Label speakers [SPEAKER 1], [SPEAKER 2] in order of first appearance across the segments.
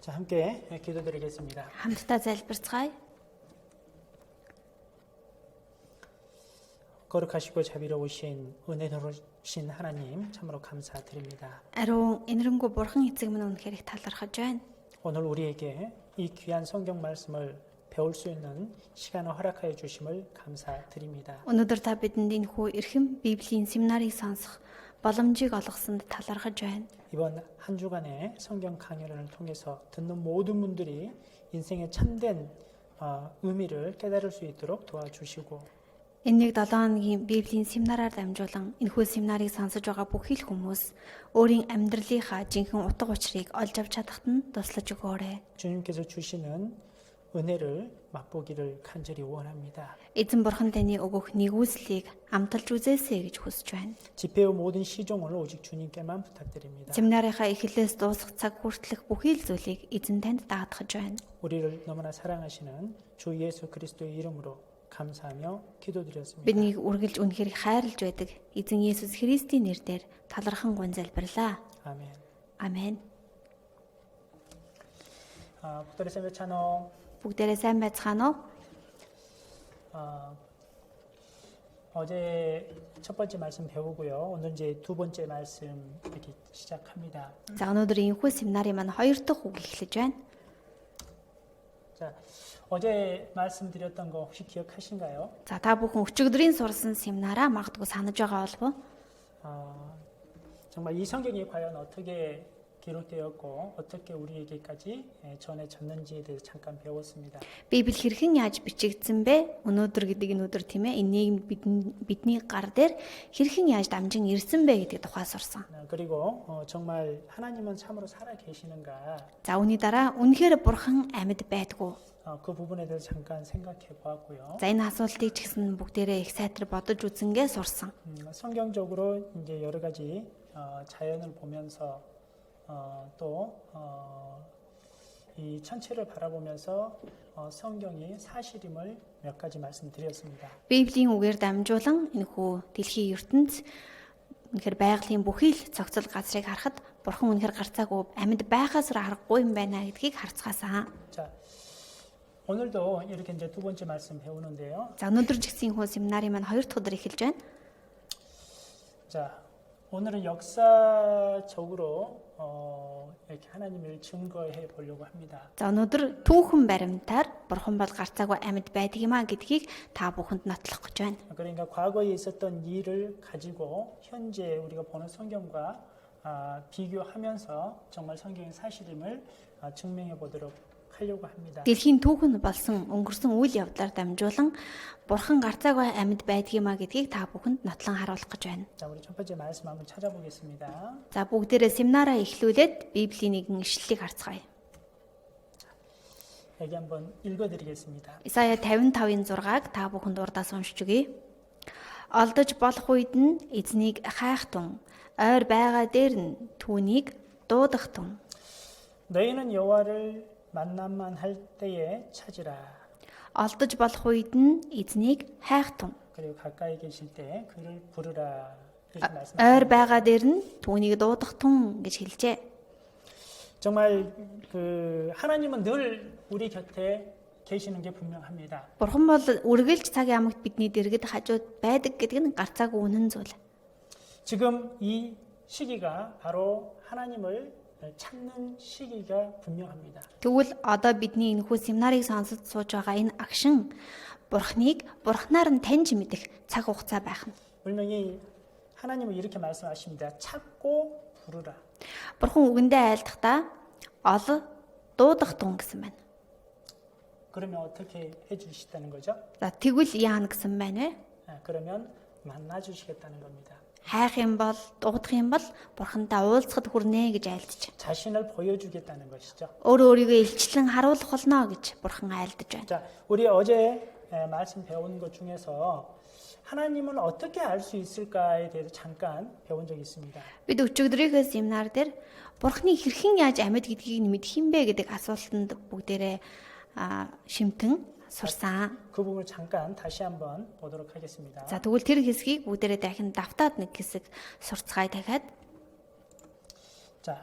[SPEAKER 1] 자, 함께 기도드리겠습니다.
[SPEAKER 2] Хамтдаа залбирцгаая.
[SPEAKER 1] 거룩하시고 자비로우신 은혜로우신 하나님 참으로 감사드립니다.
[SPEAKER 2] Ариун энэрэнгүй бурхан эцэг минь үнэхээр их талархаж байна.
[SPEAKER 1] 오늘 우리에게 이 귀한 성경 말씀을 배울 수 있는 시간을 허락하여 주심을 감사드립니다.
[SPEAKER 2] Өнөөдөр та бидэнд энэхүү эрхэм Библийн семинарыг сонсох боломжийг олгосонд талархаж байна.
[SPEAKER 1] 이번 한 주간의 성경 강연을 통해서 듣는 모든 분들이 인생의 참된 의미를 깨달을 수 있도록 도와주시고
[SPEAKER 2] Энэ нэг 7 хоногийн Библийн семинараар дамжуулан энэхүү семинарыг сонсож байгаа бүхий л хүмүүс өөрийн амьдралынхаа жинхэнэ утга учирыг олж авч чадахад нь туслаж өгөөрэй.
[SPEAKER 1] 주님께서 주시는 은혜를 맛보기를 간절히 원합니다.
[SPEAKER 2] Эзэн бурхан таны өгөх нэгүслийг амталж үзээсэй гэж хүсэж байна.
[SPEAKER 1] 집회의 모든 시종을 오직 주님께만 부탁드립니다.
[SPEAKER 2] Семинарынхаа эхлээс дуусах цаг хүртэлх бүхий л зүйлийг эзэн танд даатгаж байна.
[SPEAKER 1] 우리를 너무나 사랑하시는 주 예수 그리스도의 이름으로 감사하며 기도드렸습니다.
[SPEAKER 2] Биднийг үргэлж үнэхээр хайрлаж байдаг эзэн Есүс Христийн нэрээр талархан гон залбирлаа.
[SPEAKER 1] 아멘.
[SPEAKER 2] Амен.
[SPEAKER 1] 북도리 세메 찬호
[SPEAKER 2] Бүгдээрээ сайн байцгаана уу?
[SPEAKER 1] 어제 첫 번째 말씀 배우고요. 오늘 이제 두 번째 말씀 이렇게 시작합니다.
[SPEAKER 2] За өнөөдөр энэхүү семинарын маань 2 дахь үг эхлэж байна.
[SPEAKER 1] 자, 어제 말씀드렸던 거 혹시 기억하신가요?
[SPEAKER 2] За та бүхэн өчигдрийн сурсан семинараа магадгүй санаж байгаа болов уу?
[SPEAKER 1] 정말 이 성경이 과연 어떻게 기록되었고 어떻게 우리에게까지 전해졌는지에 대해서 잠깐 배웠습니다.
[SPEAKER 2] Библи хэрхэн яаж бичигдсэн бэ? Өнөөдөр гэдэг энэ өдөр тийм ээ. Энэ нийгэм бидний гар дээр хэрхэн яаж дамжин ирсэн бэ гэдэг тухай сурсан.
[SPEAKER 1] 그리고 정말 하나님은 참으로 살아 계시는가?
[SPEAKER 2] За үүний дараа үнэхээр бурхан амьд байдгүй.
[SPEAKER 1] 그 부분에 대해서 잠깐 생각해 보았고요.
[SPEAKER 2] За энэ асуултыг ч гэсэн бүгдээрээ их сайтар бодож үзэнгээ сурсан.
[SPEAKER 1] 성경적으로 이제 여러 가지 자연을 보면서 또 이 천체를 바라보면서 성경이 사실임을 몇 가지 말씀드렸습니다.
[SPEAKER 2] Библийн үгээр дамжуулан энэхүү дэлхийн ертөнц үнэхээр байгалийн бүхий л цогцол газрыг харахад бурхан үнэхээр гарцаагүй амьд байхаасаар аргагүй юм байна гэдгийг харцгаасан.
[SPEAKER 1] 자, 오늘도 이렇게 이제 두 번째 말씀 배우는데요.
[SPEAKER 2] За өнөөдөр ч гэсэн энэхүү семинарын маань 2 дахь өдөр эхэлж байна.
[SPEAKER 1] 자, 오늘은 역사적으로 이렇게 하나님을 증거해 보려고 합니다.
[SPEAKER 2] За өнөөдөр түүхэн баримтаар бурхан бол гарцаагүй амьд байдаг юм а гэдгийг та бүхэнд нотлох гэж байна.
[SPEAKER 1] 그러니까 과거에 있었던 일을 가지고 현재 우리가 보는 성경과 비교하면서 정말 성경의 사실임을 증명해 보도록 하려고 합니다.
[SPEAKER 2] Дэлхийн түүхэн болсон өнгөрсөн үйл явдлаар дамжуулан бурхан гарцаагүй амьд байдаг юм а гэдгийг та бүхэнд нотлон харуулах гэж байна.
[SPEAKER 1] 자, 우리 첫 번째 말씀 한번 찾아보겠습니다.
[SPEAKER 2] За бүгдээрээ семинараа эхлүүлээд Библийн нэгэн ишлэлийг харцгаая.
[SPEAKER 1] 여기 한번 읽어드리겠습니다.
[SPEAKER 2] Исая 55-ын 6-аг та бүхэнд урдаас уншиж өгье. Олдож болох үед нь эзнийг хайх тун, ойр байгаа дээр нь түүнийг дуудах тун.
[SPEAKER 1] 너희는 여호와를 만남만 할 때에 찾으라.
[SPEAKER 2] Олдож болох үед нь эзнийг хайх тун.
[SPEAKER 1] 그리고 가까이 계실 때 그를 부르라. 이렇게
[SPEAKER 2] Ойр
[SPEAKER 1] 말씀하십니다.
[SPEAKER 2] байгаа дээр нь түүнийг дуудах тун гэж хэлжээ.
[SPEAKER 1] 정말 그 하나님은 늘 우리 곁에 계시는 게 분명합니다.
[SPEAKER 2] Бурхан бол үргэлж цагийн амагт бидний дэргэд хажууд байдаг гэдэг нь гарцаагүй үнэн зүйл.
[SPEAKER 1] 지금 이 시기가 바로 하나님을 찾는 시기가 분명합니다.
[SPEAKER 2] Тэгвэл одоо бидний энэхүү семинарыг сонсож сууж байгаа энэ агшин бурхнаар нь таньж мэдэх цаг хугацаа байх нь.
[SPEAKER 1] 분명히 하나님은 이렇게 말씀하십니다. 찾고 부르라.
[SPEAKER 2] Бурхан үгэндээ айлдахдаа ол дуудах тун гэсэн байна.
[SPEAKER 1] 그러면 어떻게 해주시다는 거죠?
[SPEAKER 2] За тэгвэл яана гэсэн байна вэ?
[SPEAKER 1] 그러면 만나주시겠다는 겁니다.
[SPEAKER 2] Хайх юм бол дуудах юм бол бурхантай уулзахад хүрнэ гэж айлдаж.
[SPEAKER 1] 자신을 보여주겠다는 것이죠.
[SPEAKER 2] Өөрийгөө илчлэн харуулах болно гэж бурхан айлдаж байна.
[SPEAKER 1] 자, 우리 어제 말씀 배운 것 중에서 하나님은 어떻게 알 수 있을까에 대해서 잠깐 배운 적이 있습니다.
[SPEAKER 2] Бид өчигдрийнхөө семинар дээр бурханы хэрхэн яаж амьд гэдгийг мэдэх юм бэ гэдэг асуултанд бүгдээрээ шимтэн сурсан.
[SPEAKER 1] 그 부분을 잠깐 다시 한번 보도록 하겠습니다.
[SPEAKER 2] За тэгвэл тэр хэсгийг бүгдээрээ дахин давтаад нэг хэсэг сурцгаая дахиад.
[SPEAKER 1] 자,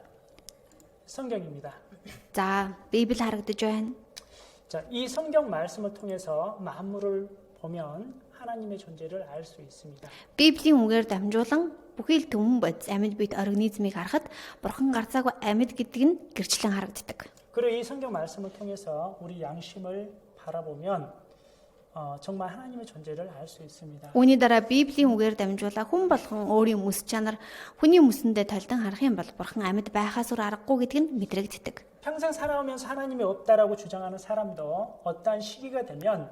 [SPEAKER 1] 성경입니다.
[SPEAKER 2] За, Библи харагдаж байна.
[SPEAKER 1] 자, 이 성경 말씀을 통해서 만물을 보면 하나님의 존재를 알 수 있습니다.
[SPEAKER 2] Библийн үгээр дамжуулан бүхий л түмэн бодис амьд бит организмыг харахад бурхан гарцаагүй амьд гэдэг нь гэрчлэн харагддаг.
[SPEAKER 1] 그리고 이 성경 말씀을 통해서 우리 양심을 바라보면 정말 하나님의 존재를 알 수 있습니다.
[SPEAKER 2] Үүний дараа Библийн үгээр дамжуулан хүн болгон өөрийн мэс чанар хүний мэсэндээ толдон харах юм бол бурхан амьд байхаас өөр аргагүй гэдг нь мэдрэгддэг.
[SPEAKER 1] 평생 살아오면서 하나님이 없다라고 주장하는 사람도 어떠한 시기가 되면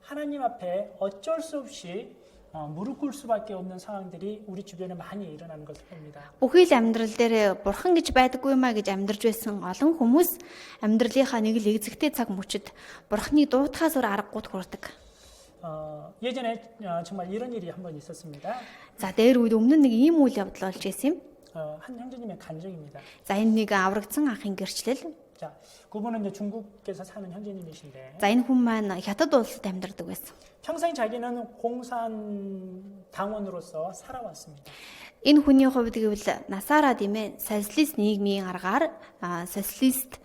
[SPEAKER 1] 하나님 앞에 어쩔 수 없이 무릎 꿇을 수밖에 없는 상황들이 우리 주변에 많이 일어나는 것을 봅니다.
[SPEAKER 2] Бүхий л амьдрал дээр бурхан гэж байдаггүй маа гэж амьдарч байсан олон хүмүүс амьдралынхаа нэг л экзэгтэй цаг мөчид бурханыг дуутахаас өөр аргагүйд хүрдэг.
[SPEAKER 1] 예전에 정말 이런 일이 한 번 있었습니다.
[SPEAKER 2] За дээр үед өмнө нэг ийм үйл явдал болж байсан юм.
[SPEAKER 1] 한 형제님의 간증입니다.
[SPEAKER 2] За энэ нэг аврагдсан ахын гэрчлэл.
[SPEAKER 1] 자, 그분은 이제 중국에서 사는 형제님이신데
[SPEAKER 2] За энэ хүн маань хятад улсад амьдардаг байсан.
[SPEAKER 1] 평생 자기는 공산 당원으로서 살아왔습니다.
[SPEAKER 2] Энэ хүний хувьд гэвэл насаараа димээ социалист нийгмийн аргаар социалист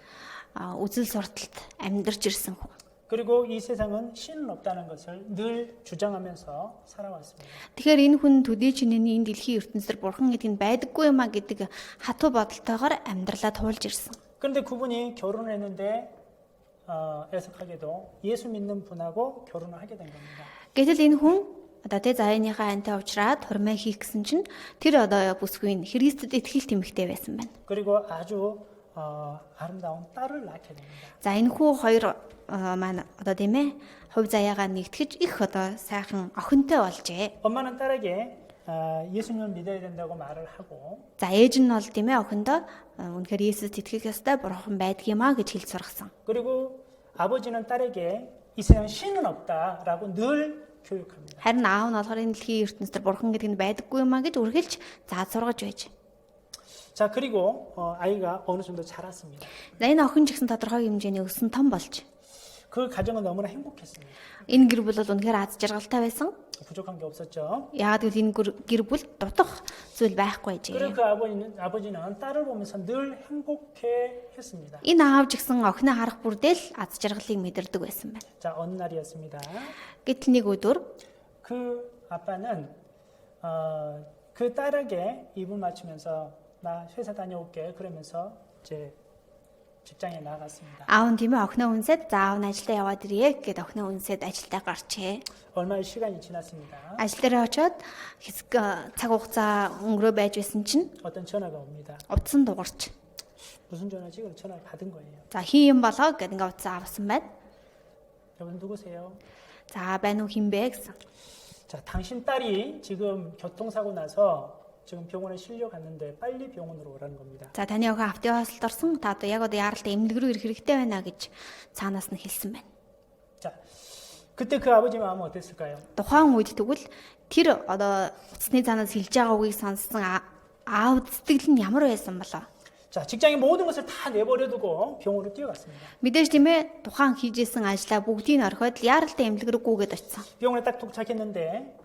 [SPEAKER 2] үзэл сурталт амьдарч ирсэн хүн.
[SPEAKER 1] 그리고 이 세상은 신은 없다는 것을 늘 주장하면서 살아왔습니다.
[SPEAKER 2] Тэгэхээр энэ хүн төдий чинээний энэ дэлхийн ертөнцид бурхан гэдэг нь байдаггүй юм а гэдэг хатуу бодолтойгоор амьдралаа туулж ирсэн.
[SPEAKER 1] 그런데 그분이 결혼을 했는데 애석하게도 예수 믿는 분하고 결혼을 하게 된 겁니다.
[SPEAKER 2] Гэтэл энэ хүн одоо тэ заяаныхаа антай уулзраад хормой хийх гэсэн чинь тэр одоо бүсгүй нь Христэд итгэл тэмэгтэй байсан байна.
[SPEAKER 1] 그리고 아주 아름다운 딸을 낳게 됩니다.
[SPEAKER 2] За энэ хүү хоёр маань одоо тийм ээ хувь заяагаа нэгтгэж их одоо сайхан охинтой болжээ.
[SPEAKER 1] 엄마는 딸에게 예수님을 믿어야 된다고 말을 하고
[SPEAKER 2] За ээж нь бол тийм ээ охиндоо үнэхээр Есүст итгэх ёстой бурхан байдгиймаа гэж хэлж сургасан.
[SPEAKER 1] 그리고 아버지는 딸에게 이 세상 신은 없다라고 늘 교육합니다.
[SPEAKER 2] Харин аав нь болохоор энэ дэлхийн ертөнцид бурхан гэдэг нь байдаггүй юмаа гэж үргэлж зааж сургаж байж.
[SPEAKER 1] 자, 그리고 아이가 어느 정도 자랐습니다.
[SPEAKER 2] За энэ охин ч гэсэн тодорхой хэмжээний өссөн том болж.
[SPEAKER 1] 그 가정은 너무나 행복했습니다.
[SPEAKER 2] Энэ гэр бүл бол үнэхээр аз жаргалтай байсан.
[SPEAKER 1] 부족한 게 없었죠.
[SPEAKER 2] Яагаад гэвэл энэ гэр бүл дутах зүйл байхгүй
[SPEAKER 1] 그리고
[SPEAKER 2] ажээ.
[SPEAKER 1] 그 아버지는 딸을 보면서 늘 행복해 했습니다.
[SPEAKER 2] Энэ аав ч гэсэн охиноо харах бүрдэл аз жаргалыг мэдэрдэг байсан байна.
[SPEAKER 1] 자, 어느 날이었습니다.
[SPEAKER 2] Гэтэл нэг өдөр
[SPEAKER 1] 그 아빠는 그 딸에게 입을 맞추면서 나 회사 다녀올게 그러면서 이제 직장에 나갔습니다.
[SPEAKER 2] аав нь тийм ээ охиноо үнсээд заав нь ажилдаа яваад ирье гэд охиноо үнсээд ажилдаа гарчээ.
[SPEAKER 1] 얼마의 시간이 지났습니다.
[SPEAKER 2] Ажил дээр очиод хэсэг цаг хугацаа өнгөрөө байж байсан чинь
[SPEAKER 1] 어떤 전화가 옵니다.
[SPEAKER 2] утсан дугарч.
[SPEAKER 1] 무슨 전화지? 그 전화를 받은 거예요.
[SPEAKER 2] За хин юм болоо гэд ингээ утсан авсан байна.
[SPEAKER 1] 여러분 누구세요?
[SPEAKER 2] За байна уу хинбэ гэсэн.
[SPEAKER 1] 자, 당신 딸이 지금 교통사고 나서 지금 병원에 실려갔는데 빨리 병원으로 오라는 겁니다.
[SPEAKER 2] За таны охин автоосолд орсон. Та одоо яг одоо яаралтай эмнэлэг рүү ирэх хэрэгтэй байна гэж цаанаас нь хэлсэн байна.
[SPEAKER 1] 자, 그때 그 아버지 마음은 어땠을까요?
[SPEAKER 2] Тухайн үед тэгвэл тэр одоо утасны цаанаас хэлж байгаа үгийг сонссон аав сэтгэл нь ямар байсан болоо?
[SPEAKER 1] 자, 직장의 모든 것을 다 내버려두고 병원으로 뛰어갔습니다.
[SPEAKER 2] Мэдээж тийм ээ тухайн хийжсэн ажлаа бүгдийг нь орхиод яаралтай эмнэлэг рүү гүйгээд очсон.
[SPEAKER 1] 병원에 딱 도착했는데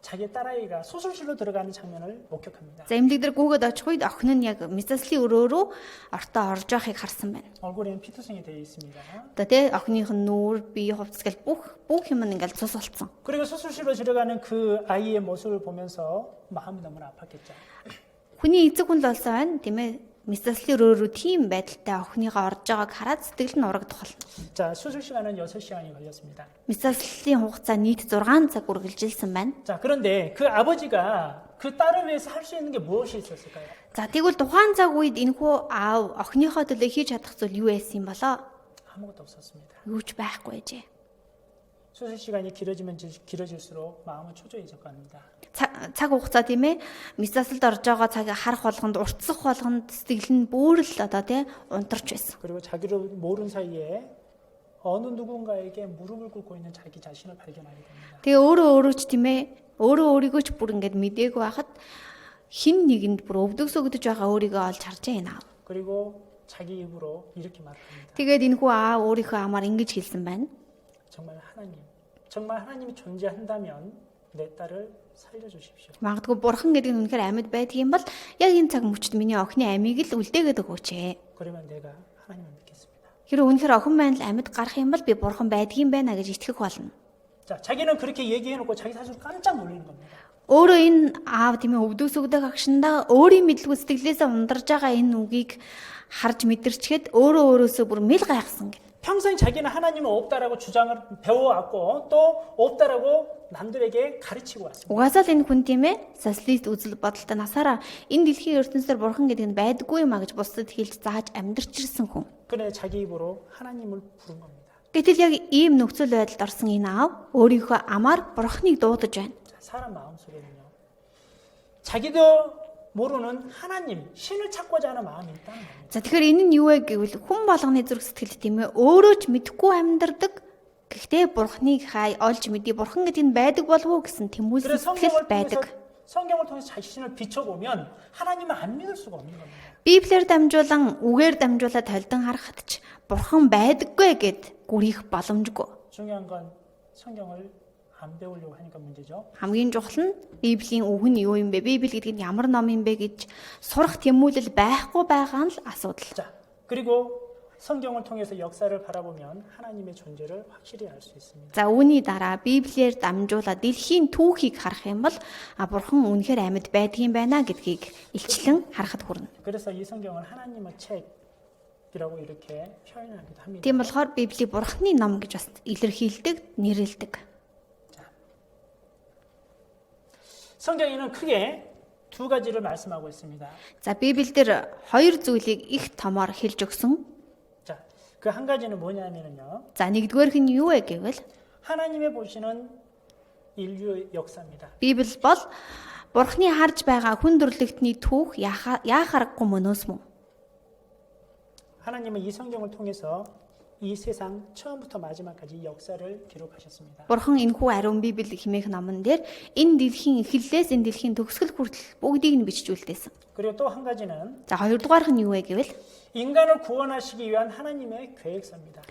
[SPEAKER 1] 자기 딸아이가 수술실로 들어가는 장면을 목격합니다.
[SPEAKER 2] За эмнэлэг дээр гүйгээд очих үед охин нь яг месаслын өрөөрөө ортоо орж байхыг харсан байна.
[SPEAKER 1] 얼굴에는 피투성이 되어 있습니다.
[SPEAKER 2] Одоо тий охиных нь нүүр, бие хувцас гэл бүх юм нь ингээл цус болцсон.
[SPEAKER 1] 그리고 수술실로 들어가는 그 아이의 모습을 보면서 마음이 너무나 아팠겠죠.
[SPEAKER 2] Хүний эцэг хүн л болсон байна тийм ээ. Месаслын өрөөрөө тийм байдалтай охиныгоо орж байгааг хараад сэтгэл нь урагдах болно.
[SPEAKER 1] 자, 수술 시간은 6시간이 걸렸습니다.
[SPEAKER 2] Месаслын хугацаа нийт 6 цаг үргэлжилсэн байна.
[SPEAKER 1] 자, 그런데 그 아버지가 그 딸을 위해서 할 수 있는 게 무엇이 있었을까요?
[SPEAKER 2] За тэгвэл тухайн цаг үед энэхүү аав охиныхоо төлөө хийж чадах зүйл юу байсан юм болоо?
[SPEAKER 1] 아무것도 없었습니다.
[SPEAKER 2] Юу ч байхгүй ээжээ.
[SPEAKER 1] 수술 시간이 길어지면 길어질수록 마음은 초조해져 갑니다.
[SPEAKER 2] Цаг хугацаа тийм ээ месаслд орж байгаа цагийг харах болгонд уртсах болгонд сэтгэл нь бүр л одоо тий унтарч байсан.
[SPEAKER 1] 그리고 자기를 모르는 사이에 어느 누군가에게 무릎을 꿇고 있는 자기 자신을 발견하게 됩니다.
[SPEAKER 2] Тэгээ өөрөө ч тийм ээ өөрийгөө ч бүр ингэж мдээгүй байхад хин нэгэнд бүр өвдөгсөгдөж байгаа өөрийгөө олж харж байна.
[SPEAKER 1] 그리고 자기 입으로 이렇게 말합니다.
[SPEAKER 2] Тэгээд энэхүү аа өөрийнхөө амаар ингэж хэлсэн байна.
[SPEAKER 1] 정말 하나님이 존재한다면 내 딸을 살려주십시오.
[SPEAKER 2] Магадгүй бурхан гэдэг нь үнэхээр амьд байдгийн бол яг энэ цаг мөчид миний охины амийг л үлдээгээд өгөөч ээ.
[SPEAKER 1] 그러면 내가 하나님을 믿겠습니다.
[SPEAKER 2] Хэрэв үнэхээр охин маань л амьд гарах юм бол би бурхан байдгийн байна гэж итгэх болно.
[SPEAKER 1] 자, 자기는 그렇게 얘기해놓고 자기 사실 깜짝 놀라는 겁니다.
[SPEAKER 2] Өөрөө энэ аав тийм ээ өвдөөс өгдөг агшиндаа өөрийн мэдлгүй сэтгэлээсээ ундарж байгаа энэ үгийг харж мэдэрчгээд өөрөөсөө бүр мэл гайхсан гэнэ.
[SPEAKER 1] 평생 자기는 하나님은 없다라고 주장을 배워왔고 또 없다라고 남들에게 가르치고 왔습니다.
[SPEAKER 2] Угаасаа л энэ хүн тийм ээ социалист үзэл бодолтой насаараа энэ дэлхийн ертөнцийн бурхан гэдэг нь байдаггүй юм а гэж бусдад хэлж зааж амьдрчирсэн хүн.
[SPEAKER 1] 그런데 자기 입으로 하나님을 부른 겁니다.
[SPEAKER 2] Гэтэл яг ийм нөхцөл байдалд орсон энэ аав өөрийнхөө амаар бурханыг дуудаж байна.
[SPEAKER 1] 자, 사람 마음속에는요. 자기도 모르는 하나님, 신을 찾고자 하는 마음이 있다는 겁니다.
[SPEAKER 2] За тэгэхээр энэ нь юу вэ гэвэл хүн болгоны зүрх сэтгэл тийм ээ өөрөө ч мэдхгүй амьдардаг. Гэхдээ бурханыг хай олж мэдээ бурхан гэдэг нь байдаг болов уу гэсэн тэмүүлсэн
[SPEAKER 1] 그래서
[SPEAKER 2] сэтгэл байдаг.
[SPEAKER 1] 성경을 통해서 자신을 비춰보면 하나님을 안 믿을 수가 없는 겁니다.
[SPEAKER 2] Библиэр дамжуулан үгээр дамжуулаад толдон харахад ч бурхан байдаггүй гэд гүрийх боломжгүй.
[SPEAKER 1] 중요한 건 성경을 안 배우려고 하니까 문제죠.
[SPEAKER 2] Хамгийн чухал нь Библийн үг нь юу юм бэ? Библи гэдэг нь ямар ном юм бэ гэж сурах тэмүүлэл байхгүй байгаа нь л асуудал.
[SPEAKER 1] 자, 그리고 성경을 통해서 역사를 바라보면 하나님의 존재를 확실히 알 수 있습니다.
[SPEAKER 2] За үүний дараа Библиэр дамжуулаад дэлхийн түүхийг харах юм бол бурхан үнэхээр амьд байдгийн байна гэдгийг илчлэн харахад хүрнэ.
[SPEAKER 1] 그래서 이 성경을 하나님의 책이라고 이렇게 표현하기도 합니다.
[SPEAKER 2] Тийм болохоор Библи бурханы ном гэж бас илэрхийлдэг, нэрлэдэг.
[SPEAKER 1] 성경에는 크게 두 가지를 말씀하고 있습니다.
[SPEAKER 2] За Библиэлд хоёр зүйлийг их томоор хэлж өгсөн.
[SPEAKER 1] 자, 그 한 가지는 뭐냐면요.
[SPEAKER 2] За нэгдүгээрх нь юу вэ гэвэл
[SPEAKER 1] 하나님의 보시는 인류의 역사입니다.
[SPEAKER 2] Библи бол бурханы харж байгаа хүн төрлөختний түүх яахаарахгүй мөнөөс мөн.
[SPEAKER 1] 하나님은 이 성경을 통해서 이 세상 처음부터 마지막까지 역사를 기록하셨습니다.
[SPEAKER 2] Бурхан энэхүү ариун Библи хэмээх номон дээр энэ дэлхийн эхлэлээс энэ дэлхийн төгсгөл хүртэл бүгдийг нь бичжүүлдээсэн.
[SPEAKER 1] 그리고 또 한 가지는
[SPEAKER 2] За хоёрдугаарх нь юу вэ гэвэл
[SPEAKER 1] 인간을 구원하시기 위한 하나님의 계획서입니다.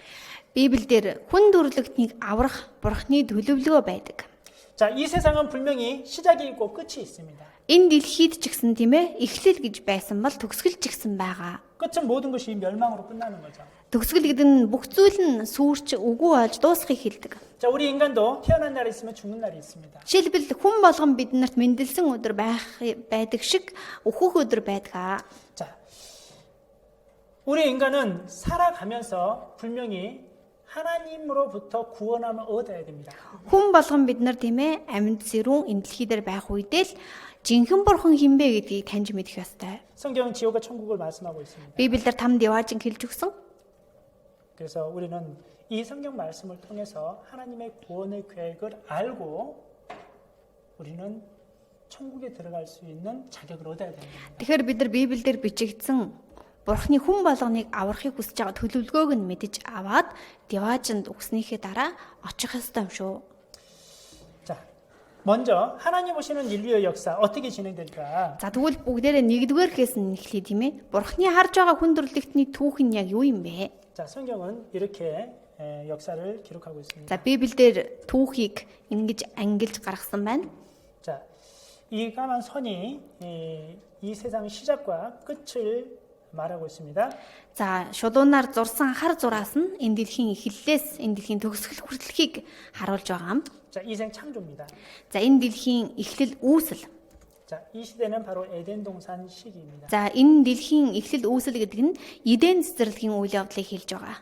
[SPEAKER 2] Библиэлд хүн төрлөختнийг аврах бурханы төлөвлөгөө байдаг.
[SPEAKER 1] 자, 이 세상은 분명히 시작이 있고 끝이 있습니다.
[SPEAKER 2] Энэ дэлхийд ч гэсэн тийм ээ эхлэл гэж байсан бол төгсгөл ч гэсэн байгаа.
[SPEAKER 1] 끝은 모든 것이 멸망으로 끝나는 거죠.
[SPEAKER 2] Төгсгөл гэдэг нь бүх зүйл нь сүрч үгүй болж дуусахыг хэлдэг.
[SPEAKER 1] 자, 우리 인간도 태어난 날이 있으면 죽는 날이 있습니다.
[SPEAKER 2] Жишээлбэл хүн болгон биднэрт мэндэлсэн өдөр байдаг шиг өөхөх өдөр байдаг.
[SPEAKER 1] 자, 우리 인간은 살아가면서 분명히 하나님으로부터 구원함을 얻어야 됩니다.
[SPEAKER 2] Хүн болгон бид нар тийм ээ амьд сэрүүн энэ дэлхий дээр байх үедээ л жинхэнэ бурхан хинбэ гэдгийг таньж мэдэх ёстой.
[SPEAKER 1] 성경은 지옥과 천국을 말씀하고 있습니다.
[SPEAKER 2] Библиэлд тамд яваажин хэлж өгсөн.
[SPEAKER 1] 그래서 우리는 이 성경 말씀을 통해서 하나님의 구원의 계획을 알고 우리는 천국에 들어갈 수 있는 자격을 얻어야 됩니다.
[SPEAKER 2] Тэгэхээр бид нар Библиэлд бичигдсэн бурханы хүн болгоныг аврахыг хүсэж байгаа төлөвлөгөөг нь мэдэж аваад яваажинд өгснийхээ дараа очих ёстой юм шүү.
[SPEAKER 1] 자, 먼저 하나님 보시는 인류의 역사 어떻게 진행될까?
[SPEAKER 2] За тэгвэл бүгдээрээ нэгдүгээр хэсэг нь эхлэе тийм ээ. Бурханы харж байгаа хүн төрлөختний түүх нь яг юу юм бэ?
[SPEAKER 1] 자, 성경은 이렇게 역사를 기록하고 있습니다.
[SPEAKER 2] За Библиэлд түүхийг ингэж ангилж гаргасан байна.
[SPEAKER 1] 자, 이 까만 선이 이 세상의 시작과 끝을 말하고 있습니다.
[SPEAKER 2] За шулуунаар зурсан хар зураас нь энэ дэлхийн эхлэлээс энэ дэлхийн төгсгөл хүртэлхийг харуулж байгаа юм.
[SPEAKER 1] 자, 이생 창조입니다.
[SPEAKER 2] За энэ дэлхийн эхлэл үүсэл.
[SPEAKER 1] 자, 이 시대는 바로 에덴 동산 시기입니다.
[SPEAKER 2] За энэ дэлхийн эхлэл үүсэл гэдэг нь Эден цэцэрлэгийн үйл явдлыг хэлж байгаа.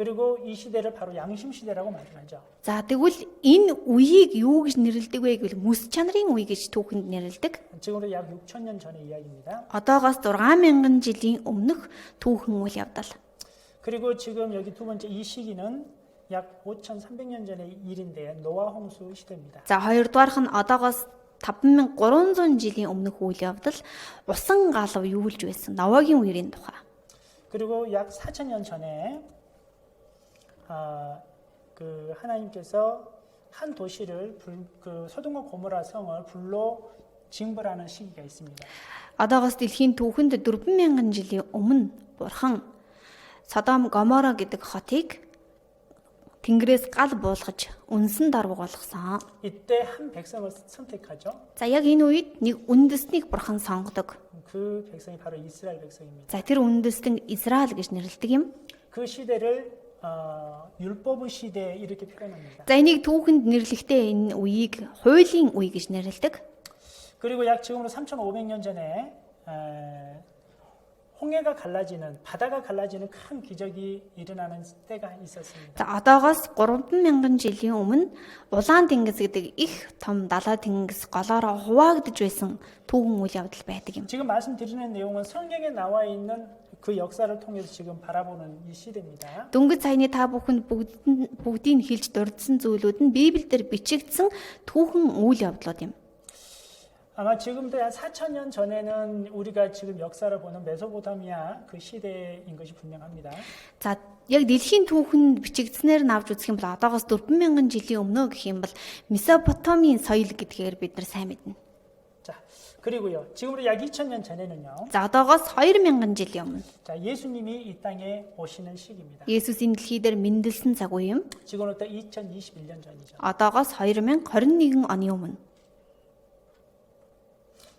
[SPEAKER 1] 그리고 이 시대를 바로 양심 시대라고 말하죠.
[SPEAKER 2] За тэгвэл энэ үеийг юу гэж нэрлэдэг вэ гэвэл мэс чанарын үе гэж түүхэнд нэрлэдэг.
[SPEAKER 1] 지금으로 약 6,000년 전의 이야기입니다.
[SPEAKER 2] Одоогоос 6,000 жилийн өмнөх түүхэн үйл явдал.
[SPEAKER 1] 그리고 지금 여기 두 번째 이 시기는 약 5,300년 전의 일인데 노아 홍수 시대입니다.
[SPEAKER 2] За хоёрдугаарх нь одоогоос 5300 жилийн өмнөх үйл явдал усан галав юулж байсан Новагийн үерийн тухай.
[SPEAKER 1] 그리고 약 4,000년 전에 그 하나님께서 한 도시를 소돔과 고모라 성을 불로 징벌하는 시기가 있습니다.
[SPEAKER 2] Одоогоос дэлхийн түүхэнд 4000 жилийн өмнө Бурхан Содом Гомора гэдэг хотыг Тэнгэрээс гал буулгаж үнсэн даруй болгосон.
[SPEAKER 1] 이때 한 백성을 선택하죠.
[SPEAKER 2] За яг энэ үед нэг үндэстнийг бурхан сонгодог.
[SPEAKER 1] 그 백성이 바로 이스라엘 백성입니다.
[SPEAKER 2] За тэр үндэстэн Израиль гэж нэрлэдэг юм.
[SPEAKER 1] 그 시대를 율법의 시대 이렇게 표현합니다.
[SPEAKER 2] За энийг түүхэнд нэрлэхдээ энэ үеийг хуулийн үе гэж нэрлэдэг.
[SPEAKER 1] 그리고 약 지금으로 3,500년 전에 홍해가 갈라지는 바다가 갈라지는 큰 기적이 일어나는 때가 있었습니다.
[SPEAKER 2] За одоогоос 3000 жилийн өмнө Улаан тэнгис гэдэг их том далай тэнгис голоороо хуваагдж байсан түүхэн үйл явдал байдаг юм.
[SPEAKER 1] 지금 말씀드리는 내용은 성경에 나와 있는 그 역사를 통해서 지금 바라보는 이 시대입니다.
[SPEAKER 2] Дөнгөж саяны та бүхэнд бүгдийг хэлж дурдсан зүйлүүд нь Библиэлд бичигдсэн түүхэн үйл явдлууд юм.
[SPEAKER 1] 아마 지금도 한 4,000년 전에는 우리가 지금 역사를 보는 메소포타미아 그 시대인 것이 분명합니다.
[SPEAKER 2] За яг дэлхийн түүхэнд бичигдснээр навж үзэх юм бол одоогоос 4000 жилийн өмнө гэх юм бол Месопотамийн соёл гэдгээр бид нар сайн мэднэ.
[SPEAKER 1] 자, 그리고요. 지금으로 약 2,000년 전에는요.
[SPEAKER 2] За одоогоос 2000 жилийн өмнө
[SPEAKER 1] 자, 예수님이 이 땅에 오시는 시기입니다.
[SPEAKER 2] Есүс энэ дэлхий дээр мэндэлсэн цаг үе юм.
[SPEAKER 1] 지금으로부터 2021년 전이죠.
[SPEAKER 2] одоогоос 2021 оны өмнө.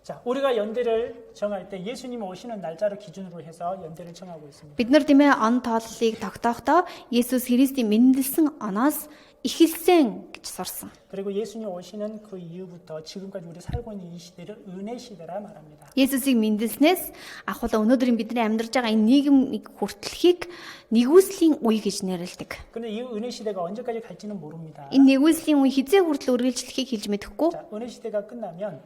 [SPEAKER 1] 자, 우리가 연대를 정할 때 예수님 오시는 날짜를 기준으로 해서 연대를 정하고 있습니다.
[SPEAKER 2] Бид нар тиймээ он тооллыг тогтоохдоо Есүс Христийн мэндэлсэн оноос эхэлсэн гэж сурсан.
[SPEAKER 1] 그리고 예수님 오시는 그 이후부터 지금까지 우리 살고 있는 이 시대를 은혜 시대라 말합니다.
[SPEAKER 2] Есүсийг мэндэлснээс ахвал өнөөдрийн бидний амьдарч байгаа энэ нийгмийг хүртэлхийг нэгүслийн үе гэж нэрлэдэг.
[SPEAKER 1] 근데 이 은혜 시대가 언제까지 갈지는 모릅니다.
[SPEAKER 2] Энэ нэгүслийн үе хизээ хүртэл үргэлжлэхийг хэлж мэдэхгүй.
[SPEAKER 1] 자, 은혜 시대가 끝나면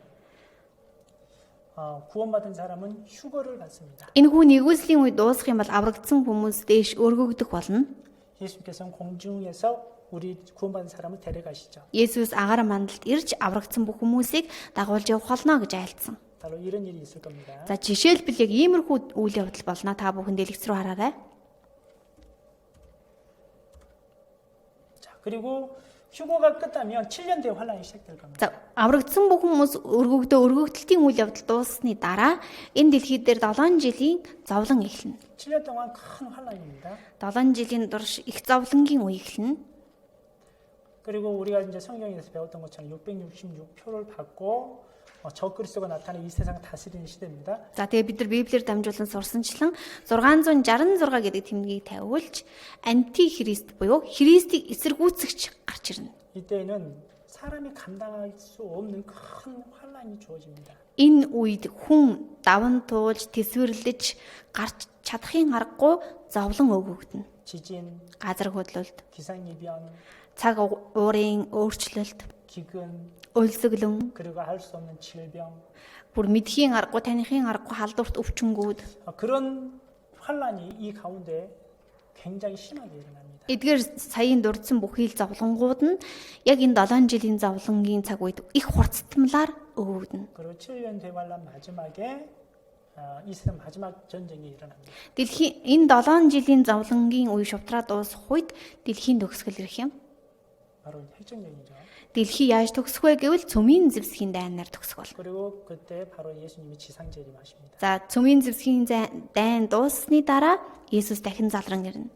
[SPEAKER 1] 구원받은 사람은 휴거를 받습니다.
[SPEAKER 2] Энэ хүү нэгүслийн үе дуусах юм бол аврагдсан хүмүүс дээш өргөгдөх болно.
[SPEAKER 1] 예수님께서는 공중에서 우리 구원받은 사람을 데려가시죠.
[SPEAKER 2] Есүс агаар мандалд ирж аврагдсан бүх хүмүүсийг дагуулж явах болно гэж айлцсан.
[SPEAKER 1] 바로 이런 일이 있을 겁니다.
[SPEAKER 2] За жишээлбэл яг иймэрхүү үйл явдал болно. Та бүхэн дэлгэц рүү хараарай.
[SPEAKER 1] 자, 그리고 휴거가 끝나면 7년 뒤에 환란이 시작될 겁니다.
[SPEAKER 2] За аврагдсан бүх хүмүүс өргөгдөлтийн үйл явдал дууссаны дараа энэ дэлхий дээр 7 жилийн зовлон эхэлнэ.
[SPEAKER 1] 7년 동안 큰 환란입니다.
[SPEAKER 2] 7 жилийн турш их зовлонгийн үе эхэлнэ.
[SPEAKER 1] 그리고 우리가 이제 성경에서 배웠던 것처럼 666표를 받고 적그리스도가 나타나 이 세상을 다스리는 시대입니다.
[SPEAKER 2] За тэгээ бид нар Библиэр дамжуулан сурсанчлан 666 гэдэг тэмдгийг тавиулж антихрист буюу Христийг эсэргүүцэгч гарч ирнэ.
[SPEAKER 1] 이때는 사람이 감당할 수 없는 큰 환란이 주어집니다.
[SPEAKER 2] Энэ үед хүн даван туулж тэсвэрлэж гарч чадахын аргагүй зовлон өгөгдөнө.
[SPEAKER 1] 지진,
[SPEAKER 2] Газар хөдлөлт,
[SPEAKER 1] 기상이변,
[SPEAKER 2] цаг уурын өөрчлөлт,
[SPEAKER 1] 기근,
[SPEAKER 2] өлсгөлөн,
[SPEAKER 1] 그리고 할 수 없는 질병.
[SPEAKER 2] бүр мэдхийн аргагүй, таныхын аргагүй халдварт өвчнгүүд.
[SPEAKER 1] 그런 환란이 이 가운데 굉장히 심하게 일어납니다.
[SPEAKER 2] Эдгээр саяын дурдсан бүхий л зовлонгууд нь яг энэ 7 жилийн зовлонгийн цаг үед их хурцтамлаар өгөгдөнө.
[SPEAKER 1] 그리고 7년 대환란 마지막에 이 세상 마지막 전쟁이 일어납니다.
[SPEAKER 2] Дэлхийн энэ 7 жилийн зовлонгийн үе шувтраа дуусах үед дэлхийн төгсгөл ирэх юм.
[SPEAKER 1] 바로 혈전쟁이죠.
[SPEAKER 2] Дэлхий яаж төгсөх вэ гэвэл цөмийн зэвсгийн дайнаар төгсөх бол.
[SPEAKER 1] 그리고 그때 바로 예수님이 지상재림하십니다.
[SPEAKER 2] За цөмийн зэвсгийн дайн дууссаны дараа Есүс дахин залран ирнэ.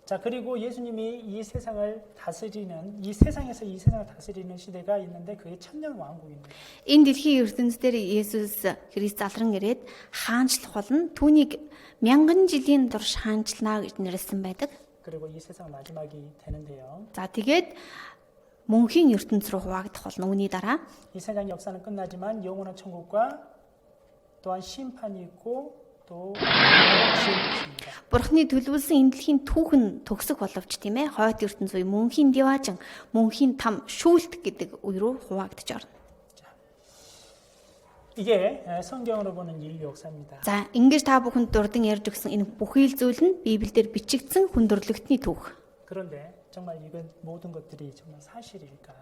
[SPEAKER 1] 자, 그리고 예수님이 이 세상을 다스리는 이 세상에서 이 세상을 다스리는 시대가 있는데 그게 천년 왕국입니다.
[SPEAKER 2] Энэ дэлхийн ертөнцийн дээр Есүс Христ залран ирээд хаанчлах болно. Түүнийг 1000 жилийн турш хаанчлана гэж нэрлсэн байдаг.
[SPEAKER 1] 그리고 이 세상 마지막이 되는데요.
[SPEAKER 2] За тэгээд мөнхийн ертөнц рүү хуваагдах болно. Үүний дараа
[SPEAKER 1] 이 세상 역사는 끝나지만 영원한 천국과 또한 심판이 있고 또 영원한 지옥이 있습니다.
[SPEAKER 2] Бурхны төлөвлөсөн энэ дэлхийн түүхэн төгсөх боловч тийм ээ хойд ертөнц үе мөнхийн диваажин мөнхийн там шүүлт гэдэг үе рүү хуваагдж орно.
[SPEAKER 1] 이게 성경으로 보는 인류 역사입니다.
[SPEAKER 2] За ингэж та бүхэнд дурдан ярьж өгсөн энэ бүхий л зүйл нь Библиэлд бичигдсэн хүндрэлтний түүх.
[SPEAKER 1] 그런데 정말 이건 모든 것들이 정말 사실일까?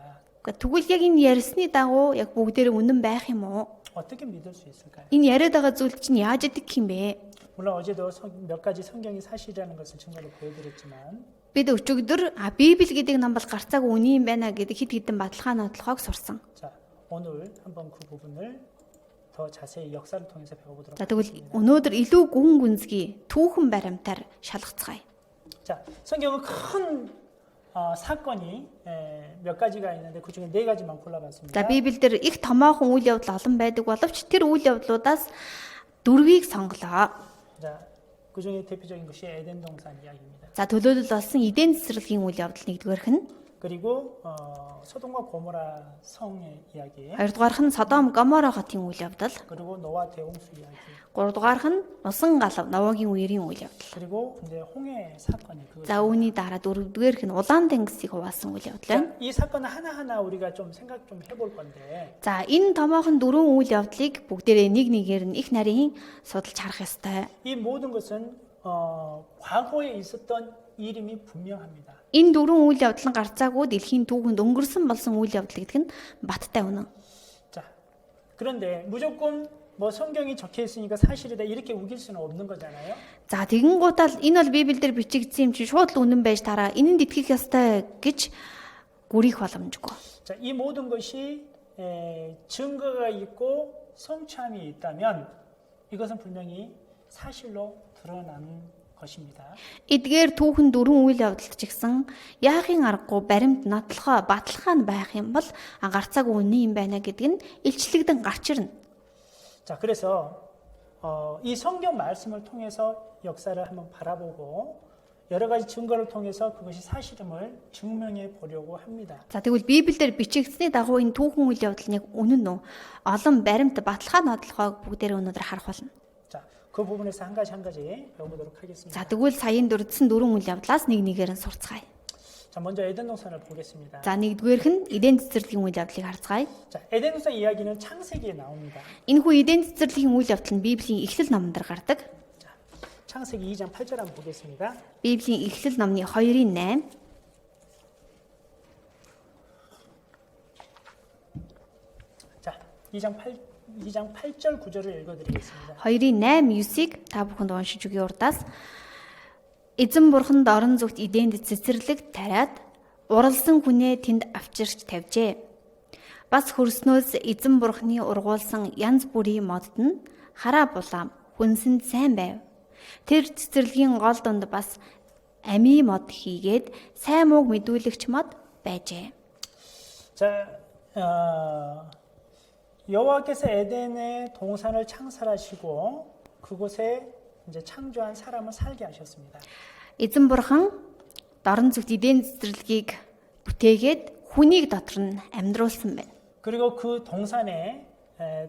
[SPEAKER 2] Тэгвэл яг энэ ярьсны дагуу яг бүгдээр үнэн байх юм уу?
[SPEAKER 1] 어떻게 믿을 수 있을까요?
[SPEAKER 2] Энэ яриад байгаа зүйл чинь яаж идэх юм бэ?
[SPEAKER 1] 물론 어제도 몇 가지 성경이 사실이라는 것을 증거로 보여드렸지만
[SPEAKER 2] Бид өчигдөр Библи гэдэг ном бол гарцааг үний юм байна гэдэг хэд хэдэн баталгаа нотлохыг сурсан.
[SPEAKER 1] 자, 오늘 한번 그 부분을 더 자세히 역사를 통해서 배워보도록
[SPEAKER 2] За тэгвэл
[SPEAKER 1] 하겠습니다.
[SPEAKER 2] өнөөдөр илүү гүн гүнзгий түүхэн баримтаар шалгацгаая.
[SPEAKER 1] 자, 성경은 큰 사건이 몇 가지가 있는데 그 중에 4가지만 골라봤습니다.
[SPEAKER 2] За Библиэлд их томоохон үйл явдал олон байдаг боловч тэр үйл явдлуудаас 4-ийг сонголоо.
[SPEAKER 1] 자, 그 중에 대표적인 것이 에덴 동산 이야기입니다.
[SPEAKER 2] За төлөөлөл болсон Эден цэцэрлэгийн үйл явдал нэгдүгээрх нь,
[SPEAKER 1] 그리고 소돔과 고모라 성의 이야기,
[SPEAKER 2] хоёрдугаарх нь Содом Гомора хотын үйл явдал,
[SPEAKER 1] 그리고 노아 대홍수 이야기,
[SPEAKER 2] гуравдугаарх нь Усан галав Новагийн үерийн үйл явдал.
[SPEAKER 1] 그리고 이제 홍해 사건이 그거.
[SPEAKER 2] За үүний дараа дөрөвдүгээрх нь Улаан тэнгисийг хуваасан үйл явдал.
[SPEAKER 1] 자, 이 사건 하나하나 우리가 좀 생각 좀 해볼 건데,
[SPEAKER 2] За энэ томоохон 4 үйл явдлыг бүгдээрээ нэг нэгээр нь их нарийн судалж харах ёстой.
[SPEAKER 1] 이 모든 것은 과거에 있었던 일임이 분명합니다.
[SPEAKER 2] Энэ 4 үйл явдал нь гарцаагүй дэлхийн түүхэнд өнгөрсөн болсон үйл явдал гэдэг нь баттай үнэн.
[SPEAKER 1] 자, 그런데 무조건 뭐 성경이 적혀 있으니까 사실이다 이렇게 우길 수는 없는 거잖아요.
[SPEAKER 2] За тэгэн гутал энэ бол Библиэлд бичигдсэн юм чи шууд л үнэн байж тараа энэнд итгэх ёстой гэж гүрийх боломжгүй.
[SPEAKER 1] 자, 이 모든 것이 증거가 있고 성취함이 있다면 이것은 분명히 사실로 드러나는 것입니다.
[SPEAKER 2] Эдгээр түүхэн 4 үйл явдалт ч гэсэн яахын аргагүй баримт нотлохоо баталгаа нь байх юм бол гарцаагүй үнэн юм байна гэдэг нь илчлэгдэн гарч ирнэ.
[SPEAKER 1] 자, 그래서 이 성경 말씀을 통해서 역사를 한번 바라보고 여러 가지 증거를 통해서 그것이 사실임을 증명해 보려고 합니다.
[SPEAKER 2] За тэгвэл Библиэлд бичигдсэний дагуу энэ түүхэн үйл явдал нь яг үнэн үү? Олон баримт баталгаа нотлохоог бүгдээр өнөөдөр харах болно.
[SPEAKER 1] 자, 그 부분에서 한 가지 배워보도록 하겠습니다.
[SPEAKER 2] За тэгвэл саяын дурдсан 4 үйл явдлаас нэг нэгээр нь сурцгаая.
[SPEAKER 1] 자, 먼저 에덴 동산을 보겠습니다.
[SPEAKER 2] За нэгдүгээрх нь Эден цэцэрлэгийн үйл явдлыг харцгаая.
[SPEAKER 1] 자, 에덴 동산 이야기는 창세기에 나옵니다.
[SPEAKER 2] Энэхүү Эден цэцэрлэгийн үйл явдал нь Библийн Эхлэл номонд гардаг.
[SPEAKER 1] 자, 창세기 2장 8절 한번 보겠습니다.
[SPEAKER 2] Библийн Эхлэл номны 2:8.
[SPEAKER 1] 자, 2장 8절 9절을 읽어드리겠습니다.
[SPEAKER 2] 2:8-9-ыг та бүхэнд уншиж өгье урдаас. Эзэн бурханд орон зүгт Эденд цэцэрлэг тариад уралсан хүнээ тэнд авчирч тавьжээ. Бас хөрснөөс эзэн бурханы ургуулсан янз бүрийн модд нь хараа булаам хүнсэнд сайн байв. Тэр цэцэрлэгийн гол донд бас ами мод хийгээд сайн мууг мэдүүлэгч мод байжээ.
[SPEAKER 1] 자, 여호와께서 에덴의 동산을 창설하시고 그곳에 이제 창조한 사람을 살게 하셨습니다.
[SPEAKER 2] Эзэн бурхан орон зүгт Эден цэцэрлэгийг бүтээгээд хүнийг дотор нь амьдруулсан байна.
[SPEAKER 1] 그리고 그 동산에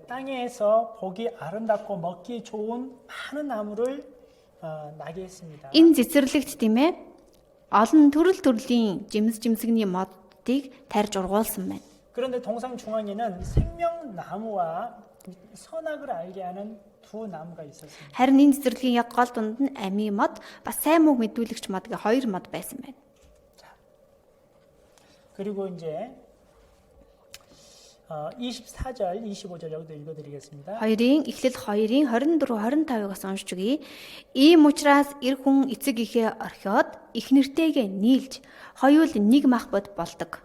[SPEAKER 1] 땅에서 보기 아름답고 먹기 좋은 많은 나무를 나게 했습니다.
[SPEAKER 2] Энэ цэцэрлэгт тийм ээ олон төрлийн жимсгний моддыг тарьж ургуулсан байна.
[SPEAKER 1] 그런데 동산 중앙에는 생명나무와 선악을 알게 하는 두 나무가 있었습니다.
[SPEAKER 2] Харин энэ цэцэрлэгийн яг гол дунд нь ами мод бас сайн мууг мэдүүлэгч мод гэх 2 мод байсан байна.
[SPEAKER 1] 그리고 이제 24절, 25절 여기도 읽어드리겠습니다.
[SPEAKER 2] 2-ын Эхлэл 2-ын 24-25-аас уншиж өгье. Ийм учраас эр хүн эцэг ихээ орхиод их нэртэйгээ нийлж хоёул нэг мах бод болдог.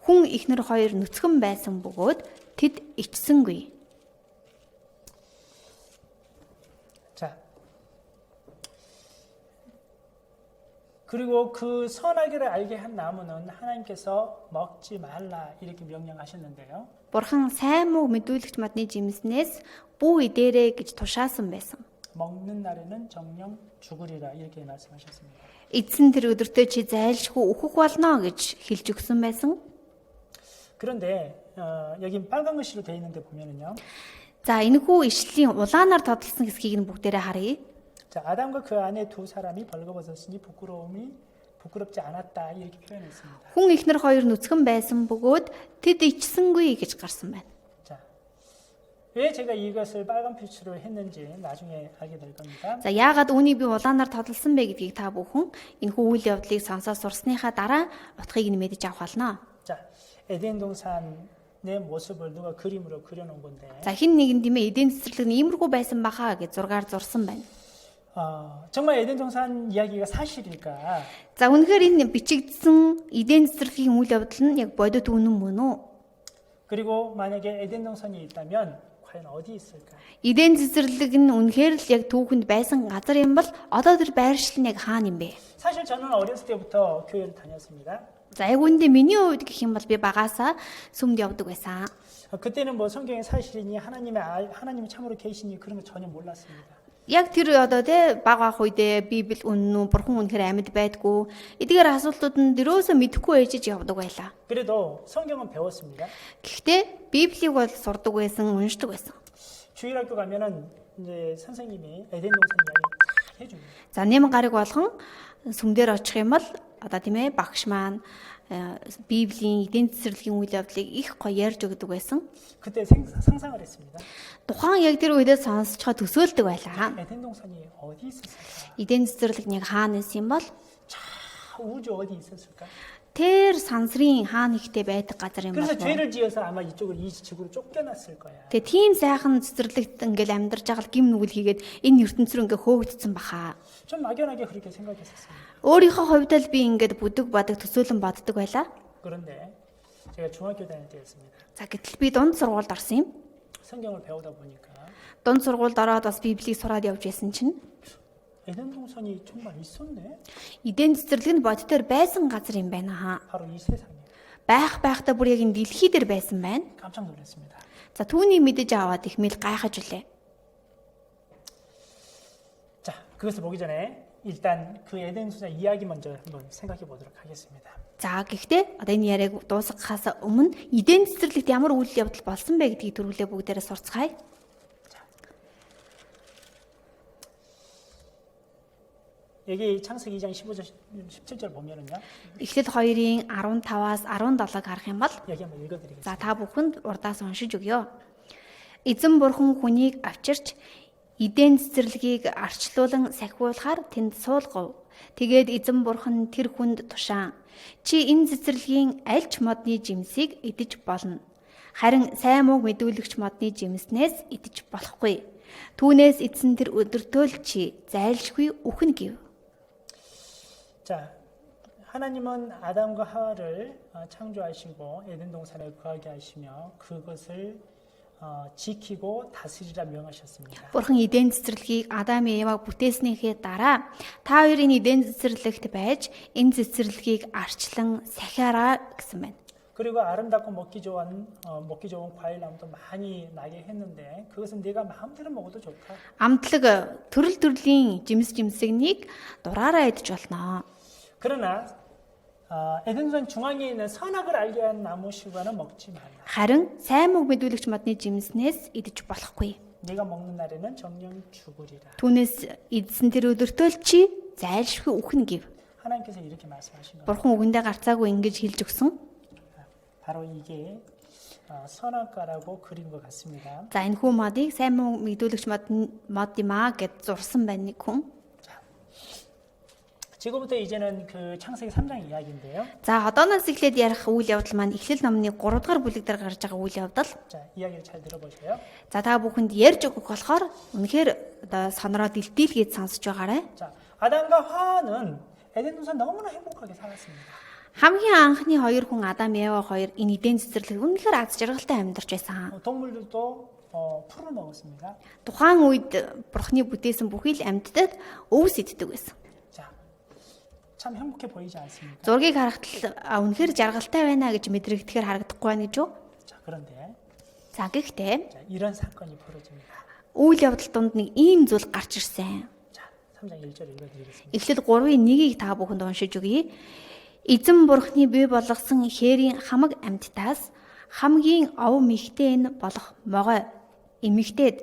[SPEAKER 2] Хүн ихнэр хоёр нүцгэн байсан бөгөөд тэд ичсэнгүй.
[SPEAKER 1] 자, 그리고 그 선악을 알게 한 나무는 하나님께서 먹지 말라 이렇게 명령하셨는데요.
[SPEAKER 2] Бурхан сайн муу мэдүүлэгч модны жимснээс бүү идээрэ гэж тушаасан байсан.
[SPEAKER 1] 먹는 날에는 정령 죽으리라 이렇게 말씀하셨습니다.
[SPEAKER 2] Эзэн тэр өдөртөө чи зайлшгүй өөхөх болно гэж хэлж өгсөн байсан.
[SPEAKER 1] 그런데 여기 빨간 글씨로 되어 있는데 보면은요.
[SPEAKER 2] За энэхүү ишлэлийн улаанаар тодорсон хэсгийг нь бүгдээрээ харъя.
[SPEAKER 1] 자, 아담과 그 아내 두 사람이 벌거벗었으니 부끄럽지 않았다 이렇게 표현했습니다.
[SPEAKER 2] Хүн ихнэр хоёр нүцгэн байсан бөгөөд тэд ичсэнгүй гэж гарсан байна.
[SPEAKER 1] 자, 왜 제가 이것을 빨간 표시로 했는지 나중에 알게 될 겁니다.
[SPEAKER 2] За яагаад үүнийг би улаанаар тодорсон бэ гэдгийг та бүхэн энэхүү үйл явдлыг сонсоод сурсныхаа дараа утгыг нь мэдэж авах болно.
[SPEAKER 1] 자, 에덴 동산의 모습을 누가 그림으로 그려놓은 건데.
[SPEAKER 2] За хин нэгэн тийм ээ эдийн цэцэрлэг нь иймэрхүү байсан бахаа гэж зургаар зурсан байна.
[SPEAKER 1] 정말 에덴 동산 이야기가 사실일까?
[SPEAKER 2] За үнэхээр энэ бичигдсэн эдийн цэцэрлэгийн үйл явдал нь яг бодит үнэн мөн үү?
[SPEAKER 1] 그리고 만약에 에덴 동산이 있다면 과연 어디 있을까?
[SPEAKER 2] Эден цэцэрлэг нь үнэхээр л яг түүхэнд байсан газар юм бол одоо тэр байршил нь яг хаана юм бэ?
[SPEAKER 1] 사실 저는 어렸을 때부터 교회를 다녔습니다.
[SPEAKER 2] За яг үүндээ миний хувьд гэх юм бол би багаасаа сүмд явдаг байсан.
[SPEAKER 1] 그때는 뭐 성경의 사실이니 하나님이 참으로 계시니 그런 거 전혀 몰랐습니다.
[SPEAKER 2] Яг тэр одоо те баг ах үедээ Библи үнэн үү, бурхан үнэхээр амьд байдгүй. Эдгээр асуултууд нь дөрөөсөө мэдэхгүй ээжиж явдаг байлаа.
[SPEAKER 1] 그래도 성경은 배웠습니다.
[SPEAKER 2] Гэхдээ Библийг бол сурдаг байсан, уншдаг байсан.
[SPEAKER 1] 주일학교 가면은 이제 선생님이 에덴 동산 이야기 잘 해줍니다.
[SPEAKER 2] За нэм гараг болгон сүмдэр очих юм бол одоо тийм ээ багш маань Библийн эдийн цэцэрлэгийн үйл явдлыг их гоё ярьж өгдөг байсан.
[SPEAKER 1] 그때 상상을 했습니다.
[SPEAKER 2] Тухайн яг тэр үедээ сонсцохоо төсөөлдөг байлаа.
[SPEAKER 1] 에덴 동산이 어디 있었을까?
[SPEAKER 2] Эдийн цэцэрлэг нэг хаана исэн юм бол
[SPEAKER 1] 자, 우주 어디 있었을까?
[SPEAKER 2] тэр сансрын хаана ихтэй байдаг газар юм
[SPEAKER 1] 그래서
[SPEAKER 2] бол.
[SPEAKER 1] 죄를 지어서 아마 이 지구로 쫓겨났을 거야.
[SPEAKER 2] Тэгээ тийм сайхан цэцэрлэгт ингээл амьдарч байгаа л гим нүгэл хийгээд энэ ертөнц рүү ингээ хөөгдсөн баха.
[SPEAKER 1] 좀 막연하게 그렇게 생각했었습니다.
[SPEAKER 2] Өөрийнхөө хувьд л би ингээд бүдэг бадаг төсөөлөн боддог байлаа.
[SPEAKER 1] 그런데 제가 중학교 다닐 때였습니다.
[SPEAKER 2] За гэтэл би дунд сургуульд орсон юм.
[SPEAKER 1] 성경을 배우다 보니까
[SPEAKER 2] Дунд сургуульд ороод бас Библийг сураад явж байсан чинь
[SPEAKER 1] 에덴 동산이 정말 있었네.
[SPEAKER 2] эдийн цэцэрлэг нь бодтоор байсан газар юм байна хаа.
[SPEAKER 1] 바로 이 세상에.
[SPEAKER 2] Байхдаа бүр яг энэ дэлхий дээр байсан байна.
[SPEAKER 1] 깜짝 놀랐습니다.
[SPEAKER 2] За түүнийг мэдэж аваад их мэл гайхаж үлээ.
[SPEAKER 1] 자, 그것을 보기 전에 일단 그 에덴 동산 이야기 먼저 한번 생각해 보도록 하겠습니다.
[SPEAKER 2] За гэхдээ одоо энэ яриаг дуусгахаас өмнө эдийн цэцэрлэгт ямар үйл явдал болсон бэ гэдгийг түрүүлээ бүгдээрээ сурцгаая.
[SPEAKER 1] 여기 창세기 2장 15절 17절 보면은요.
[SPEAKER 2] Эхлэл 2-ын 15-аас 17-ыг харах юм бол
[SPEAKER 1] 여기 한번 읽어 드리겠습니다.
[SPEAKER 2] за та бүхэнд урдаас уншиж өгье. Эзэн бурхан хүнийг авчирч эдийн цэцэрлэгийг арчлуулан сахиулахаар тэнд суулгав. Тэгээд эзэн бурхан тэр хүнд тушаан. Чи энэ цэцэрлэгийн аль ч модны жимсийг идэж болно. Харин сайн мууг мэдүүлэгч модны жимснээс идэж болохгүй. Түүнээс эзэн тэр өдөртөөл чи зайлшгүй үхэн гэв.
[SPEAKER 1] 자, 하나님은 아담과 하와를 창조하시고 에덴 동산에 거하게 하시며 그것을 지키고 다스리라 명하셨습니다.
[SPEAKER 2] Бурхан эдийн цэцэрлэгийг Адам Еваг бүтээснийхээ дараа та хоёрын эдийн цэцэрлэгт байж энэ цэцэрлэгийг арчлан сахиараа гэсэн байна.
[SPEAKER 1] 그리고 아름답고 먹기 좋은 과일 나무도 많이 나게 했는데 그것은 내가 마음대로 먹어도 좋다.
[SPEAKER 2] Амтлаг төрөл төрлийн жимсэгнийг дураараа идэж болно.
[SPEAKER 1] 그러나 에덴 동산 중앙에 있는 선악을 알게 한 나무 실과는 먹지 말라.
[SPEAKER 2] Харин сайн мог мэдүүлэгч модны жимснээс идэж болохгүй.
[SPEAKER 1] 내가 먹는 날에는 정령 죽으리라.
[SPEAKER 2] Түүнээс эдсэн тэр өдөртөөл чи зайлшгүй үхэн гэв.
[SPEAKER 1] 하나님께서 이렇게 말씀하신 겁니다.
[SPEAKER 2] Бурхан үгэндээ гарцаагүй ингэж хэлж өгсөн.
[SPEAKER 1] 바로 이게 선악과라고 그린 것 같습니다.
[SPEAKER 2] За энэ хүн модыг сайн мог мэдүүлэгч мод юм аа гэж зурсан байна нэг хүн.
[SPEAKER 1] 지금부터 이제는 그 창세기 3장 이야기인데요.
[SPEAKER 2] За одооноос эхлээд ярих үйл явдал маань Эхлэл номны 3 дугаар бүлэг дээр гарч байгаа үйл явдал.
[SPEAKER 1] 자, 이야기를 잘 들어보세요.
[SPEAKER 2] За та бүхэнд ярьж өгөх болохоор үнэхээр одоо сонороо дэлтийлгээд сонсож байгаарай.
[SPEAKER 1] 자, 아담과 하와는 에덴 동산 너무나 행복하게 살았습니다.
[SPEAKER 2] Хамгийн анхны хоёр хүн Адам Ева хоёр энэ эдийн цэцэрлэг үнэхээр аз жаргалтай амьдарч байсан.
[SPEAKER 1] 동물들도 풀을 먹었습니다.
[SPEAKER 2] Тухайн үед Бурхны бүтээсэн бүхий л амьтдад өвс иддэг байсан.
[SPEAKER 1] 자, 참 행복해 보이지 않습니까?
[SPEAKER 2] Зургийг харахад үнэхээр жаргалтай байна гэж мэдрэгдэхээр харагдахгүй байна гэж юу?
[SPEAKER 1] 자, 그런데
[SPEAKER 2] За гэхдээ
[SPEAKER 1] 자, 이런 사건이 벌어집니다.
[SPEAKER 2] үйл явдал донд нэг ийм зүйл гарч ирсэн.
[SPEAKER 1] 자, 3장 1절 읽어드리겠습니다.
[SPEAKER 2] Эхлэл 3-ын 1-ийг та бүхэнд уншиж өгье. Эзэн бурхны бий болгосон хээрийн хамаг амьтдаас хамгийн ов мэгтэй нь болох могой эмэгтэйд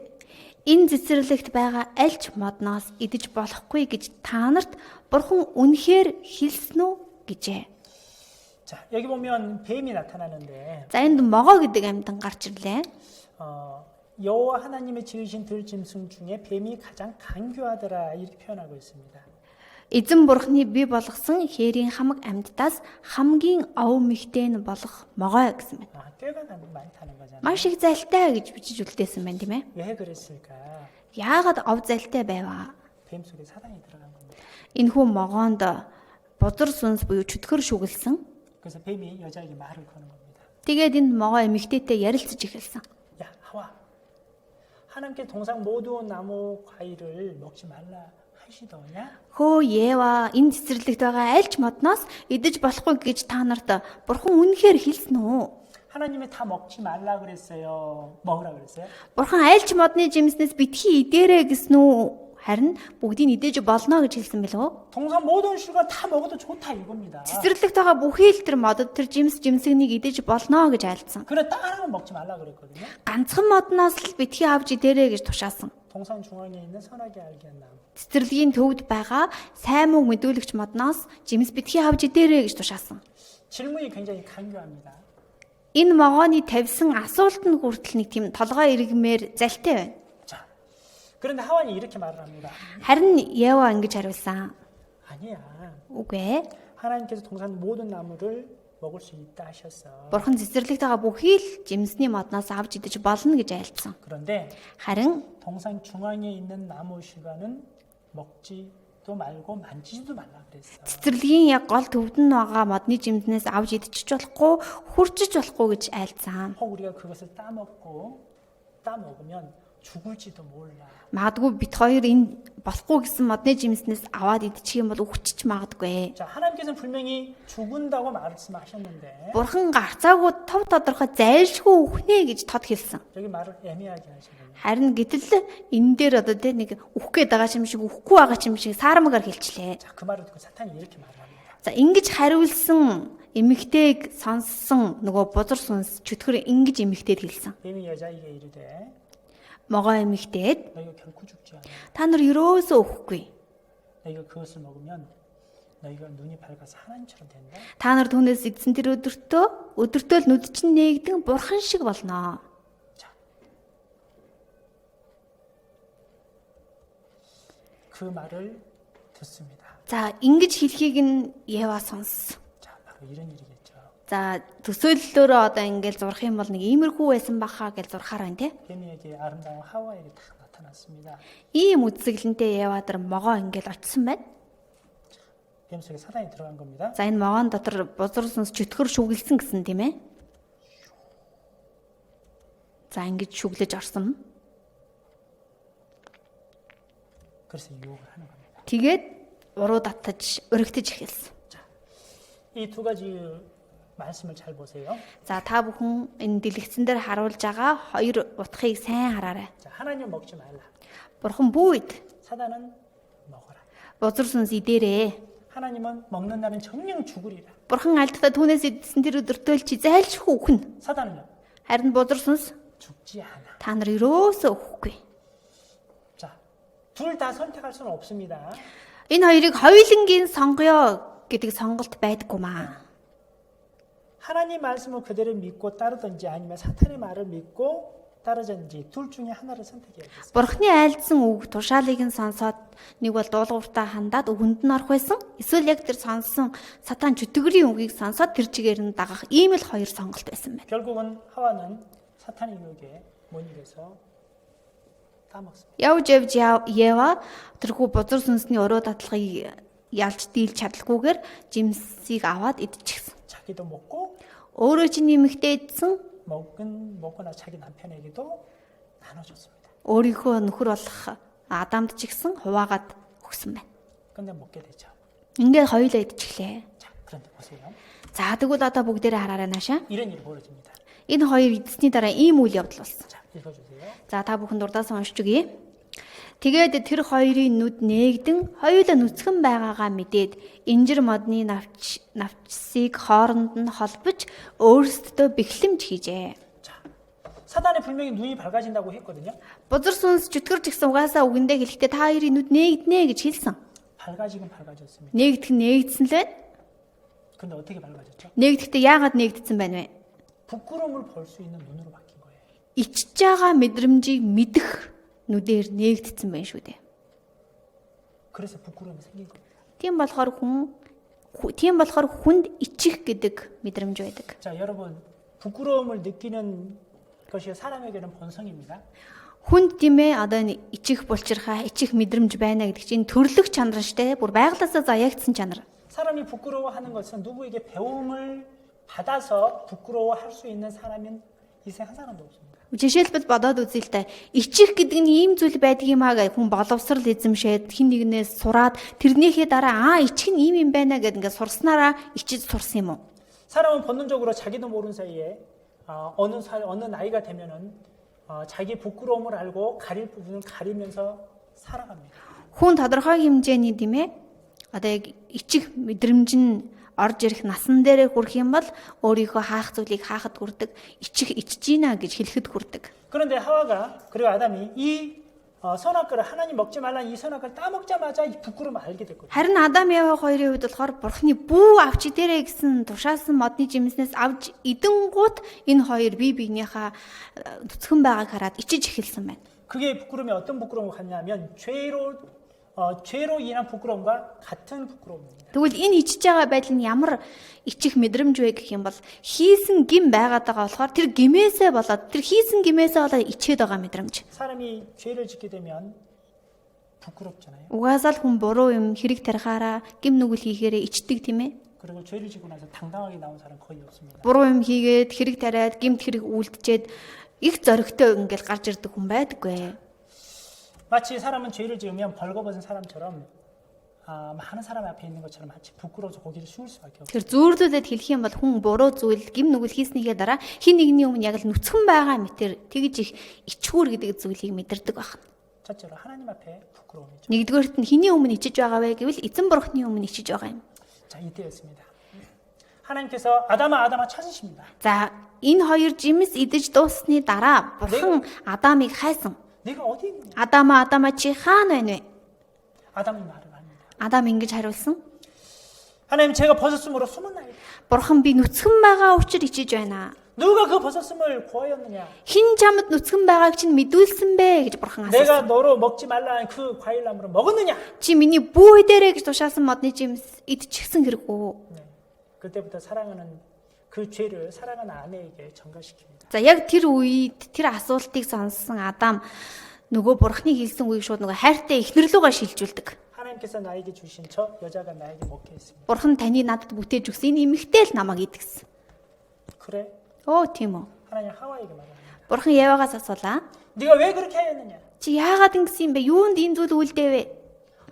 [SPEAKER 2] энэ цэцэрлэгт байгаа аль ч модноос идэж болохгүй гэж та нарт бурхан үнэхээр хэлсэн үү гэжээ.
[SPEAKER 1] 자, 여기 보면 뱀이 나타나는데
[SPEAKER 2] За энд могой гэдэг амьтан гарч ирлээ.
[SPEAKER 1] 여호와 하나님의 지으신 들짐승 중에 뱀이 가장 간교하더라 이렇게 표현하고 있습니다.
[SPEAKER 2] Эзэн бурхны бий болгосон хээрийн хамаг амьтдаас хамгийн ов мэгтэй нь болох могой гэсэн байна.
[SPEAKER 1] 꾀가 많다는 거잖아요.
[SPEAKER 2] Маш их зайлтай гэж бичиж үлдээсэн байна тийм ээ.
[SPEAKER 1] 왜 그랬을까?
[SPEAKER 2] Яагаад ов зайлтай байваа?
[SPEAKER 1] 뱀 속에 사단이 들어간 겁니다.
[SPEAKER 2] Энэхүү могоонд бузар сүнс буюу чөтгөр шүглсэн.
[SPEAKER 1] 그래서 뱀이 여자에게 말을 거는 겁니다.
[SPEAKER 2] Тэгээд энд могоо эмэгтэйтэй ярилцаж эхэлсэн.
[SPEAKER 1] 야, 하와. 하나님께 동상 모든 나무 과일을 먹지 말라 하시더냐?
[SPEAKER 2] Хөө Ева энэ цэцэрлэгт байгаа аль ч модноос идэж болохгүй гэж та нарт Бурхан үнэхээр хэлсэн үү?
[SPEAKER 1] 하나님이 다 먹지 말라 그랬어요. 먹으라 그랬어요?
[SPEAKER 2] Бурхан аль ч модны жимснээс битгий идээрэй гэсэн үү? Харин бүгдийг идэж болно гэж хэлсэн билүү?
[SPEAKER 1] 동산 모든 실과 다 먹어도 좋다 이겁니다.
[SPEAKER 2] Цэцэрлэгт байгаа бүхий л тэр модод тэр жимсгнийг идэж болно гэж айлдсан.
[SPEAKER 1] 그래 다른 건 먹지 말라 그랬거든요.
[SPEAKER 2] Ганцхан модноос л битгий авч идээрэй гэж тушаасан.
[SPEAKER 1] 동산 중앙에 있는 선하게 알게 한 나무.
[SPEAKER 2] Цэцэрлэгийн төвд байгаа сайн муу мэдүүлэгч модноос жимс битгий авч идээрэй гэж тушаасан.
[SPEAKER 1] 질문이 굉장히 간교합니다.
[SPEAKER 2] Энэ могооны тавьсан асуултанд хүртэл нэг тийм толгой иргмээр залтай байна.
[SPEAKER 1] 자, 그런데 하완이 이렇게 말을 합니다.
[SPEAKER 2] Харин Ева ингэж хариулсан.
[SPEAKER 1] 아니야.
[SPEAKER 2] Үгүй ээ.
[SPEAKER 1] 하나님께서 동산 모든 나무를 먹을 수 있다 하셨어.
[SPEAKER 2] Бурхан цэцэрлэгт байгаа бүхий л жимсний модноос авч идэж болно гэж айлдсан.
[SPEAKER 1] 그런데
[SPEAKER 2] Харин
[SPEAKER 1] 동산 중앙에 있는 나무 실과는 먹지도 말고 만지지도 말라 그랬어.
[SPEAKER 2] цэцэрлэгийн яг гол төвд нь байгаа модны жимснээс авч идчих болохгүй, хурцж болохгүй гэж айлдсан.
[SPEAKER 1] 혹 우리가 그것을 따먹으면 죽을지도 몰라.
[SPEAKER 2] Магадгүй бит хоёр энэ болохгүй гэсэн модны жимснээс аваад идчих юм бол үхчих магадгүй.
[SPEAKER 1] 자, 하나님께서는 분명히 죽은다고 말씀하셨는데
[SPEAKER 2] Бурхан гарцаагүй тов тодорхой зайлшгүй үхнэ гэж тод хэлсэн.
[SPEAKER 1] 여기 말을 애매하게 하시거든요.
[SPEAKER 2] Харин гэтэл энэ дээр одоо тэ нэг үхэх гээд байгаа юм шиг үхэхгүй байгаа юм шиг саармагаар хэлчлээ.
[SPEAKER 1] 자, 그 말을 듣고 사탄이 이렇게 말을 합니다.
[SPEAKER 2] За ингэж хариулсан эмэгтэйг сонссон нөгөө бузар сүнс чөтгөр ингэж эмэгтэйд хэлсэн.
[SPEAKER 1] 이미 여자에게 이르되
[SPEAKER 2] Могоо эмэгтэйд
[SPEAKER 1] 너희가 결코 죽지 않아.
[SPEAKER 2] та нар ерөөсөө үхэхгүй.
[SPEAKER 1] 너희가 그것을 먹으면 너희가 눈이 밝아서 하나님처럼 된다.
[SPEAKER 2] Та нар түүнээс идсэн тэр өдөртөө л нүд чинь нээгдэн бурхан шиг болно.
[SPEAKER 1] 자, 그 말을 듣습니다.
[SPEAKER 2] За ингэж хэлхийг нь Ева сонссон.
[SPEAKER 1] 자, 바로 이런 일이겠죠.
[SPEAKER 2] За төсөөллөөрөө одоо ингээл зурх юм бол нэг иймэрхүү байсан бахаа гэж зурхаар байна те.
[SPEAKER 1] 개미에게 아름다운 하와에게 다 나타났습니다.
[SPEAKER 2] Ийм үзэсгэлэнтэй Евадар могоо ингээл очсон байна.
[SPEAKER 1] 뱀 속에 사단이 들어간 겁니다.
[SPEAKER 2] За энэ могоон дотор бузар сүнс чөтгөр шүглсэн гэсэн тийм ээ. За ингэж шүглэж орсон.
[SPEAKER 1] 그래서 유혹을 하는 겁니다.
[SPEAKER 2] Тэгээд уруу татаж өргөтөж эхэлсэн.
[SPEAKER 1] 이 두 가지 말씀을 잘 보세요.
[SPEAKER 2] За та бүхэн энэ дэлгэцэн дээр харуулж байгаа хоёр утгыг сайн хараарай.
[SPEAKER 1] 자, 하나님 먹지 말라.
[SPEAKER 2] Бурхан бүйд
[SPEAKER 1] 사단은 먹어라.
[SPEAKER 2] бузар сүнс идээрээ.
[SPEAKER 1] 하나님은 먹는 날은 정령 죽으리라.
[SPEAKER 2] Бурхан альдаа түүнээс идсэн тэр өдөртөө л чи зайлшгүй үхнэ.
[SPEAKER 1] 사단은요?
[SPEAKER 2] Харин бузар сүнс
[SPEAKER 1] 죽지 않아.
[SPEAKER 2] та нар ерөөсөө үхэхгүй.
[SPEAKER 1] 자, 둘 다 선택할 수는 없습니다.
[SPEAKER 2] Энэ хоёрыг хоёулангийн сонгоё гэдэг сонголт байдаггүй маа.
[SPEAKER 1] 하나님 말씀을 그대로 믿고 따르든지 아니면 사탄의 말을 믿고 따르든지 둘 중에 하나를 선택해야겠어요.
[SPEAKER 2] Бурхны айлдсан үг тушаалыг нь сонсоод нэг бол дуулууртаа хандаад өгөнд нь орох байсан. Эсвэл яг тэр сонссон сатан чөтгөрийн үгийг сонсоод тэр чигээр нь дагах ийм л хоёр сонголт байсан байна.
[SPEAKER 1] 결국은 하와는 사탄의 유혹에 못 이겨서 따먹습니다.
[SPEAKER 2] Явж Ева тэрхүү бузар сүнсний өрөө дадлахыг ялж дийлж чадалгүйгээр жимсийг аваад идчихсэн.
[SPEAKER 1] 자기도 먹고
[SPEAKER 2] Өөрөө чинь нэмэгдээ идсэн,
[SPEAKER 1] 먹거나 자기 남편에게도 나눠줬습니다.
[SPEAKER 2] өөрийнхөө нөхөр болох Адамд ч ихсэн хуваагаад өгсөн байна.
[SPEAKER 1] 근데 먹게 되죠.
[SPEAKER 2] Ингээд хоёулаа идчихлээ.
[SPEAKER 1] 자, 그런데 보세요.
[SPEAKER 2] За тэгвэл одоо бүгдээрээ хараарай наашаа.
[SPEAKER 1] 이런 일이 벌어집니다.
[SPEAKER 2] Энэ хоёр идсний дараа ийм үйл явдал болсон.
[SPEAKER 1] 자, 읽어주세요.
[SPEAKER 2] За та бүхэн дурдаас уншиж өгье. Тэгээд тэр хоёрын нүд нээгдэн хоёулаа нүцгэн байгаагаа мэдээд инжир модны навчсыг хооронд нь холбож өөрсдөө бэхлэмж хийжээ.
[SPEAKER 1] 자, 사단이 분명히 눈이 밝아진다고 했거든요.
[SPEAKER 2] Бузар сүнс чөтгөрч гисэн угаасаа үгэндээ хэлэхдээ та хоёрын нүд нээгднэ гэж хэлсэн.
[SPEAKER 1] 밝아지긴 밝아졌습니다.
[SPEAKER 2] Нээгдсэн л байна.
[SPEAKER 1] 근데 어떻게 밝아졌죠?
[SPEAKER 2] Нээгдэхдээ яагаад нээгдсэн байна вэ?
[SPEAKER 1] 부끄러움을 볼 수 있는 눈으로 바뀐 거예요.
[SPEAKER 2] Ичж байгаа мэдрэмжийг мэдэх нүдээр нээгдсэн байна шүү дээ.
[SPEAKER 1] 그래서 부끄러움이 생긴 겁니다.
[SPEAKER 2] Тийм болохоор хүнд ичих гэдэг мэдрэмж байдаг.
[SPEAKER 1] 자, 여러분, 부끄러움을 느끼는 것이 사람에게는 본성입니다.
[SPEAKER 2] Хүнд тиймээ одоо энэ ичих булчирхаа, ичих мэдрэмж байна гэдэг чинь төрлөх чанар штэ. Бүр байглаасаа заяагдсан чанар.
[SPEAKER 1] 사람이 부끄러워하는 것은 누구에게 배움을 받아서 부끄러워할 수 있는 사람은 이 세상 한 사람도 없습니다.
[SPEAKER 2] Жишээлбэл бодоод үзье л та. Ичих гэдэг нь ийм зүйл байдаг юм аа гэх хүн боловсрал эзэмшээд хин нэгнээс сураад тэрнийхээ дараа ичих нь ийм юм байна гэд ингээд сурснараа ичиж сурсан юм уу?
[SPEAKER 1] 사람은 본능적으로 자기도 모르는 사이에 어느 나이가 되면은 자기 부끄러움을 알고 가릴 부분을 가리면서 살아갑니다.
[SPEAKER 2] Хүн тодорхой хэмжээний димээ одоо яг ичих мэдрэмж нь орж ирэх насан дээрээ хүрэх юм бол өөрийнхөө хаах зүйлийг хаахад хүрдэг, ичиж гинэ гэж хэлэхэд хүрдэг.
[SPEAKER 1] 그런데 하와가 그리고 아담이 이 선악과를 하나님 먹지 말라는 이 선악과를 따먹자마자 이 부끄러움을 알게 됐거든요.
[SPEAKER 2] Харин Адам Ява хоёрын хувьд болохоор Бурхны бүү авч идэрэй гэсэн тушаасан модны жимснээс авч идэнгууд энэ хоёр бие биенийхээ нүцгэн байгааг хараад ичиж эхэлсэн байна.
[SPEAKER 1] 그게 부끄러움이 어떤 부끄러움을 갖냐면 죄로 인한 부끄러움과 같은 부끄러움입니다.
[SPEAKER 2] Тэгвэл энэ ичиж байгаа байдал нь ямар ичих мэдрэмж вэ гэх юм бол хийсэн гим байгаад байгаа болохоор тэр гимээсээ болоод тэр хийсэн гимээсээ болоод ичээд байгаа мэдрэмж.
[SPEAKER 1] 사람이 죄를 짓게 되면 부끄럽잖아요.
[SPEAKER 2] Угаасаа л хүн буруу юм хэрэг тарихаараа гим нүгэл хийхээрээ ичдэг тийм ээ.
[SPEAKER 1] 그리고 죄를 지고 나서 당당하게 나온 사람 거의 없습니다.
[SPEAKER 2] Буруу юм хийгээд хэрэг тариад гимт хэрэг үйлдчихэд их зоригтой ингээл гарч ирдэг хүн байдаггүй.
[SPEAKER 1] 마치 사람은 죄를 지으면 벌거벗은 사람처럼 많은 사람 앞에 있는 것처럼 마치 부끄러워서 고기를 숙일 수밖에 없어요.
[SPEAKER 2] Тэр зүүрлүүлээд хэлэх юм бол хүн буруу зүйл гим нүгэл хийснийхээ дараа хин нэгний өмнө яг л нүцгэн байгаа мэтэр тэгж их ичгүүр гэдэг зүйлийг мэдэрдэг байна.
[SPEAKER 1] 첫째로 하나님 앞에 부끄러움이죠.
[SPEAKER 2] Нэгдүгээрт нь хэний өмнө ичиж байгаа вэ гэвэл эзэн бурхны өмнө ичиж байгаа юм.
[SPEAKER 1] 자, 이때였습니다. 하나님께서 아담아 찾으십니다.
[SPEAKER 2] За энэ хоёр жимс идэж дууссаны дараа бурхан Адамыг хайсан.
[SPEAKER 1] 내가 어디 있느냐?
[SPEAKER 2] Адама чи хаана байна вэ?
[SPEAKER 1] 아담이 말을 합니다.
[SPEAKER 2] Адам ингэж хариулсан.
[SPEAKER 1] 하나님 제가 벗었으므로 숨었나이다.
[SPEAKER 2] Бурхан би нүцгэн байгаа учраас ичиж байна.
[SPEAKER 1] 누가 그 벗었음을 구하였느냐?
[SPEAKER 2] Хин чамд нүцгэн байгааг чинь мэдүүлсэн бэ гэж бурхан асуусан.
[SPEAKER 1] 내가 너로 먹지 말라는 그 과일나무를 먹었느냐?
[SPEAKER 2] Чи миний бүү дээрээ гэж тушаасан модны жимс идчихсэн хэрэг үү?
[SPEAKER 1] 네. 그때부터 사랑하는 그 죄를 사랑하는 아내에게 전가시킵니다.
[SPEAKER 2] За яг тэр үед тэр асуултыг сонссон Адам нөгөө бурхны хэлсэн үгийг шууд нөгөө хайртай эхнэрлүүгээ шилжүүлдэг.
[SPEAKER 1] 하나님께서 나에게 주신 저 여자가 나에게 먹게 했습니다.
[SPEAKER 2] Бурхан таны надад бүтээж өгсөн энэ эмэгтэй л намайг идгэсэн.
[SPEAKER 1] 그래?
[SPEAKER 2] Оо тийм үү.
[SPEAKER 1] 하나님 하와에게 말합니다.
[SPEAKER 2] Бурхан Явагаас асуулаа.
[SPEAKER 1] 네가 왜 그렇게 하였느냐?
[SPEAKER 2] Чи яагаад ингэсэн юм бэ? Юунд энэ зүйл үйлдээвэ?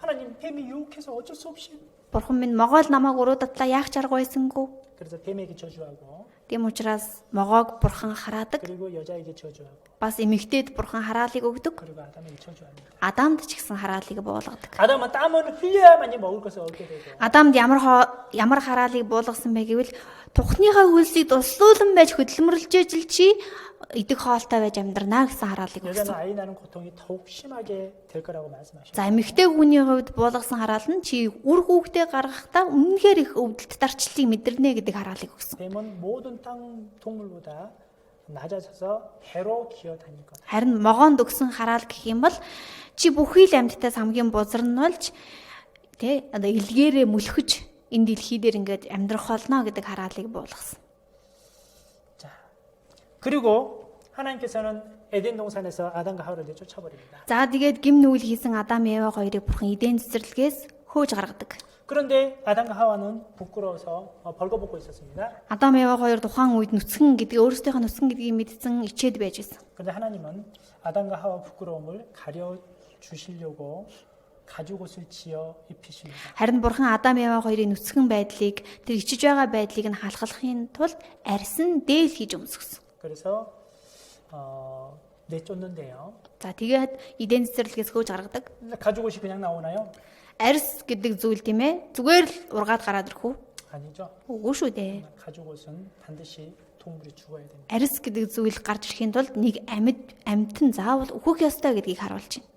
[SPEAKER 1] 하나님 뱀이 유혹해서 어쩔 수 없이.
[SPEAKER 2] Бурхан минь могоол намайг уруудатлаа яах чарга байсангүй.
[SPEAKER 1] 그래서 뱀에게 저주하고
[SPEAKER 2] Тийм учраас могоог бурхан хараадаг.
[SPEAKER 1] 그리고 여자에게 저주하고
[SPEAKER 2] Бас эмэгтэйд бурхан хараалыг өгдөг.
[SPEAKER 1] 그리고 아담에게 저주합니다.
[SPEAKER 2] Адамд ч гэсэн хараалыг буулгадаг.
[SPEAKER 1] 아담은 땀을 흘려야만이 먹을 것을 얻게 되고
[SPEAKER 2] Адамд ямар хараалыг буулгасан бэ гэвэл тухныхаа хөлсийг дуслуулан байж хөдөлмөрлж ижил чи идэх хоолтой байж амьдрнаа гэсэн хараалыг
[SPEAKER 1] 여자는
[SPEAKER 2] өгсөн.
[SPEAKER 1] 아이 낳는 고통이 더욱 심하게 될 거라고 말씀하셨습니다.
[SPEAKER 2] За эмэгтэй хүний хувьд буулгасан хараал нь чи үр хүүхдээ гаргахдаа үнэхээр их өвдөлт дарчлалыг мэдэрнэ гэдэг хараалыг өгсөн.
[SPEAKER 1] 뱀은 모든 땅 동물보다 낮아져서 배로 기어 다닐 거다.
[SPEAKER 2] Харин могоонд өгсөн хараал гэх юм бол чи бүхий л амьтдаас хамгийн бузарнуулж тэ одоо илгээрээ мүлхэж энэ дэлхий дээр ингээд амьдрах болно гэдэг хараалыг буулгасан.
[SPEAKER 1] 자, 그리고 하나님께서는 에덴 동산에서 아담과 하와를 내쫓아버립니다.
[SPEAKER 2] За тэгээд гим нүгэл хийсэн Адам Ева хоёрыг бурхан Эден цэцэрлэгээс хөөж гаргадаг.
[SPEAKER 1] 그런데 아담과 하와는 부끄러워서 벌거벗고 있었습니다.
[SPEAKER 2] Адам Ева хоёр тухайн үед нүцгэн гэдгийг өөрсдийнхөө нүцгэн гэдгийг мэдсэн ичээд байж байсан.
[SPEAKER 1] 그런데 하나님은 아담과 하와 부끄러움을 가려 주시려고 가죽 옷을 지어 입히십니다.
[SPEAKER 2] Харин бурхан Адам Ева хоёрын нүцгэн байдлыг тэр ичиж байгаа байдлыг нь халахлахын тулд арьсан дээл хийж өмсгсөн.
[SPEAKER 1] 그래서 내쫓는데요.
[SPEAKER 2] За тэгээд Эден цэцэрлэгээс хөөж гаргадаг.
[SPEAKER 1] 가죽 옷이 그냥 나오나요?
[SPEAKER 2] Арьс гэдэг зүйл тийм ээ. Зүгээр л ургаад гараад ирэх үү?
[SPEAKER 1] 아니죠.
[SPEAKER 2] Үгүй шүү дээ.
[SPEAKER 1] 가죽 옷은 반드시 동물이 죽어야 됩니다.
[SPEAKER 2] Арьс гэдэг зүйл гарч ирэхийн тулд нэг амьтан заавал өөхөх ёстой гэдгийг харуулж байна.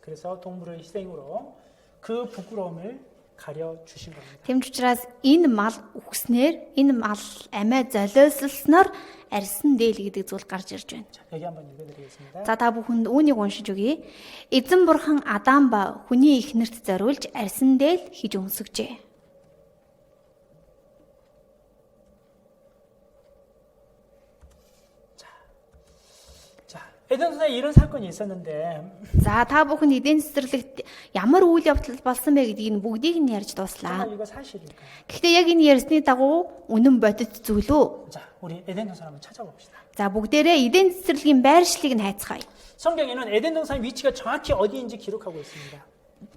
[SPEAKER 1] 그래서 동물의 희생으로 그 부끄러움을 가려 주신 겁니다.
[SPEAKER 2] Тэмч учраас энэ мал үхснээр энэ мал амиа золиослсноор арьсан дээл гэдэг зүйл гарч ирж байна.
[SPEAKER 1] 자, 여기 한번 읽어드리겠습니다.
[SPEAKER 2] За та бүхэнд үүнийг уншиж өгье. Эзэн бурхан Адам ба хүний эхнэрт зориулж арьсан дээл хийж өмсгөжээ.
[SPEAKER 1] 자, 에덴 동산에 이런 사건이 있었는데
[SPEAKER 2] За та бүхэн эдийн цэцэрлэгт ямар үйл явдал болсон бэ гэдгийг нь бүгдийг нь ярьж дуслаа.
[SPEAKER 1] 정말 이거 사실일까요?
[SPEAKER 2] Гэхдээ яг энэ ярьсны дагуу үнэн бодит зүйл үү?
[SPEAKER 1] 자, 우리 에덴 동산 한번 찾아봅시다.
[SPEAKER 2] За бүгдээрээ эдийн цэцэрлэгийн байршлыг нь хайцгаая.
[SPEAKER 1] 성경에는 에덴 동산의 위치가 정확히 어디인지 기록하고 있습니다.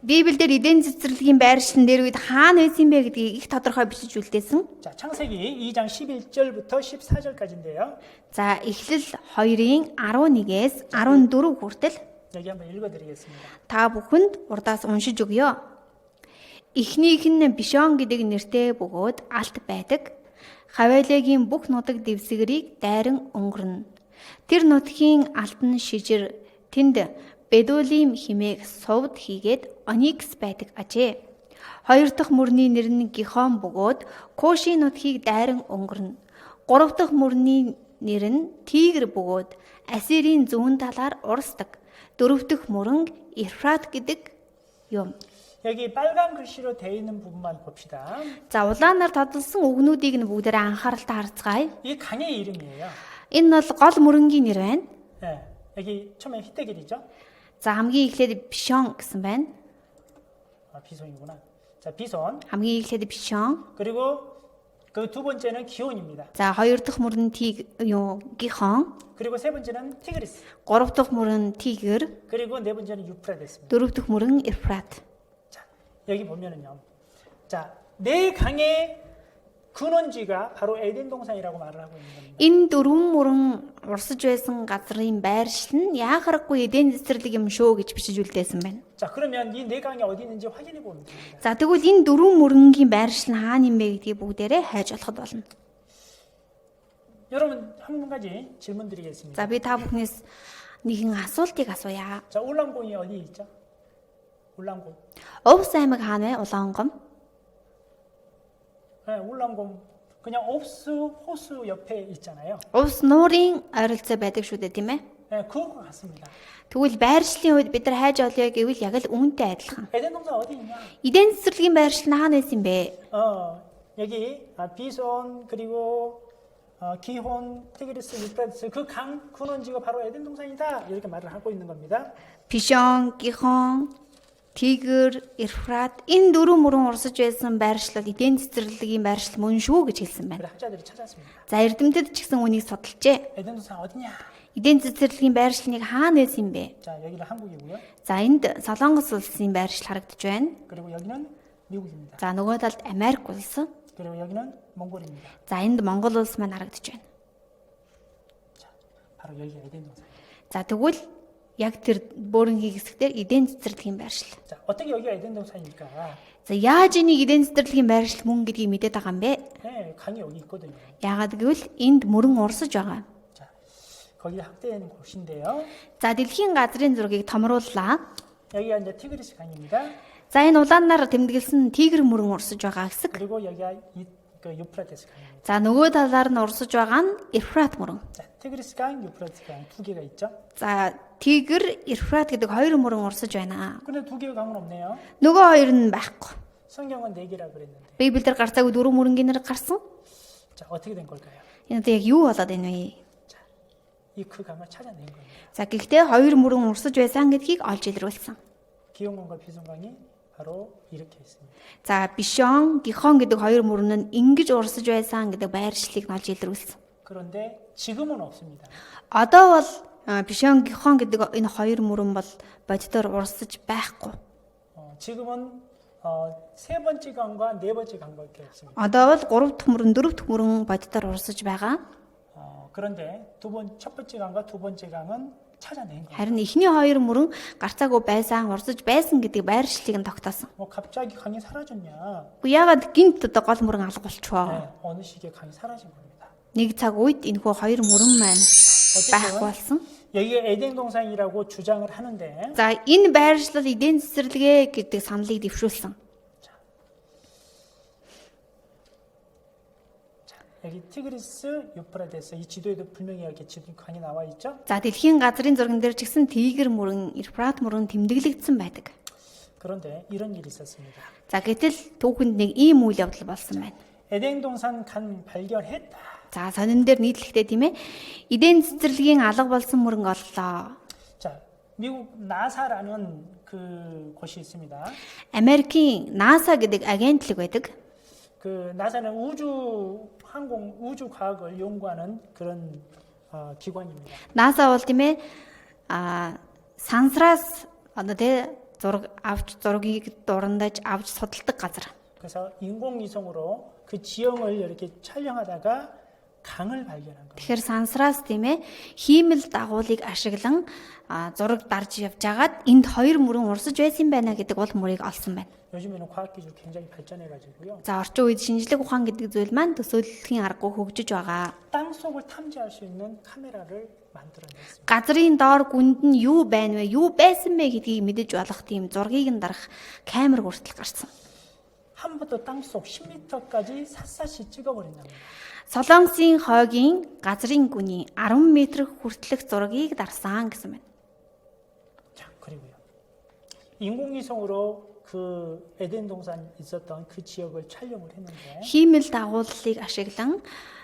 [SPEAKER 2] Библиэлд эдийн цэцэрлэгийн байршлын дээр үед хаана байсан бэ гэдгийг их тодорхой бичиж үлдээсэн.
[SPEAKER 1] 자, 창세기 2장 11절부터 14절까지인데요.
[SPEAKER 2] За эхлэл 2-ын 11-ээс 14 хүртэл
[SPEAKER 1] 여기 한번 읽어드리겠습니다.
[SPEAKER 2] та бүхэнд урдаас уншиж өгье. Эхнийх нь Бишон гэдэг нэртэй бөгөөд алт байдаг. Хавиалагийн бүх нутаг дэвсгэрийг дайран өнгөрнө. Тэр нутгийн алтан шижир тэнд Бедулим химээх сувд хийгээд Оникс байдаг ажээ. Хоёр дахь мөрний нэр нь Гихон бөгөөд Куши нутгийг дайран өнгөрнө. Гурав дахь мөрний нэр нь Тигр бөгөөд Ассирийн зүүн талаар урсдаг. Дөрөв дэх мөрөн Ефрат гэдэг юм.
[SPEAKER 1] 여기 빨간 글씨로 되어 있는 부분만 봅시다.
[SPEAKER 2] За улаанаар тодорсон үгнүүдийг нь бүгдээрээ анхааралтай харцгаая.
[SPEAKER 1] 이 강의 이름이에요.
[SPEAKER 2] Энэ бол гол мөрөнгийн нэр байна.
[SPEAKER 1] 네, 여기 처음에 히데길이죠.
[SPEAKER 2] За хамгийн эхлээд Бишон гэсэн байна.
[SPEAKER 1] 아, 비손이구나. 자, 비손.
[SPEAKER 2] Хамгийн эхлээд Бишон.
[SPEAKER 1] 그리고 그 두 번째는 기온입니다.
[SPEAKER 2] За хоёр дахь мөрөн Гихон.
[SPEAKER 1] 그리고 세 번째는 티그리스.
[SPEAKER 2] Гурав дахь мөрөн Тигр.
[SPEAKER 1] 그리고 네 번째는 유프라데스입니다.
[SPEAKER 2] Дөрөв дэх мөрөн Ефрат.
[SPEAKER 1] 자, 여기 보면은요. 자, 네 강의 근원지가 바로 에덴 동산이라고 말을 하고 있는 겁니다.
[SPEAKER 2] Энэ дөрвөн мөрөн урсаж байсан газрын байршил нь яахарахгүй эдийн цэцэрлэг юм шүү гэж бичиж үлдээсэн байна.
[SPEAKER 1] 자, 그러면 이 네 강이 어디 있는지 확인해 보면 됩니다.
[SPEAKER 2] За тэгвэл энэ дөрвөн мөрөнгийн байршил нь хаана юм бэ гэдгийг бүгдээрээ хайж олоход болно.
[SPEAKER 1] 여러분 한 가지 질문 드리겠습니다.
[SPEAKER 2] За би та бүхнээс нэгэн асуултыг асууя.
[SPEAKER 1] 자, 울란공이 어디 있죠? 울란공.
[SPEAKER 2] Увс аймаг хаана вэ? Улаангом.
[SPEAKER 1] 네, 울란공 그냥 옵수 호수 옆에 있잖아요.
[SPEAKER 2] Увс нуурын ойролцоо байдаг шүү дээ, тийм ээ?
[SPEAKER 1] 네, 그거 같습니다.
[SPEAKER 2] Тэгвэл байршлын үед бид нар хайж олъё гэвэл яг л үүнтэй адилхан.
[SPEAKER 1] 에덴 동산 어디 있냐?
[SPEAKER 2] Эдийн цэцэрлэгийн байршил нь хаана байсан бэ?
[SPEAKER 1] 여기 비손 그리고 기혼, 티그리스, 유프라데스 그 강 근원지가 바로 에덴 동산이다 이렇게 말을 하고 있는 겁니다.
[SPEAKER 2] Пишон, Гихон, Тигр, Ефрат энэ дөрвөн мөрөн урсаж байсан байршлал эдийн цэцэрлэгийн байршил мөн шүү гэж хэлсэн байна.
[SPEAKER 1] 그래 학자들이 찾았습니다.
[SPEAKER 2] За эрдэмтэд ч гэсэн үнийг судалжээ.
[SPEAKER 1] 에덴 동산 어디냐?
[SPEAKER 2] Эдийн цэцэрлэгийн байршлыг хаана байсан юм бэ?
[SPEAKER 1] 자, 여기는 한국이고요.
[SPEAKER 2] За энд Солонгос улсын байршил харагдаж байна.
[SPEAKER 1] 그리고 여기는 미국입니다.
[SPEAKER 2] За нөгөө талд Америк улс.
[SPEAKER 1] 그리고 여기는 몽골입니다.
[SPEAKER 2] За энд Монгол улс маань харагдаж байна.
[SPEAKER 1] 자, 바로 여기가 에덴 동산이에요.
[SPEAKER 2] За тэгвэл яг тэр бөөрөнгийн хэсгээр эдийн цэцэрлэгийн байршил.
[SPEAKER 1] 자, 어떻게 여기가 에덴 동산일까?
[SPEAKER 2] За яаж энийг эдийн цэцэрлэгийн байршил мөн гэдгийг мэдээд байгаа юм бэ?
[SPEAKER 1] 네, 강이 여기 있거든요.
[SPEAKER 2] Яагаад гэвэл энд мөрөн урсаж байгаа.
[SPEAKER 1] 자, 거기 확대되는 곳인데요.
[SPEAKER 2] За дэлхийн газрын зургийг томрууллаа.
[SPEAKER 1] 여기가 이제 티그리스 강입니다.
[SPEAKER 2] За энэ улаанаар тэмдэглэсэн Тигр мөрөн урсаж байгаа хэсэг.
[SPEAKER 1] 그리고 여기가 그 유프라데스 강입니다.
[SPEAKER 2] За нөгөө талаар нь урсаж байгаа нь Ефрат мөрөн.
[SPEAKER 1] 자, 티그리스 강, 유프라데스 강 두 개가 있죠.
[SPEAKER 2] За Тигр, Ефрат гэдэг хоёр мөрөн урсаж байна.
[SPEAKER 1] 근데 두 개의 강은 없네요.
[SPEAKER 2] Нөгөө хоёр нь байхгүй.
[SPEAKER 1] 성경은 네 개라 그랬는데.
[SPEAKER 2] Библиэлд гарцаагүй дөрвөн мөрөнгийн нэр гарсан.
[SPEAKER 1] 자, 어떻게 된 걸까요?
[SPEAKER 2] Энэ одоо яг юу болоод байна вэ?
[SPEAKER 1] 자, 이 그 강을 찾아낸 겁니다.
[SPEAKER 2] За гэхдээ хоёр мөрөн урсаж байсан гэдгийг олж илрүүлсэн.
[SPEAKER 1] 기온강과 비송강이 바로 이렇게 있습니다.
[SPEAKER 2] За Бишон, Гихон гэдэг хоёр мөрөн нь ингэж урсаж байсан гэдэг байршлыг олж илрүүлсэн.
[SPEAKER 1] 그런데 지금은 없습니다.
[SPEAKER 2] Одоо бол Бишон, Гихон гэдэг энэ хоёр мөрөн бол боддоор урсаж байхгүй.
[SPEAKER 1] 지금은 세 번째 강과 네 번째 강밖에 없습니다.
[SPEAKER 2] Одоо бол 3 дахь мөрөн, 4 дахь мөрөн боддоор урсаж байгаа.
[SPEAKER 1] 그런데 첫 번째 강과 두 번째 강은 찾아낸 거예요.
[SPEAKER 2] Харин эхний хоёр мөрөн гарцаагүй байсан, урсаж байсан гэдэг байршлыг нь тогтоосон.
[SPEAKER 1] 뭐 갑자기 강이 사라졌냐?
[SPEAKER 2] Уу яагаад гинт одоо гол мөрөн алга болчихвоо?
[SPEAKER 1] 네, 어느 시기에 강이 사라진 겁니다.
[SPEAKER 2] Нэг цаг үед энэхүү хоёр мөрөн маань байхгүй болсон.
[SPEAKER 1] 여기가 에덴 동산이라고 주장을 하는데
[SPEAKER 2] За энэ байршлал эдийн цэцэрлэгээ гэдэг саналыг дэвшүүлсэн.
[SPEAKER 1] 여기 티그리스, 유프라데스 이 지도에도 분명히 이렇게 지도 강이 나와 있죠.
[SPEAKER 2] За дэлхийн газрын зурган дээр ч гэсэн Тигр мөрөн, Ефрат мөрөн тэмдэглэгдсэн байдаг.
[SPEAKER 1] 그런데 이런 일이 있었습니다.
[SPEAKER 2] За гэтэл түүхэнд нэг ийм үйл явдал болсон байна.
[SPEAKER 1] 에덴 동산 간 발견했다.
[SPEAKER 2] За сонин дээр нийтлэхдээ тийм ээ. Эдийн цэцэрлэгийн алга болсон мөрөнгө оллоо.
[SPEAKER 1] 자, 미국 나사라는 그 곳이 있습니다.
[SPEAKER 2] Америкийн NASA гэдэг агентлаг байдаг.
[SPEAKER 1] 그 나사는 우주 과학을 연구하는 그런 기관입니다.
[SPEAKER 2] NASA бол тийм ээ сансраас одоо тий зургийг дурандаж авч судалдаг газар.
[SPEAKER 1] 그래서 인공위성으로 그 지형을 이렇게 촬영하다가 강을 발견한 거예요.
[SPEAKER 2] Тэгэхээр сансраас тийм ээ хиймэл дагуулыг ашиглан зураг дарж явж агаад энд хоёр мөрөн урсаж байсан байна гэдэг бол мөрийг олсон байна.
[SPEAKER 1] 요즘에는 과학기술 굉장히 발전해가지고요.
[SPEAKER 2] За орчин үед шинжлэх ухаан гэдэг зүйл маань төсөөллийн аргагүй хөгжиж байгаа.
[SPEAKER 1] 땅 속을 탐지할 수 있는 카메라를 만들어냈습니다.
[SPEAKER 2] Газрын доор гүнд нь юу байна вэ? Юу байсан бэ гэдгийг мэдэж болох тийм зургийг нь дарах камер хүртэл гарсан.
[SPEAKER 1] 한 번도 땅 속 10m까지 샅샅이 찍어버린답니다.
[SPEAKER 2] Солонгосын хойгийн газрын гүний 10 м хүртэлх зургийг дарсан гэсэн байна.
[SPEAKER 1] 자, 그리고요. 인공위성으로 그 에덴 동산 있었던 그 지역을 촬영을 했는데
[SPEAKER 2] Хиймэл дагууллыг ашиглан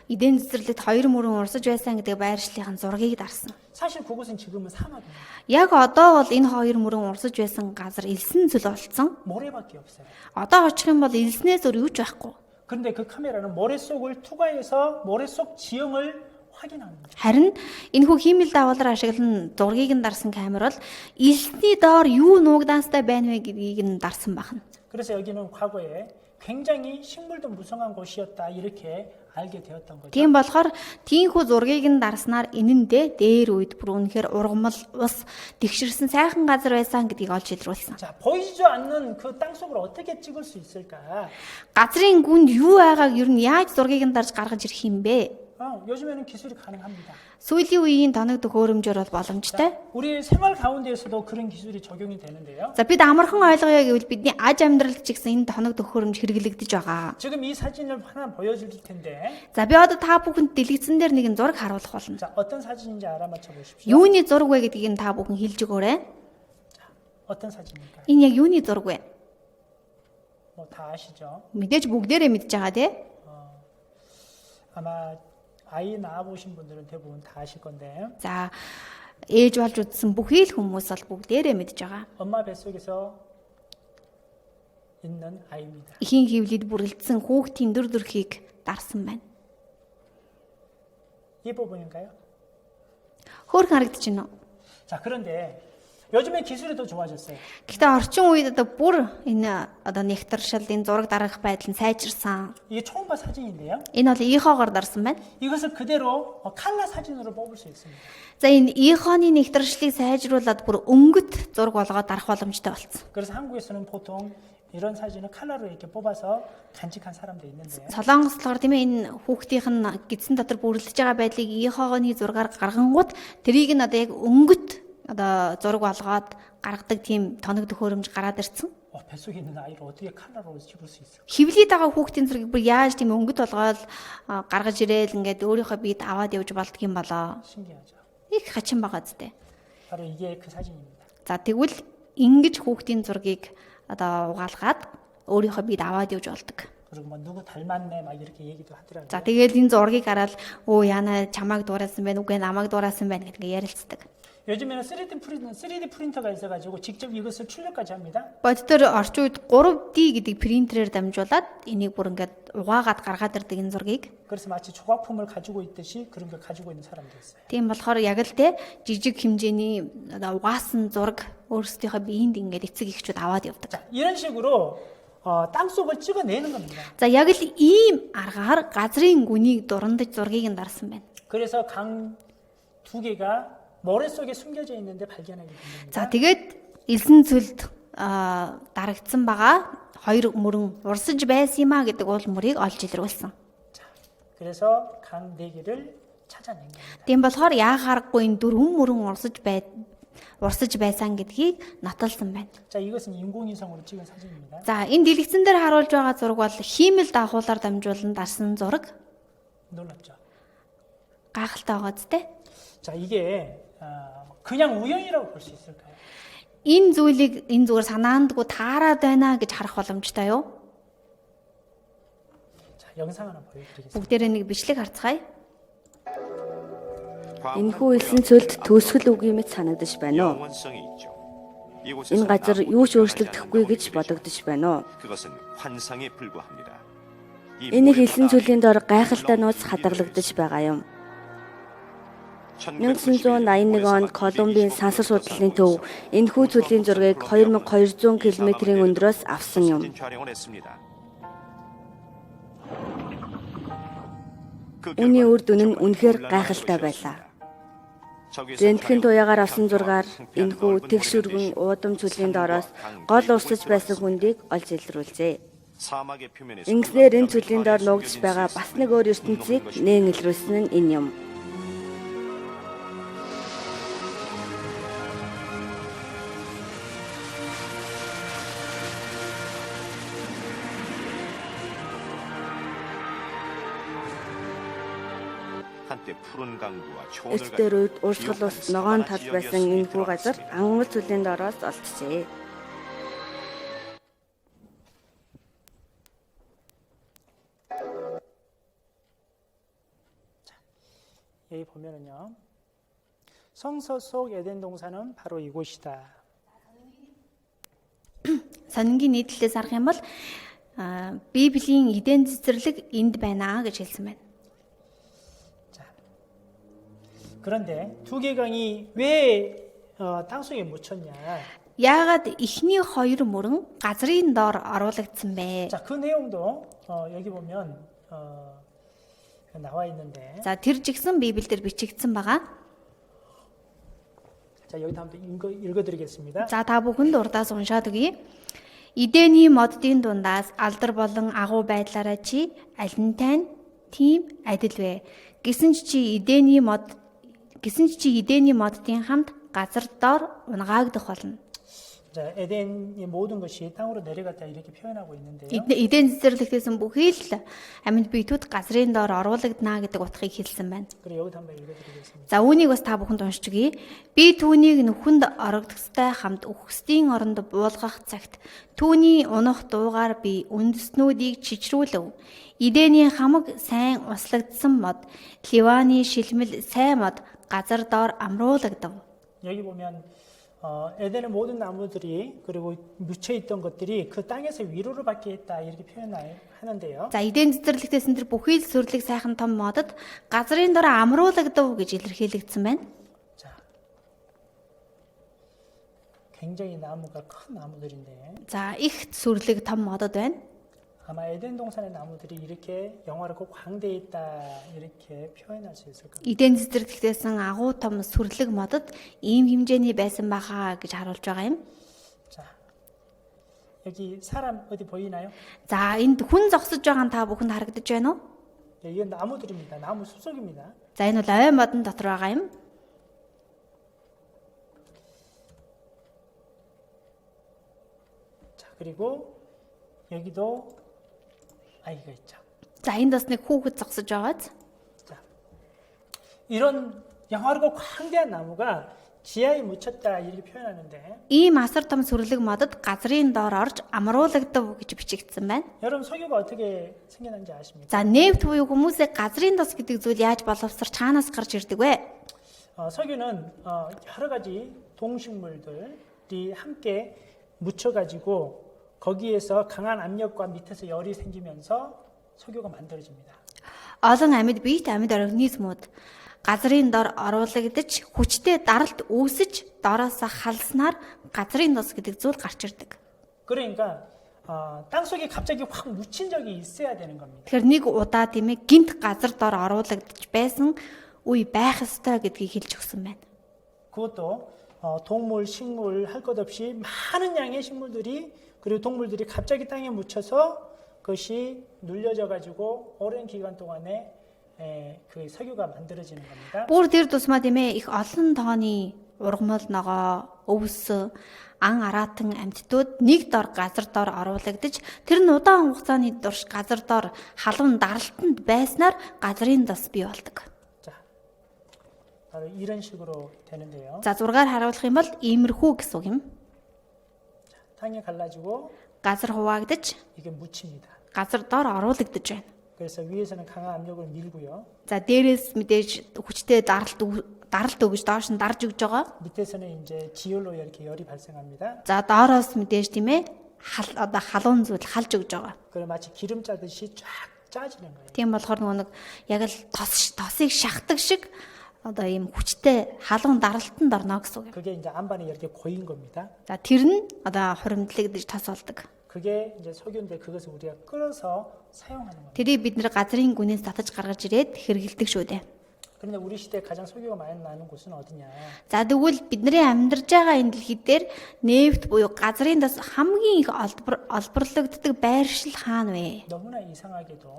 [SPEAKER 2] эдийн цэцэрлэгт хоёр мөрөн урсаж байсан гэдэг байршлын зургийг дарсан.
[SPEAKER 1] 사실 그곳은 지금은 사막입니다.
[SPEAKER 2] Яг одоо бол энэ хоёр мөрөн урсаж байсан газар элсэн цөл болцсон.
[SPEAKER 1] 모래밖에 없어요.
[SPEAKER 2] Одоо очих юм бол элснээс өөр юу ч байхгүй.
[SPEAKER 1] 그런데 그 카메라는 모래 속을 투과해서 모래 속 지형을 확인합니다.
[SPEAKER 2] Харин энэхүү хиймэл дагуулаар ашиглан зургийг нь дарсан камер бол элсний доор юу нуугдаастай байна вэ гэдгийг нь дарсан байна.
[SPEAKER 1] 그래서 여기는 과거에 굉장히 식물도 무성한 곳이었다 이렇게 알게 되었던 거죠.
[SPEAKER 2] Тийм болохоор тийхүү зургийг нь дарснаар энэндээ дээр үед бүр үнэхээр ургамал ус тэгшэрсэн сайхан газар байсан гэдгийг олж илрүүлсэн.
[SPEAKER 1] 자, 보이지도 않는 그 땅 속을 어떻게 찍을 수 있을까?
[SPEAKER 2] Газрын гүнд юу байгааг ер нь яаж зургийг нь дарж гаргаж ирэх юм бэ?
[SPEAKER 1] 요즘에는 기술이 가능합니다.
[SPEAKER 2] Сүүлийн үеийн тоног төхөөрөмжөөр бол боломжтой.
[SPEAKER 1] 우리 생활 가운데에서도 그런 기술이 적용이 되는데요.
[SPEAKER 2] За бид амархан ойлгоё гэвэл бидний аж амьдралд ч гэсэн энэ тоног төхөөрөмж хэрэглэгдэж байгаа.
[SPEAKER 1] 지금 이 사진을 하나 보여줄 텐데,
[SPEAKER 2] За би одоо та бүхэнд дэлгэцэн дээр нэгэн зураг харуулах болно.
[SPEAKER 1] 자, 어떤 사진인지 알아맞혀 보십시오.
[SPEAKER 2] Юуны зураг вэ гэдгийг та бүхэн хэлж өгөөрэй.
[SPEAKER 1] 어떤 사진일까요?
[SPEAKER 2] Энэ яг юуны зураг вэ?
[SPEAKER 1] 뭐 다 아시죠?
[SPEAKER 2] Мэдээж бүгдээрээ мэдж байгаа тий.
[SPEAKER 1] 아마 아이 낳아보신 분들은 대부분 다 아실 건데,
[SPEAKER 2] За ээж болж үзсэн бүхий л хүмүүс бол бүгдээрээ мэдж байгаа.
[SPEAKER 1] 엄마 뱃속에서 있는 아이입니다.
[SPEAKER 2] Ихийн хөвлөд бүрэлдсэн хүүхдийн дүр төрхийг дарсан байна.
[SPEAKER 1] 예뻐 보인가요?
[SPEAKER 2] Хөөрхөн харагдаж байна уу?
[SPEAKER 1] 자, 그런데 요즘에 기술이 더 좋아졌어요.
[SPEAKER 2] Гэхдээ орчин үед одоо бүр энэ одоо нэгтршилын зураг дарах байдал нь сайжирсан.
[SPEAKER 1] 이게 초음파 사진인데요.
[SPEAKER 2] Энэ бол ихоогоор дарсан байна.
[SPEAKER 1] 이것을 그대로 칼라 사진으로 뽑을 수 있습니다.
[SPEAKER 2] За энэ ихооны нэгтршлийг сайжруулад бүр өнгөт зураг болгоод дарах боломжтой болсон.
[SPEAKER 1] 그래서 한국에서는 보통 이런 사진을 칼라로 이렇게 뽑아서 간직한 사람도 있는데,
[SPEAKER 2] Солонгос болохоор тийм ээ энэ хүүхдийнх нь гидсэн дотор бүрэлдэж байгаа байдлыг ихоогоны зургаар гаргангууд тэрийг нь одоо яг өнгөт одоо зураг болгоод гаргадаг тийм тоног төхөөрөмж гараад ирсэн.
[SPEAKER 1] 뱃속에 있는 아이를 어떻게 칼라로 찍을 수 있을까?
[SPEAKER 2] Хевлийд байгаа хүүхдийн зургийг бүр яаж тийм өнгөт болгоод гаргаж ирээл ингээд өөрийнхөө биед аваад явж болдг юм болоо.
[SPEAKER 1] 신기하죠.
[SPEAKER 2] Их хачин байгаа зү.
[SPEAKER 1] 바로 이게 그 사진입니다.
[SPEAKER 2] За тэгвэл ингэж хүүхдийн зургийг одоо угаалгаад өөрийнхөө биед аваад явж болдог.
[SPEAKER 1] 그리고 뭐 누구 닮았네 막 이렇게 얘기도 하더라고요.
[SPEAKER 2] За тэгээд энэ зургийг хараад өө яна чамайг дуурайсан байна үгүй намайг дуурайсан байна гэдэг ярилцдаг.
[SPEAKER 1] 요즘에는 3D 프린터가 있어가지고 직접 이것을 출력까지 합니다.
[SPEAKER 2] Боддоор орчин үед 3D гэдэг принтерээр дамжуулаад энийг бүр ингээд угаагаад гаргаад ирдэг энэ зургийг.
[SPEAKER 1] 그래서 마치 조각품을 가지고 있듯이 그런 걸 가지고 있는 사람도 있어요.
[SPEAKER 2] Тийм болохоор яг л те жижиг хэмжээний одоо угаасан зураг өөрсдийнхөө биеинд ингээд эцэг эхчүүд аваад явдаг.
[SPEAKER 1] 자, 이런 식으로 땅 속을 찍어내는 겁니다.
[SPEAKER 2] За яг л ийм аргаар газрын гүнийг дурандаж зургийг нь дарсан байна.
[SPEAKER 1] 그래서 강 두 개가 모래 속에 숨겨져 있는데 발견하게 됩니다.
[SPEAKER 2] За тэгээд элсэн цөлд дарагдсан байгаа хоёр мөрөн урсаж байсан юм а гэдэг уул мөрийг олж илрүүлсэн.
[SPEAKER 1] 자, 그래서 강 네 개를 찾아낸 겁니다.
[SPEAKER 2] Тийм болохоор яахааргүй энэ дөрвөн мөрөн урсаж байсан гэдгийг нотолсон байна.
[SPEAKER 1] 자, 이것은 인공위성으로 찍은 사진입니다.
[SPEAKER 2] За энэ дэлгэцэн дээр харуулж байгаа зураг бол хиймэл дагуулаар дамжуулан дарсан зураг.
[SPEAKER 1] 놀랍죠?
[SPEAKER 2] Гайхалтай байгаа зү.
[SPEAKER 1] 자, 이게 그냥 우연이라고 볼 수 있을까요?
[SPEAKER 2] Энэ зүйлийг энэ зүгээр санаандгүй таарад байна гэж харах боломжтой юу?
[SPEAKER 1] 자, 영상 하나 보여드리겠습니다.
[SPEAKER 2] Бүгдээрээ нэг бичлэг харцгаая.
[SPEAKER 3] Энэхүү хэлсэн зүйлд төгсгөл үгүй мэт санагдаж байна уу?
[SPEAKER 4] 영원성이 있죠.
[SPEAKER 3] Энэ газар юу ч өөрчлөгдөхгүй гэж бодогдож байна уу?
[SPEAKER 4] 그것은 환상에 불과합니다. 이
[SPEAKER 3] Энийг
[SPEAKER 4] 모래바다
[SPEAKER 3] хэлсэн зүйлийн дор гайхалтай нууц хадгалагдаж байгаа юм. 1981 онд Колумбийн сансар судлалын төв энэхүү зүйлийн зургийг 2200 км-ийн өндөрөөс авсан юм.
[SPEAKER 4] 촬영을 했습니다.
[SPEAKER 3] Үүний үр дүн нь үнэхээр гайхалтай байлаа. Рентген туяагаар авсан зургаар энэхүү тэгш өргөн уудам чүлийн доороос гол урсаж байсан хүндийг олж илрүүлжээ.
[SPEAKER 4] 사막의 표면에서
[SPEAKER 3] Ингэснээр энэ чүлийн доор нуугдж байгаа бас нэг өөр ертөнцийг нээн илрүүлсэн нь энэ юм.
[SPEAKER 4] 한때 푸른 강구와 초원을
[SPEAKER 3] Эцдэр үед урсгал ус ногоон тал байсан энэхүү газар ангар чүлийн доороос олджээ.
[SPEAKER 1] 여기 보면은요. 성서 속 에덴 동산은 바로 이곳이다.
[SPEAKER 2] Сонингийн нийтлэлээс харах юм бол Библийн эден цэцэрлэг энд байна гэж хэлсэн байна.
[SPEAKER 1] 그런데 두 개강이 왜 땅속에 묻혔냐?
[SPEAKER 2] Яагаад эхний хоёр мөрөн газрын доор оруулагдсан бэ?
[SPEAKER 1] 자, 그 내용도 여기 보면 나와 있는데,
[SPEAKER 2] За тэр жигсэн Библиэлд бичигдсэн байгаа.
[SPEAKER 1] 자 여기다 한번 읽어드리겠습니다.
[SPEAKER 2] За та бүхэнд урдаас уншаад өгье. Эдений моддын дундаас алдар болон агуу байдлаараа чи аль нь тань тийм адил вэ? Гэсэн чи эдений моддын хамт газар доор унгаагдах болно.
[SPEAKER 1] 자, 에덴의 모든 것이 땅으로 내려갔다 이렇게 표현하고 있는데요.
[SPEAKER 2] Эден цэцэрлэгтээс бүхий л амьд биетүүд газрын доор оруулагдана гэдэг утгыг хэлсэн байна.
[SPEAKER 1] 그리고 여기다 한번 읽어드리겠습니다.
[SPEAKER 2] За үүнийг бас та бүхэнд уншиж өгье. Би түүнийг нүхэнд орогдохтой хамт үхсдийн оронд буулгах цагт түүний унах дуугаар би үндэснүүдийг чичрүүлв. Эдений хамаг сайн услагдсан мод, Ливаны шилмэл сайн мод газар доор амруулагдав.
[SPEAKER 1] 여기 보면 에덴의 모든 나무들이 그리고 묻혀 있던 것들이 그 땅에서 위로를 받게 했다 이렇게 표현하는데요.
[SPEAKER 2] За эден цэцэрлэгтээс энэ бүхий л сүрлэг сайхан том модод газрын дор амруулагдав гэж илэрхийлэгдсэн байна.
[SPEAKER 1] 자, 굉장히 나무가 큰 나무들인데
[SPEAKER 2] За их сүрлэг том модод байна.
[SPEAKER 1] 아마 에덴 동산의 나무들이 이렇게 영화롭고 광대했다 이렇게 표현할 수 있을 겁니다.
[SPEAKER 2] Эден цэцэрлэгтээсэн агуу том сүрлэг модод ийм хэмжээний байсан бахаа гэж харуулж байгаа юм.
[SPEAKER 1] 자, 여기 사람 어디 보이나요?
[SPEAKER 2] За энд хүн зогсож байгаа нь та бүхэнд харагдаж байна уу?
[SPEAKER 1] 네, 이건 나무들입니다. 나무 숲속입니다.
[SPEAKER 2] За энэ бол ой модон дотор байгаа юм.
[SPEAKER 1] 자, 그리고 여기도 아이가 있죠.
[SPEAKER 2] За энд бас нэг хүүхэд зогсож байгааз.
[SPEAKER 1] 자, 이런 영화롭고 광대한 나무가 지하에 묻혔다 이렇게 표현하는데
[SPEAKER 2] Ийм асар том сүрлэг модод газрын доор орж амруулагдав гэж бичигдсэн байна.
[SPEAKER 1] 여러분 석유가 어떻게 생겨난지 아십니까?
[SPEAKER 2] За нефт буюу хүмүүсээ газрын дос гэдэг зүйл яаж боловсрч хаанаас гарч ирдэг вэ?
[SPEAKER 1] 석유는 여러 가지 동식물들이 함께 묻혀가지고 거기에서 강한 압력과 밑에서 열이 생기면서 석유가 만들어집니다.
[SPEAKER 2] Олон амьд биет амьд организмууд газрын дор оруулагдаж хүчтэй даралт үүсэж доороос халснаар газрын дос гэдэг зүйл гарч ирдэг.
[SPEAKER 1] 그러니까 땅 속에 갑자기 확 묻힌 적이 있어야 되는 겁니다.
[SPEAKER 2] Тэгэхээр нэг удаа тийм ээ гинт газар дор оруулагдаж байсан үе байх ёстой гэдгийг хэлж өгсөн байна.
[SPEAKER 1] 그것도 동물, 식물 할 것 없이 많은 양의 식물들이 그리고 동물들이 갑자기 땅에 묻혀서 그것이 눌려져 가지고 오랜 기간 동안에 그 석유가 만들어지는 겁니다.
[SPEAKER 2] Бүр тэр тусмаа тийм ээ их олон тооны ургамал ногоо, өвс, ан араатан амьтдууд нэг дор газар дор оруулагдаж тэр нь удаан хугацааны турш газар дор халуун даралтанд байснаар газрын дос бий болдог.
[SPEAKER 1] 자, 바로 이런 식으로 되는데요.
[SPEAKER 2] За зургаар харуулах юм бол иймэрхүү гэсэн үг юм.
[SPEAKER 1] 땅이 갈라지고
[SPEAKER 2] Газар хуваагдаж
[SPEAKER 1] 이게 묻힙니다.
[SPEAKER 2] газар дор оруулагдаж байна.
[SPEAKER 1] 그래서 위에서는 강한 압력을 밀고요.
[SPEAKER 2] За дээрээс мэдээж хүчтэй даралт өгж доош нь дарж өгж байгаа.
[SPEAKER 1] 밑에서는 이제 지열로 이렇게 열이 발생합니다.
[SPEAKER 2] За доороос мэдээж тийм ээ одоо халуун зүйл халж өгж байгаа.
[SPEAKER 1] 그걸 마치 기름 짜듯이 쫙 짜지는 거예요.
[SPEAKER 2] Тийм болохоор нөгөө нэг яг л тосыг шахдаг шиг одоо ийм хүчтэй халуун даралтанд орно гэсэн үг юм.
[SPEAKER 1] 그게 이제 안반에 이렇게 고인 겁니다.
[SPEAKER 2] За тэр нь одоо хуримтлагдж тос болдог.
[SPEAKER 1] 그게 이제 석유인데 그것을 우리가 끓여서 사용하는 겁니다.
[SPEAKER 2] Тэрийг бид нэр газрын гүнээс татаж гаргаж ирээд хэрэгэлдэг шүү дээ.
[SPEAKER 1] 그런데 우리 시대에 가장 석유가 많이 나는 곳은 어디냐?
[SPEAKER 2] За тэгвэл бидний амьдарч байгаа энэ дэлхий дээр нефт буюу газрын тос хамгийн их олборлогддог байршил хаана вэ?
[SPEAKER 1] 너무나 이상하게도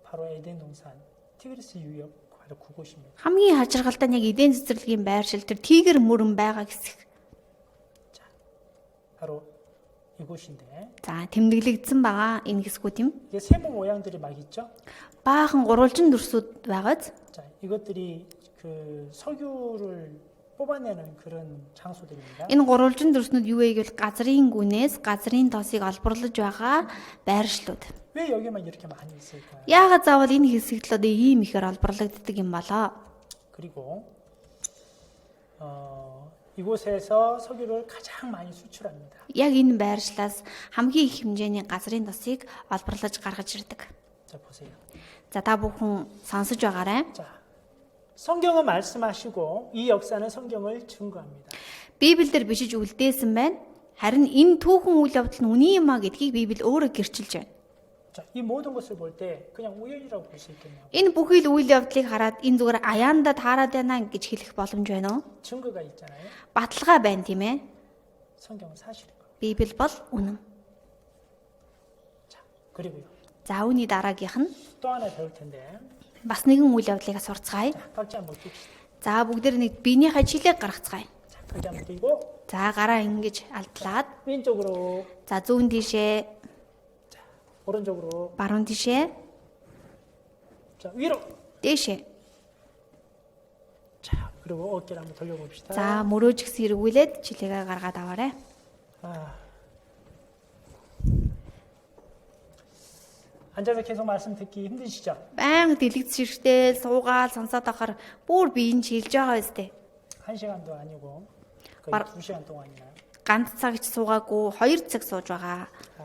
[SPEAKER 1] 바로 에덴 동산 티그리스 유역 바로 그곳입니다.
[SPEAKER 2] Хамгийн хачиргалтай нь яг эдийн цэцэрлэгийн байршил тэр Тигр мөрөн байгаа хэсэг.
[SPEAKER 1] 바로 이곳인데
[SPEAKER 2] За тэмдэглэгдсэн байгаа энэ хэсгүүд юм.
[SPEAKER 1] 이게 세모 모양들이 막 있죠?
[SPEAKER 2] Баахан гурвалжин дүрсүүд байгааз.
[SPEAKER 1] 자, 이것들이 그 석유를 뽑아내는 그런 장소들입니다.
[SPEAKER 2] Энэ гурвалжин дүрснүүд юу вэ гэвэл газрын гүнээс газрын тосыг олборлож байгаа байршлууд.
[SPEAKER 1] 왜 여기만 이렇게 많이 있을까요?
[SPEAKER 2] Яагаад заавал энэ хэсэгт л одоо ийм ихээр олборлогддог юм болоо?
[SPEAKER 1] 그리고 이곳에서 석유를 가장 많이 수출합니다.
[SPEAKER 2] Яг энэ байршлаас хамгийн их хэмжээний газрын тосыг олборлож гаргаж ирдэг.
[SPEAKER 1] 자, 보세요.
[SPEAKER 2] За та бүхэн сонсож байгаарай.
[SPEAKER 1] 자, 성경은 말씀하시고 이 역사는 성경을 증거합니다.
[SPEAKER 2] Библиэлд бичиж үлдээсэн байна. Харин энэ түүхэн үйл явдал нь үнэн юм а гэдгийг Библи өөрөө гэрчилж байна.
[SPEAKER 1] 자, 이 모든 것을 볼 때 그냥 우연이라고 볼 수 있겠네요.
[SPEAKER 2] Энэ бүхий л үйл явдлыг хараад энэ зүгээр аяанда таарад байна гэж хэлэх боломж байна уу?
[SPEAKER 1] 증거가 있잖아요.
[SPEAKER 2] Баталгаа байна тийм ээ.
[SPEAKER 1] 성경은 사실인 거예요.
[SPEAKER 2] Библи бол үнэн.
[SPEAKER 1] 자, 그리고요.
[SPEAKER 2] За үүний дараагийнх нь
[SPEAKER 1] 또 하나 배울 텐데.
[SPEAKER 2] бас нэгэн үйл явдлыг сурцгаая.
[SPEAKER 1] 자, 각자 한번 봅시다.
[SPEAKER 2] За бүгдээр нэг биенийхээ жилийг гаргацгаая.
[SPEAKER 1] 자, 각자 한번 뛰고
[SPEAKER 2] За гараа ингэж алдлаад
[SPEAKER 1] 왼쪽으로,
[SPEAKER 2] за зүүн тишээ,
[SPEAKER 1] 오른쪽으로,
[SPEAKER 2] баруун тишээ,
[SPEAKER 1] 자, 위로.
[SPEAKER 2] дээшээ.
[SPEAKER 1] 자, 그리고 어깨를 한번 돌려봅시다.
[SPEAKER 2] За мөрөөж гисэн эргүүлээд жилээгээ гаргаад аваарай.
[SPEAKER 1] 아. 앉아서 계속 말씀 듣기 힘드시죠?
[SPEAKER 2] Баян дэлгэцширхтэй суугаал сонсоод ахаар бүр биеийн жилж байгаа үстэй.
[SPEAKER 1] 1시간도 아니고 거의
[SPEAKER 2] 말-
[SPEAKER 1] 2시간 동안이나.
[SPEAKER 2] Ганц цаг ч суугаагүй 2 цаг сууж байгаа.
[SPEAKER 1] 아,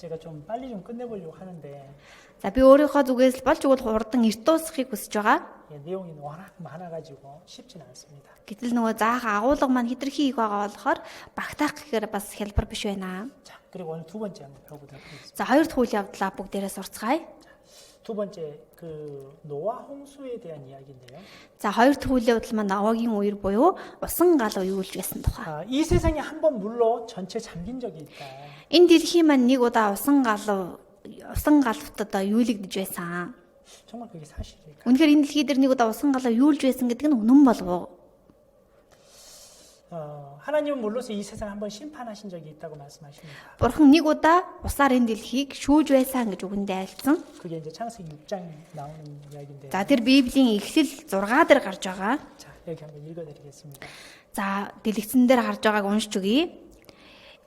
[SPEAKER 1] 제가 좀 빨리 좀 끝내보려고 하는데
[SPEAKER 2] За би өөрийнхөө зүгээс л болж өгөл хурдан эрт дуусгахыг хүсэж байгаа.
[SPEAKER 1] 예, 내용이 워낙 많아가지고 쉽지는 않습니다.
[SPEAKER 2] Гэтэл нөгөө заах агуулга маань хитрхи их байгаа болохоор багтаах гэхээр бас хялбар биш байна.
[SPEAKER 1] 자, 그리고 오늘 두 번째 한번 배워보도록 하겠습니다.
[SPEAKER 2] За хоёр дахь үйл явдлаа бүгдээрээ сурцгаая.
[SPEAKER 1] 두 번째 그 노아 홍수에 대한 이야기인데요.
[SPEAKER 2] За хоёр дахь үйл явдал маань Авагийн үер буюу усан гал уйлж байсан тухай.
[SPEAKER 1] 아, 이 세상에 한 번 물로 전체 잠긴 적이 있다.
[SPEAKER 2] Энэ дэлхийн маань нэг удаа усан галт одоо юулэгдэж байсан.
[SPEAKER 1] 정말 그게 사실일까?
[SPEAKER 2] Үнэхээр энэ дэлхий дээр нэг удаа усан галаа юулж байсан гэдэг нь үнэн болов уу?
[SPEAKER 1] 하나님은 물로서 이 세상 한번 심판하신 적이 있다고 말씀하십니다.
[SPEAKER 2] Бурхан нэг удаа усаар энэ дэлхийг шүүж байсан гэж үгэндээ айлцсан.
[SPEAKER 1] 그게 이제 창세기 6장 나오는 이야기인데.
[SPEAKER 2] За тэр Библийн эхлэл 6 дээр гарч байгаа.
[SPEAKER 1] 자, 여기 한번 읽어드리겠습니다.
[SPEAKER 2] За дэлгэцэн дээр харж байгааг уншиж өгье.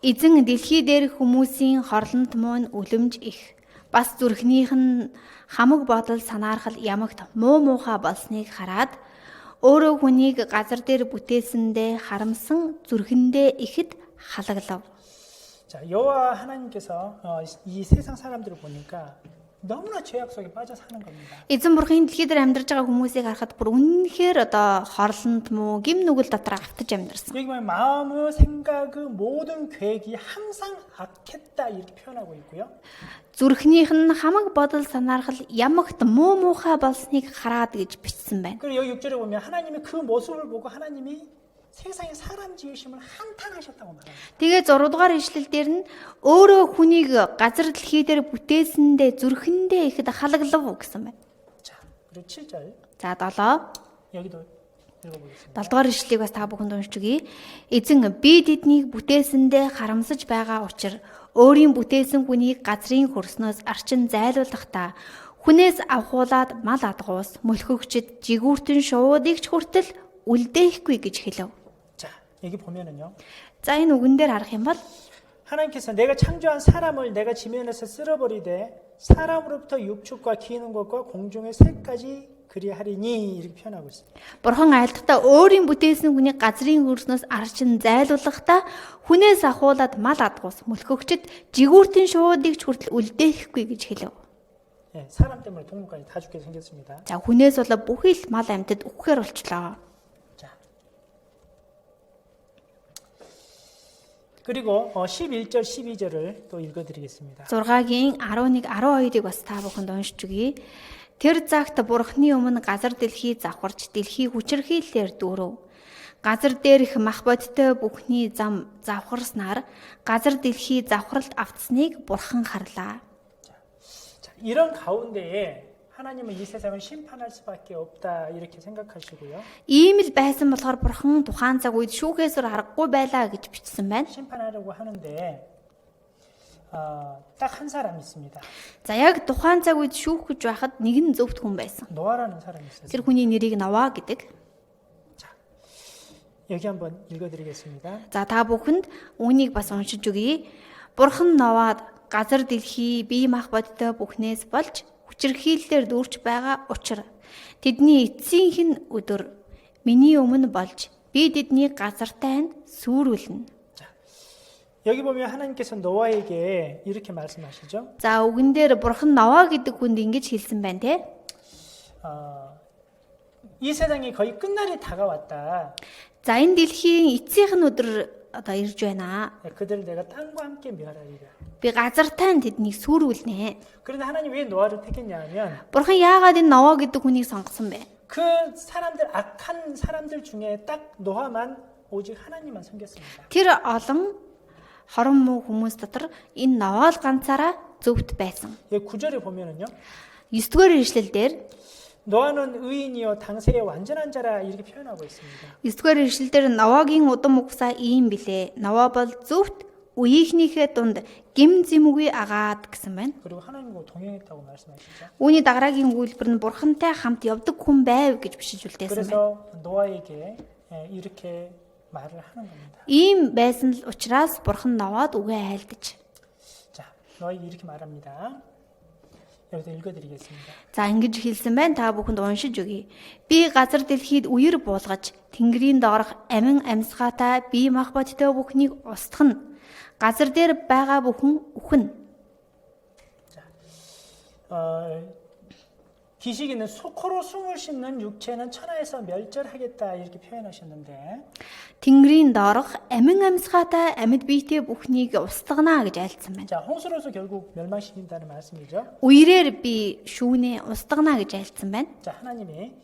[SPEAKER 2] Эзэн дэлхий дээр хүмүүсийн хорлонд муу нь үлэмж их. Бас зүрхнийх нь хамаг бодол санаархал ямагт муухай болсныг хараад өөрөө хүнийг газар дээр бүтээсэндээ харамсан зүрхэндээ ихэд халаглав.
[SPEAKER 1] 자, 여호와 하나님께서 이 세상 사람들을 보니까 너무나 죄악 속에 빠져 사는 겁니다.
[SPEAKER 2] Эзэн бурхан дэлхий дээр амьдарч байгаа хүмүүсийг харахад бүр үнэнхээр одоо хорлонд муу гим нүгэл дотор автаж амьдарсан.
[SPEAKER 1] 여기 보면 마음의 생각 모든 계획이 항상 악했다 이렇게 표현하고 있고요.
[SPEAKER 2] Зүрхнийх нь хамаг бодол санаархал ямагт муухай болсныг хараад гэж бичсэн байна.
[SPEAKER 1] 그리고 여기 6절에 보면 하나님이 그 모습을 보고 하나님이 세상에 사람 지으심을 한탄하셨다고 말합니다.
[SPEAKER 2] Тэгээ 6 дугаар ишлэл дээр нь өөрөө хүнийг газар дэлхий дээр бүтээсэндээ зүрхэндээ ихэд халаглав гэсэн байна.
[SPEAKER 1] 자, 그리고 7절
[SPEAKER 2] За 7
[SPEAKER 1] 여기도 읽어보겠습니다.
[SPEAKER 2] 7 дугаар ишлэлийг бас та бүхэнд уншиж өгье. Эзэн би тэднийг бүтээсэндээ харамсаж байгаа учраас өөрийн бүтээсэн хүнийг газрын хөрснөөс арчин зайлуулахдаа хүнээс авахуулаад мал адгуус мөлхөгчд жигүүртэн шуудыг ч хүртэл үлдээхгүй гэж хэлв.
[SPEAKER 1] 자, 여기 보면은요.
[SPEAKER 2] За энэ үгэн дээр харах юм бол
[SPEAKER 1] 하나님께서 내가 창조한 사람을 내가 지면에서 쓸어버리되 사람으로부터 육축과 기는 것과 공중의 새까지 그리하리니 이렇게 표현하고 있습니다.
[SPEAKER 2] Бурхан айлтгата өөрийн бүтээсэн хүний газрын хөрснөөс арчин зайлуулахдаа хүнээс ахуулаад мал адгуус мөлхөгчд жигүүртэн шуудыг ч хүртэл үлдээхгүй гэж хэлв.
[SPEAKER 1] 예, 사람 때문에 동물까지 다 죽게 생겼습니다.
[SPEAKER 2] За хүнээс болоод бүхий л мал амьтад үхэхээр болчлоо.
[SPEAKER 1] 자, 그리고 11절 12절을 또 읽어드리겠습니다.
[SPEAKER 2] 6-гийн 11, 12-ыг бас та бүхэнд уншиж өгье. Тэр цагт Бурханы өмнө газар дэлхий завхарч дэлхий хүчирхийллээр дүүрв. Газар дээрх мах бодтой бүхний зам завхарснаар газар дэлхий завхралт автсныг Бурхан харлаа.
[SPEAKER 1] 자, 이런 가운데에 하나님은 이 세상을 심판할 수밖에 없다 이렇게 생각하시고요.
[SPEAKER 2] Ийм л байсан болохоор Бурхан тухайн цаг үед шүүхээсээр аргагүй байлаа гэж бичсэн байна.
[SPEAKER 1] 심판하려고 하는데 딱 한 사람이 있습니다.
[SPEAKER 2] За яг тухайн цаг үед шүүх гэж байхад нэгэн зөвхт хүн байсан.
[SPEAKER 1] 노아라는 사람이 있어요.
[SPEAKER 2] Тэр хүний нэрийг Нова гэдэг.
[SPEAKER 1] 여기 한번 읽어드리겠습니다.
[SPEAKER 2] За та бүхэнд үүнийг бас уншиж өгье. Бурхан Новад газар дэлхий бие мах бодтой бүхнээс болж хүчирхийллээр дүүрч байгаа учраас тэдний эцсийнх нь өдөр миний өмнө болж би тэдний газартай нь сүрүүлнэ.
[SPEAKER 1] 여기 보면 하나님께서 노아에게 이렇게 말씀하시죠.
[SPEAKER 2] За үгэн дээр Бурхан Нова гэдэг хүнд ингэж хэлсэн байна те.
[SPEAKER 1] 이 세상이 거의 끝날이 다가왔다.
[SPEAKER 2] За энэ дэлхийн эцсийнх нь өдөр одоо ирж байна.
[SPEAKER 1] 그들을 내가 땅과 함께 멸하리라.
[SPEAKER 2] Би газартай нь тэднийг сүрүүлнэ.
[SPEAKER 1] 그런데 하나님 왜 노아를 택했냐 하면
[SPEAKER 2] Бурхан яагаад энэ Нова гэдэг хүнийг сонгосон бэ?
[SPEAKER 1] 그 사람들 악한 사람들 중에 딱 노아만 오직 하나님만 섬겼습니다.
[SPEAKER 2] Тэр олон хорон муу хүмүүс дотор энэ Новаал ганцаараа зөвхт байсан.
[SPEAKER 1] 9절에 보면은요.
[SPEAKER 2] 9-р ишлэл дээр
[SPEAKER 1] 노아는 의인이요 당세의 완전한 자라 이렇게 표현하고 있습니다.
[SPEAKER 2] 9-р ишлэл дээр Новагийн удам угсаа ийм билээ. Нова бол зөвхт үеийнхнийхээ дунд гим зэмгүй агаад гэсэн байна.
[SPEAKER 1] 그리고 하나님과 동행했다고 말씀하시죠.
[SPEAKER 2] Үүний дагараагийн үйлбэр нь Бурхантай хамт явдаг хүн байв гэж бишиж үлдээсэн байна.
[SPEAKER 1] 그래서 노아에게 이렇게 말을 하는 겁니다.
[SPEAKER 2] Ийм байсан л учраас Бурхан Новад үгээ айлдаж.
[SPEAKER 1] 자, 노아에게 이렇게 말합니다. 여기서 읽어드리겠습니다.
[SPEAKER 2] За ингэж хэлсэн байна. Та бүхэнд уншиж өгье. Би газар дэлхийд үер буулгаж, тэнгэрийн доорх амин амьсгаатай бие мах бодтой бүхнийг устгана. Газар дээр байгаа бүхэн үхэн.
[SPEAKER 1] 기시기는 코로 숨을 쉰는 육체는 천하에서 멸절하겠다 이렇게 표현하셨는데
[SPEAKER 2] Тэнгэрийн доорх амин амьсгаатай амьд биетэй бүхнийг устгана гэж айлцсан байна.
[SPEAKER 1] 자, 홍수로서 결국 멸망시킨다는 말씀이죠.
[SPEAKER 2] Үерээр би шүүнэ устгана гэж айлцсан байна.
[SPEAKER 1] 자, 하나님이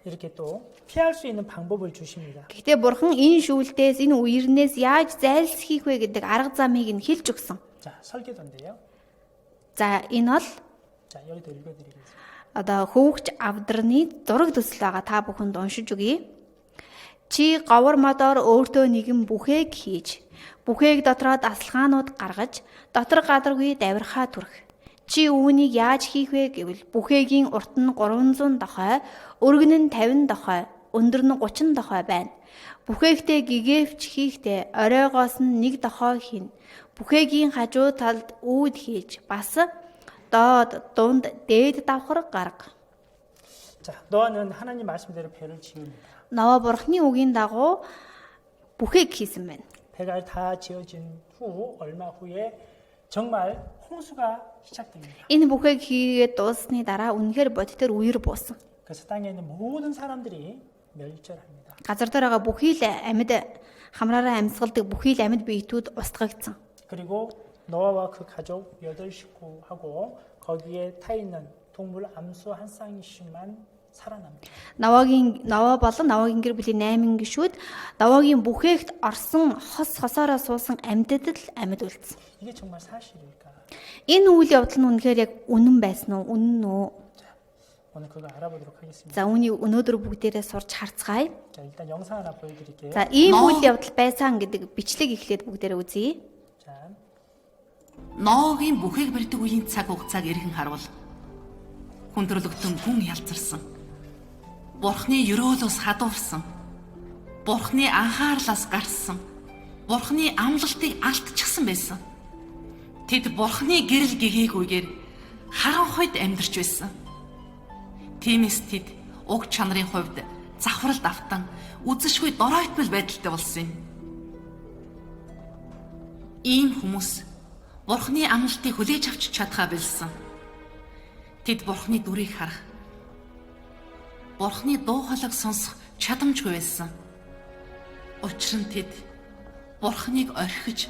[SPEAKER 1] 이렇게 또 피할 수 있는 방법을 주십니다.
[SPEAKER 2] Гэхдээ Бурхан энэ шүүлтээс энэ үернээс яаж зайлсхийх вэ гэдэг арга замыг нь хэлж өгсөн.
[SPEAKER 1] 자, 설계도인데요.
[SPEAKER 2] За энэ бол
[SPEAKER 1] 자, 여기도 읽어드리겠습니다.
[SPEAKER 2] одоо хөвгч авдраны зураг төсөл байгаа та бүхэнд уншиж өгье. Чи говор модоор өөртөө нэгэн бүхээг хийж, бүхээг дотроо дасгалгаанууд гаргаж, дотор гадаргүй давирхаа түрх. Чи үүнийг яаж хийх вэ гэвэл бүхээгийн урт нь 300 дохой, өргөн нь 50 дохой, өндөр нь 30 дохой байна. Бүхээгтээ гэгэвч хийхдээ оройгоос нь 1 дохой хийн. Бүхээгийн хажуу талд үүд хийж, бас доод дунд дээд давхар гарга.
[SPEAKER 1] 자, 노아는 하나님 말씀대로 배를 지읍니다.
[SPEAKER 2] Нова Бурханы үгийн дагуу бүхээг хийсэн байна.
[SPEAKER 1] 배가 다 지어진 후 얼마 후에 정말 홍수가 시작됩니다.
[SPEAKER 2] Энэ бүхээг хийгээд дууссаны дараа үнэхээр бодтер үер буусан.
[SPEAKER 1] 그래서 땅에 있는 모든 사람들이 멸절합니다.
[SPEAKER 2] Газар дээр байгаа бүхий л амьд хамраараа амьсгалдаг бүхий л амьд биетүүд устгагдсан.
[SPEAKER 1] 그리고 노아와 그 가족 8식구하고 거기에 타 있는 동물 암수 한 쌍이씩만 살아납니다.
[SPEAKER 2] Нова болон Новагийн гэр бүлийн 8 гишүүд Новагийн бүхээгт орсон хосоороо суусан амьтад л амьд үлдсэн.
[SPEAKER 1] 이게 정말 사실일까?
[SPEAKER 2] Энэ үйл явдал нь үнэхээр яг үнэн байсан уу? Үнэн үү?
[SPEAKER 1] 오늘 그거 알아보도록 하겠습니다.
[SPEAKER 2] За үүнийг өнөөдөр бүгдээрээ сурч харцгаая.
[SPEAKER 1] 자, 일단 영상 하나 보여드릴게요.
[SPEAKER 2] За ийм үйл явдал байсан гэдэг бичлэг эхлээд бүгдээрээ үзье.
[SPEAKER 1] 자,
[SPEAKER 5] Ноагийн бүхээг барьдаг үеийн цаг хугацааг эргэн харуул. Хүндрэлтэн хүн ялцарсан. Бурхны өрөөлөөс хадуурсан. Бурхны анхаарлаас гарсан. Бурхны амлалтыг алдчихсан байсан. Тэд Бурхны гэрэл гэгээгүйгээр харанхуйд амьдарч байсан. Тиймээс тэд уг чанарын хувьд завхралд автан үзэсгүй доройтмол байдалтай болсон юм. Ийм хүмүүс Бурхны амлалтыг хүлээж авч чадхаа билсэн. Тэд Бурхны дүрийг харах, Бурхны дуу хоолойг сонсох чадамжгүй байсан. Учир нь тэд Бурхныг орхиж,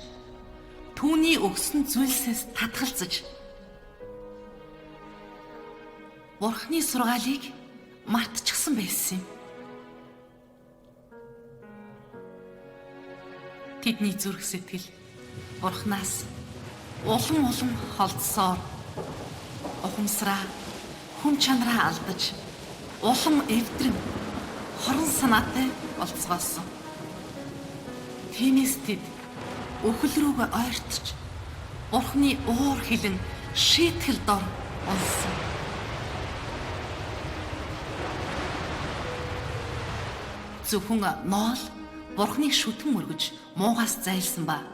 [SPEAKER 5] түүний өгсөн зүйлсээс татгалзаж, Бурхны сургаалыг мартчихсан байсан юм. Тэдний зүрх сэтгэл Бурхнаас улам холдсоор ухамсараа, хүн чанараа алдаж, улам эвдрэн хорон санаатай болцгоосон. Тиймээс тэд өхөл рүүгээ ойртож, Бурхны уур хилэн шийтгэл дор унсан. Зөвхөн Ноал Бурхныг шүтэн мөргөж муугаас зайлсан ба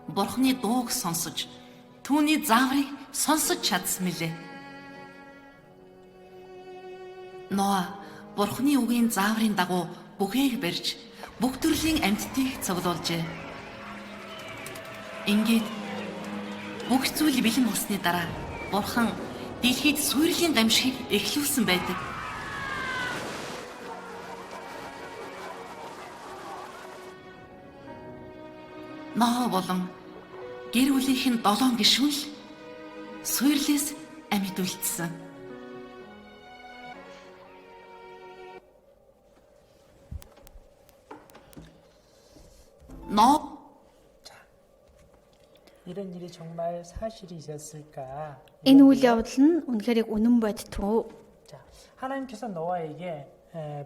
[SPEAKER 5] Бурхны дууг сонсож, түүний зааврыг сонсож чадсан мэлээ. Ноа Бурхны үгийн зааврын дагуу бүхээг барьж, бүх төрлийн амьтдыг цуглуулжээ. Ингээд бүх зүйл бэлэн болсны дараа Бурхан дэлхийд суйрлын гамшигыг эхлүүлсэн байдаг. Ноа болон гэр бүлийнх нь 7 гишүүн л суйрлээс амьд үлдсэн. 너
[SPEAKER 1] 이런 일이 정말 사실이 있었을까?
[SPEAKER 2] Энэ үйл явдал нь үнэхээр яг үнэн бодтгоо.
[SPEAKER 1] 자, 하나님께서 노아에게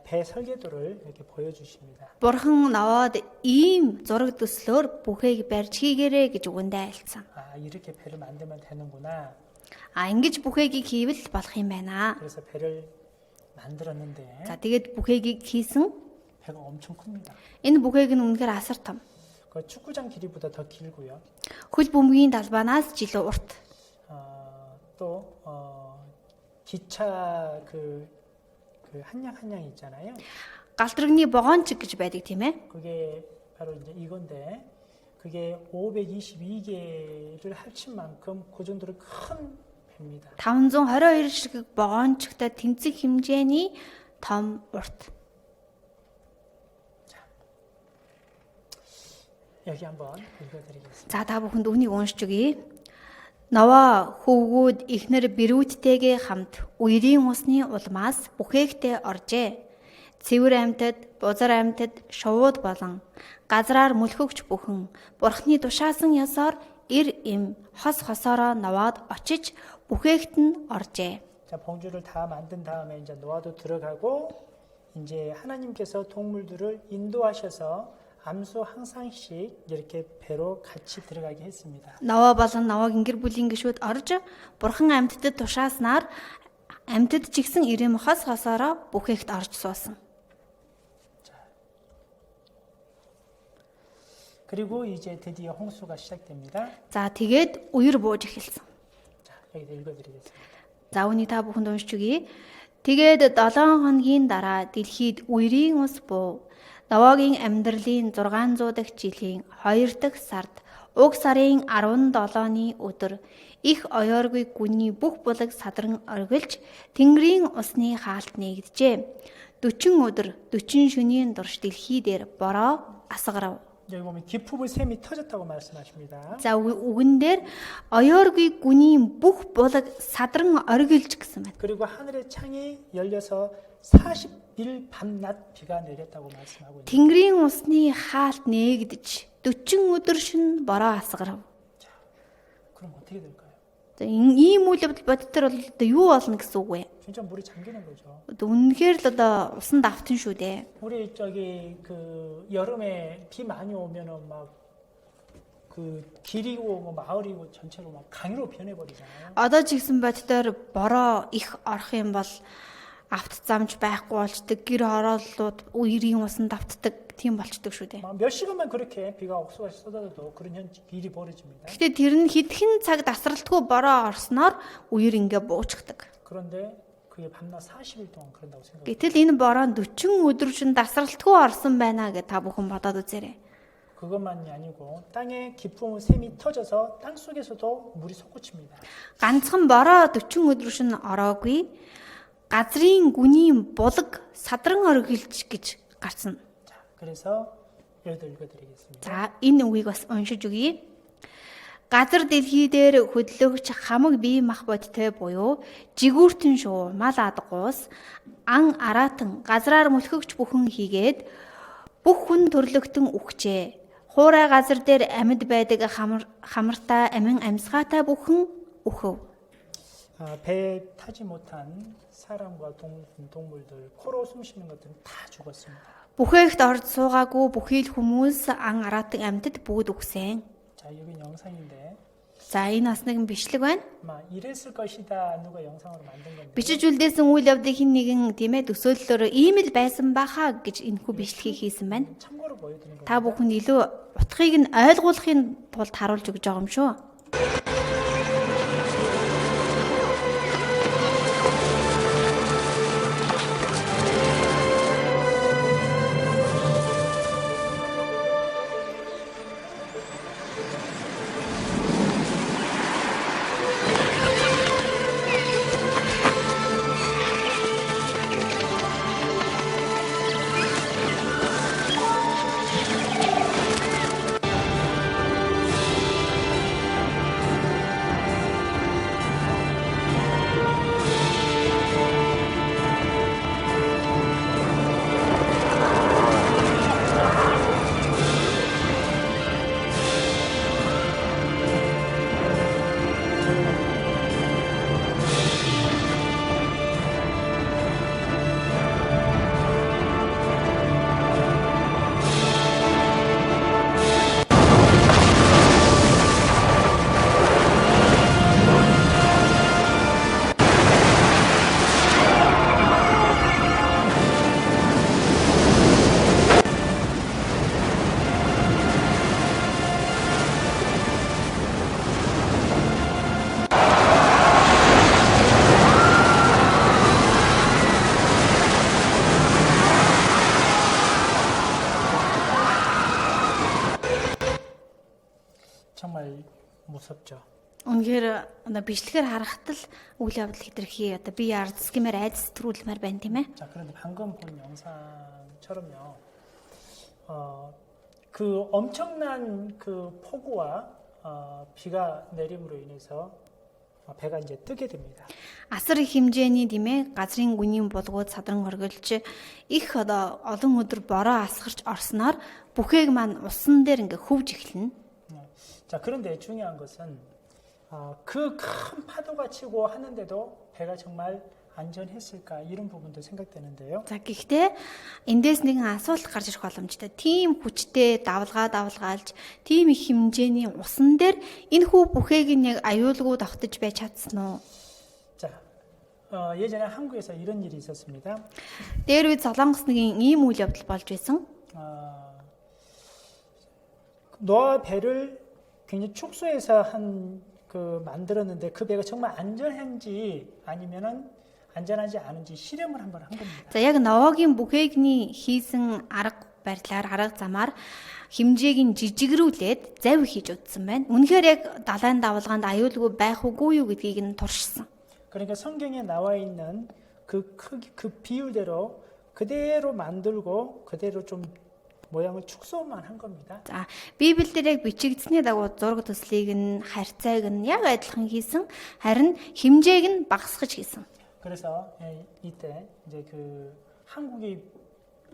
[SPEAKER 1] 배 설계도를 이렇게 보여주십니다.
[SPEAKER 2] Бурхан Ноад ийм зураг төслөөр бүхээг барьж хийгээрэй гэж үгэндээ айлцсан.
[SPEAKER 1] 아, 이렇게 배를 만들면 되는구나.
[SPEAKER 2] Ингэж бүхэгийг хийвэл болох юм байна.
[SPEAKER 1] 그래서 배를 만들었는데
[SPEAKER 2] За тэгээд бүхэгийг хийсэн.
[SPEAKER 1] 배가 엄청 큽니다.
[SPEAKER 2] Энэ бүхээг нь үнэхээр асар том.
[SPEAKER 1] 그 축구장 길이보다 더 길고요.
[SPEAKER 2] Хөл бөмбөгийн талбайнаас жилүү урт.
[SPEAKER 1] 또 기차 그 한 양 있잖아요.
[SPEAKER 2] Галтрагны богоончиг гэж байдаг тийм ээ.
[SPEAKER 1] 그게 바로 이제 이건데 그게 522개를 합친 만큼 그 정도로 큰 배입니다.
[SPEAKER 2] 522 шиг богоончигтай тэнцэх хэмжээний том урт.
[SPEAKER 1] 여기 한번 읽어드리겠습니다.
[SPEAKER 2] За та бүхэнд үнийг уншиж өгье. Новаа хөвгүүд ихнэр бэрүүдтэйгээ хамт үерийн усны улмаас бүхээгтээ оржээ. Цэвэр амьтад, бузар амьтад, шувууд болон газраар мөлхөгч бүхэн Бурхны тушаасан ёсоор ир им хос хосоороо новаад очиж бүхээгт нь оржээ.
[SPEAKER 1] 자, 봉주를 다 만든 다음에 이제 노아도 들어가고 이제 하나님께서 동물들을 인도하셔서 암수 항상씩 이렇게 배로 같이 들어가게 했습니다.
[SPEAKER 2] Новаа болон Новагийн гэр бүлийн гишүүд орж Бурхан амьтдад тушааснаар амьтад ч ихсэн ирэм хос хосоороо бүхээгт орж суусан.
[SPEAKER 1] 그리고 이제 드디어 홍수가 시작됩니다.
[SPEAKER 2] За тэгээд үер бууж эхэлсэн.
[SPEAKER 1] 자, 여기도 읽어드리겠습니다.
[SPEAKER 2] За үүнийг та бүхэнд уншиж өгье. Тэгээд 7 хоногийн дараа дэлхийд үерийн ус буу. Новагийн амьдралын 600 дахь жилийн 2 дахь сард уг сарын 17-ны өдөр их оёоргүй гүний бүх булаг садран оргилж тэнгэрийн усны хаалт нэгджээ. 40 өдөр 40 шөнийн турш дэлхий дээр бороо асгарав.
[SPEAKER 1] 여기 보면 기품의 샘이 터졌다고 말씀하십니다.
[SPEAKER 2] За үгэн дээр оёоргүй гүний бүх булаг садран оргилж гэсэн байна.
[SPEAKER 1] 그리고 하늘의 창이 열려서 40일 밤낮 비가 내렸다고 말씀하고 있습니다.
[SPEAKER 2] Тэнгэрийн усны хаалт нээгдэж 40 өдөр шин бороо асгарав.
[SPEAKER 1] 그럼 어떻게 될까요?
[SPEAKER 2] За ийм үйл явдал бодтер бол одоо юу болно гэсэн үг вэ?
[SPEAKER 1] 진짜 물이 잠기는 거죠.
[SPEAKER 2] Одоо үнэхээр л одоо усан давтан шүү дээ.
[SPEAKER 1] 우리 저기 그 여름에 비 많이 오면은 막 그 길이고 뭐 마을이고 전체로 막 강으로 변해버리잖아요.
[SPEAKER 2] Одоо ч ихсэн бодтер бороо их орох юм бол авт замж байхгүй болчдөг, гэр хорооллууд үерийн усанд автдаг тийм болчдөг шүү дээ.
[SPEAKER 1] 몇 시간만 그렇게 비가 억수같이 쏟아져도 그런 일이 벌어집니다.
[SPEAKER 2] Гэхдээ тэр нь хэдхэн цаг тасралтгүй бороо орсноор үер ингээ буучдаг.
[SPEAKER 1] 그런데 그게 밤낮 40일 동안 그런다고 생각해요.
[SPEAKER 2] Гэтэл энэ бороо 40 өдөр шин тасралтгүй орсон байна гэж та бүхэн бодоод үзээрэй.
[SPEAKER 1] 그것만이 아니고 땅에 깊은 샘이 터져서 땅 속에서도 물이 솟구칩니다.
[SPEAKER 2] Ганцхан бороо 40 өдөр шин ороогүй. Газрын гүнийн булаг садран оргилж гэж гарсан.
[SPEAKER 1] 자, 그래서 여기도 읽어드리겠습니다.
[SPEAKER 2] За, энэ үгийг бас уншиж өгье. Газар дэлхий дээр хөдлөгч хамаг бие махбодтой буюу жигүүртэн шуу, мал адгуус, ан араатан газраар мөлхөгч бүхэн хийгээд бүх хүн төрлөختөн үхжээ. Хуурай газар дээр амьд байдаг хамартай амин амьсгаатай бүхэн үхв.
[SPEAKER 1] 배에 타지 못한 사람과 동물들, 코로 숨쉬는 것들은 다 죽었습니다.
[SPEAKER 2] Бүхээгт орж суугаагүй бүхий л хүмүүс ан араатан амьтад бүгд үхсэн.
[SPEAKER 1] 자, 여기 영상인데
[SPEAKER 2] За, энэ бас нэгэн бичлэг байна.
[SPEAKER 1] 아마 이랬을 것이다 누가 영상으로 만든 건데
[SPEAKER 2] Бичиж үлдээсэн үйл явдлын хин нэгэн тийм ээ төсөөллөөр ийм л байсан баха гэж энэхүү бичлэгийг хийсэн байна.
[SPEAKER 1] 참고로 보여드린
[SPEAKER 2] Та
[SPEAKER 1] 겁니다.
[SPEAKER 2] бүхэнд илүү утгыг нь ойлгуулахын тулд харуулж өгж байгаа юм шүү.
[SPEAKER 1] 정말 무섭죠.
[SPEAKER 2] Үнэхээр одоо бичлэгээр харахад л үйл явдал хэтэрхий одоо би ардсгиймээр айдас сэтгүүлмээр байна тийм ээ.
[SPEAKER 1] 자, 그런데 방금 본 영상처럼요. 그 엄청난 그 폭우와 비가 내림으로 인해서 배가 이제 뜨게 됩니다.
[SPEAKER 2] Асар их хэмжээний тийм ээ газрын гүнийн булгууд садран оргилж их одоо олон өдөр бороо асгарч орсноор бүхээг маань усан дээр ингээ хөвж эхэлнэ.
[SPEAKER 1] 자, 그런데 중요한 것은 그 큰 파도가 치고 하는데도 배가 정말 안전했을까 이런 부분도 생각되는데요.
[SPEAKER 2] За гэхдээ эндээс нэгэн асуулт гарч ирэх боломжтой. Тийм хүчтэй давлгаалж, тийм их хэмжээний усан дээр энэ хүү бүхээг нь яг аюулгүй давтаж байж чадсан уу?
[SPEAKER 1] 자, 예전에 한국에서 이런 일이 있었습니다.
[SPEAKER 2] Дээр үед Солонгос нэгэн ийм үйл явдал болж байсан.
[SPEAKER 1] 노아 배를 굉장히 축소해서 만들었는데 그 배가 정말 안전한지 아니면은 안전하지 않은지 실험을 한번 한 겁니다.
[SPEAKER 2] За яг Новогийн бүхээгний хийсэн арга барилаар, арга замаар хэмжээг нь жижигрүүлээд завь хийж удсан байна. Үнэхээр яг далайн давлгаанд аюулгүй байх үгүй юу гэдгийг нь туршсан.
[SPEAKER 1] 그러니까 성경에 나와 있는 그 비율대로 그대로 만들고 그대로 좀 모양을 축소만 한 겁니다.
[SPEAKER 2] За Библиэлд яг бичигдсэний дагуу зураг төслийг нь харьцааг нь яг адилхан хийсэн. Харин хэмжээг нь багасгаж хийсэн.
[SPEAKER 1] 그래서 이때 이제 한국이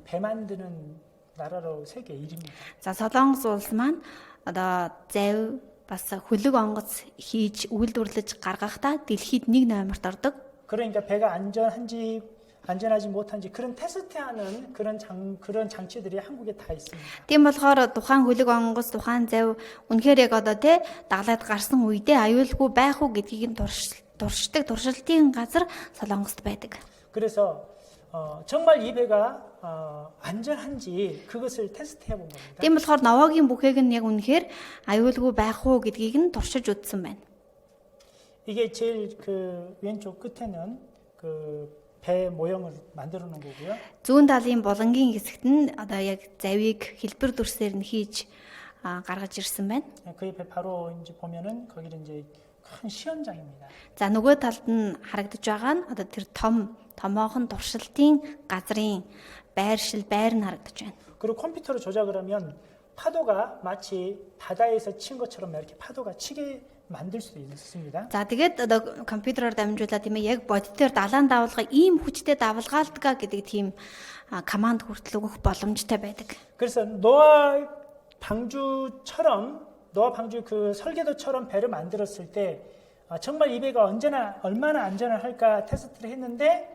[SPEAKER 1] 배 만드는 나라로 세계 1위입니다.
[SPEAKER 2] За Солонгос улс маань одоо завь бас хөлөг онгоц хийж үйлдвэрлэж гаргахдаа дэлхийд 1 номерт ордог.
[SPEAKER 1] 그러니까 배가 안전하지 못한지 그런 테스트하는 그런 장치들이 한국에 다 있습니다.
[SPEAKER 2] Тийм болохоор тухайн хөлөг онгоц, тухайн завь үнэхээр яг одоо даглаад гарсан үедээ аюулгүй байх уу гэдгийг нь туршилтын газар Солонгост байдаг.
[SPEAKER 1] 그래서 정말 이 배가 안전한지 그것을 테스트해 본 겁니다.
[SPEAKER 2] Тийм болохоор Новагийн бүхээг нь яг үнэхээр аюулгүй байх уу гэдгийг нь туршиж үзсэн байна.
[SPEAKER 1] 이게 제일 그 왼쪽 끝에는 그 배 모형을 만들어 놓은 거고요.
[SPEAKER 2] Зүүн талын булангийн хэсэгт нь одоо яг завийг хэлбэр дүрсээр нь хийж гаргаж ирсэн байна.
[SPEAKER 1] 그 옆에 바로 이제 보면은 거기는 이제 큰 시험장입니다.
[SPEAKER 2] За нөгөө талд нь харагдаж байгаа нь одоо тэр томоохон туршилтын газрын байр нь харагдаж байна.
[SPEAKER 1] 그리고 컴퓨터로 조작을 하면 파도가 마치 바다에서 친 것처럼 이렇게 파도가 치게 만들 수도 있습니다.
[SPEAKER 2] За тэгээд одоо компьютероор дамжуулаад тийм ээ яг бодитоор далайн давалгаа ийм хүчтэй давалгаалдаг гэдэг тийм команд хүртэл өгөх боломжтой байдаг.
[SPEAKER 1] 그래서 노아 방주 그 설계도처럼 배를 만들었을 때 정말 이 배가 얼마나 안전을 할까 테스트를 했는데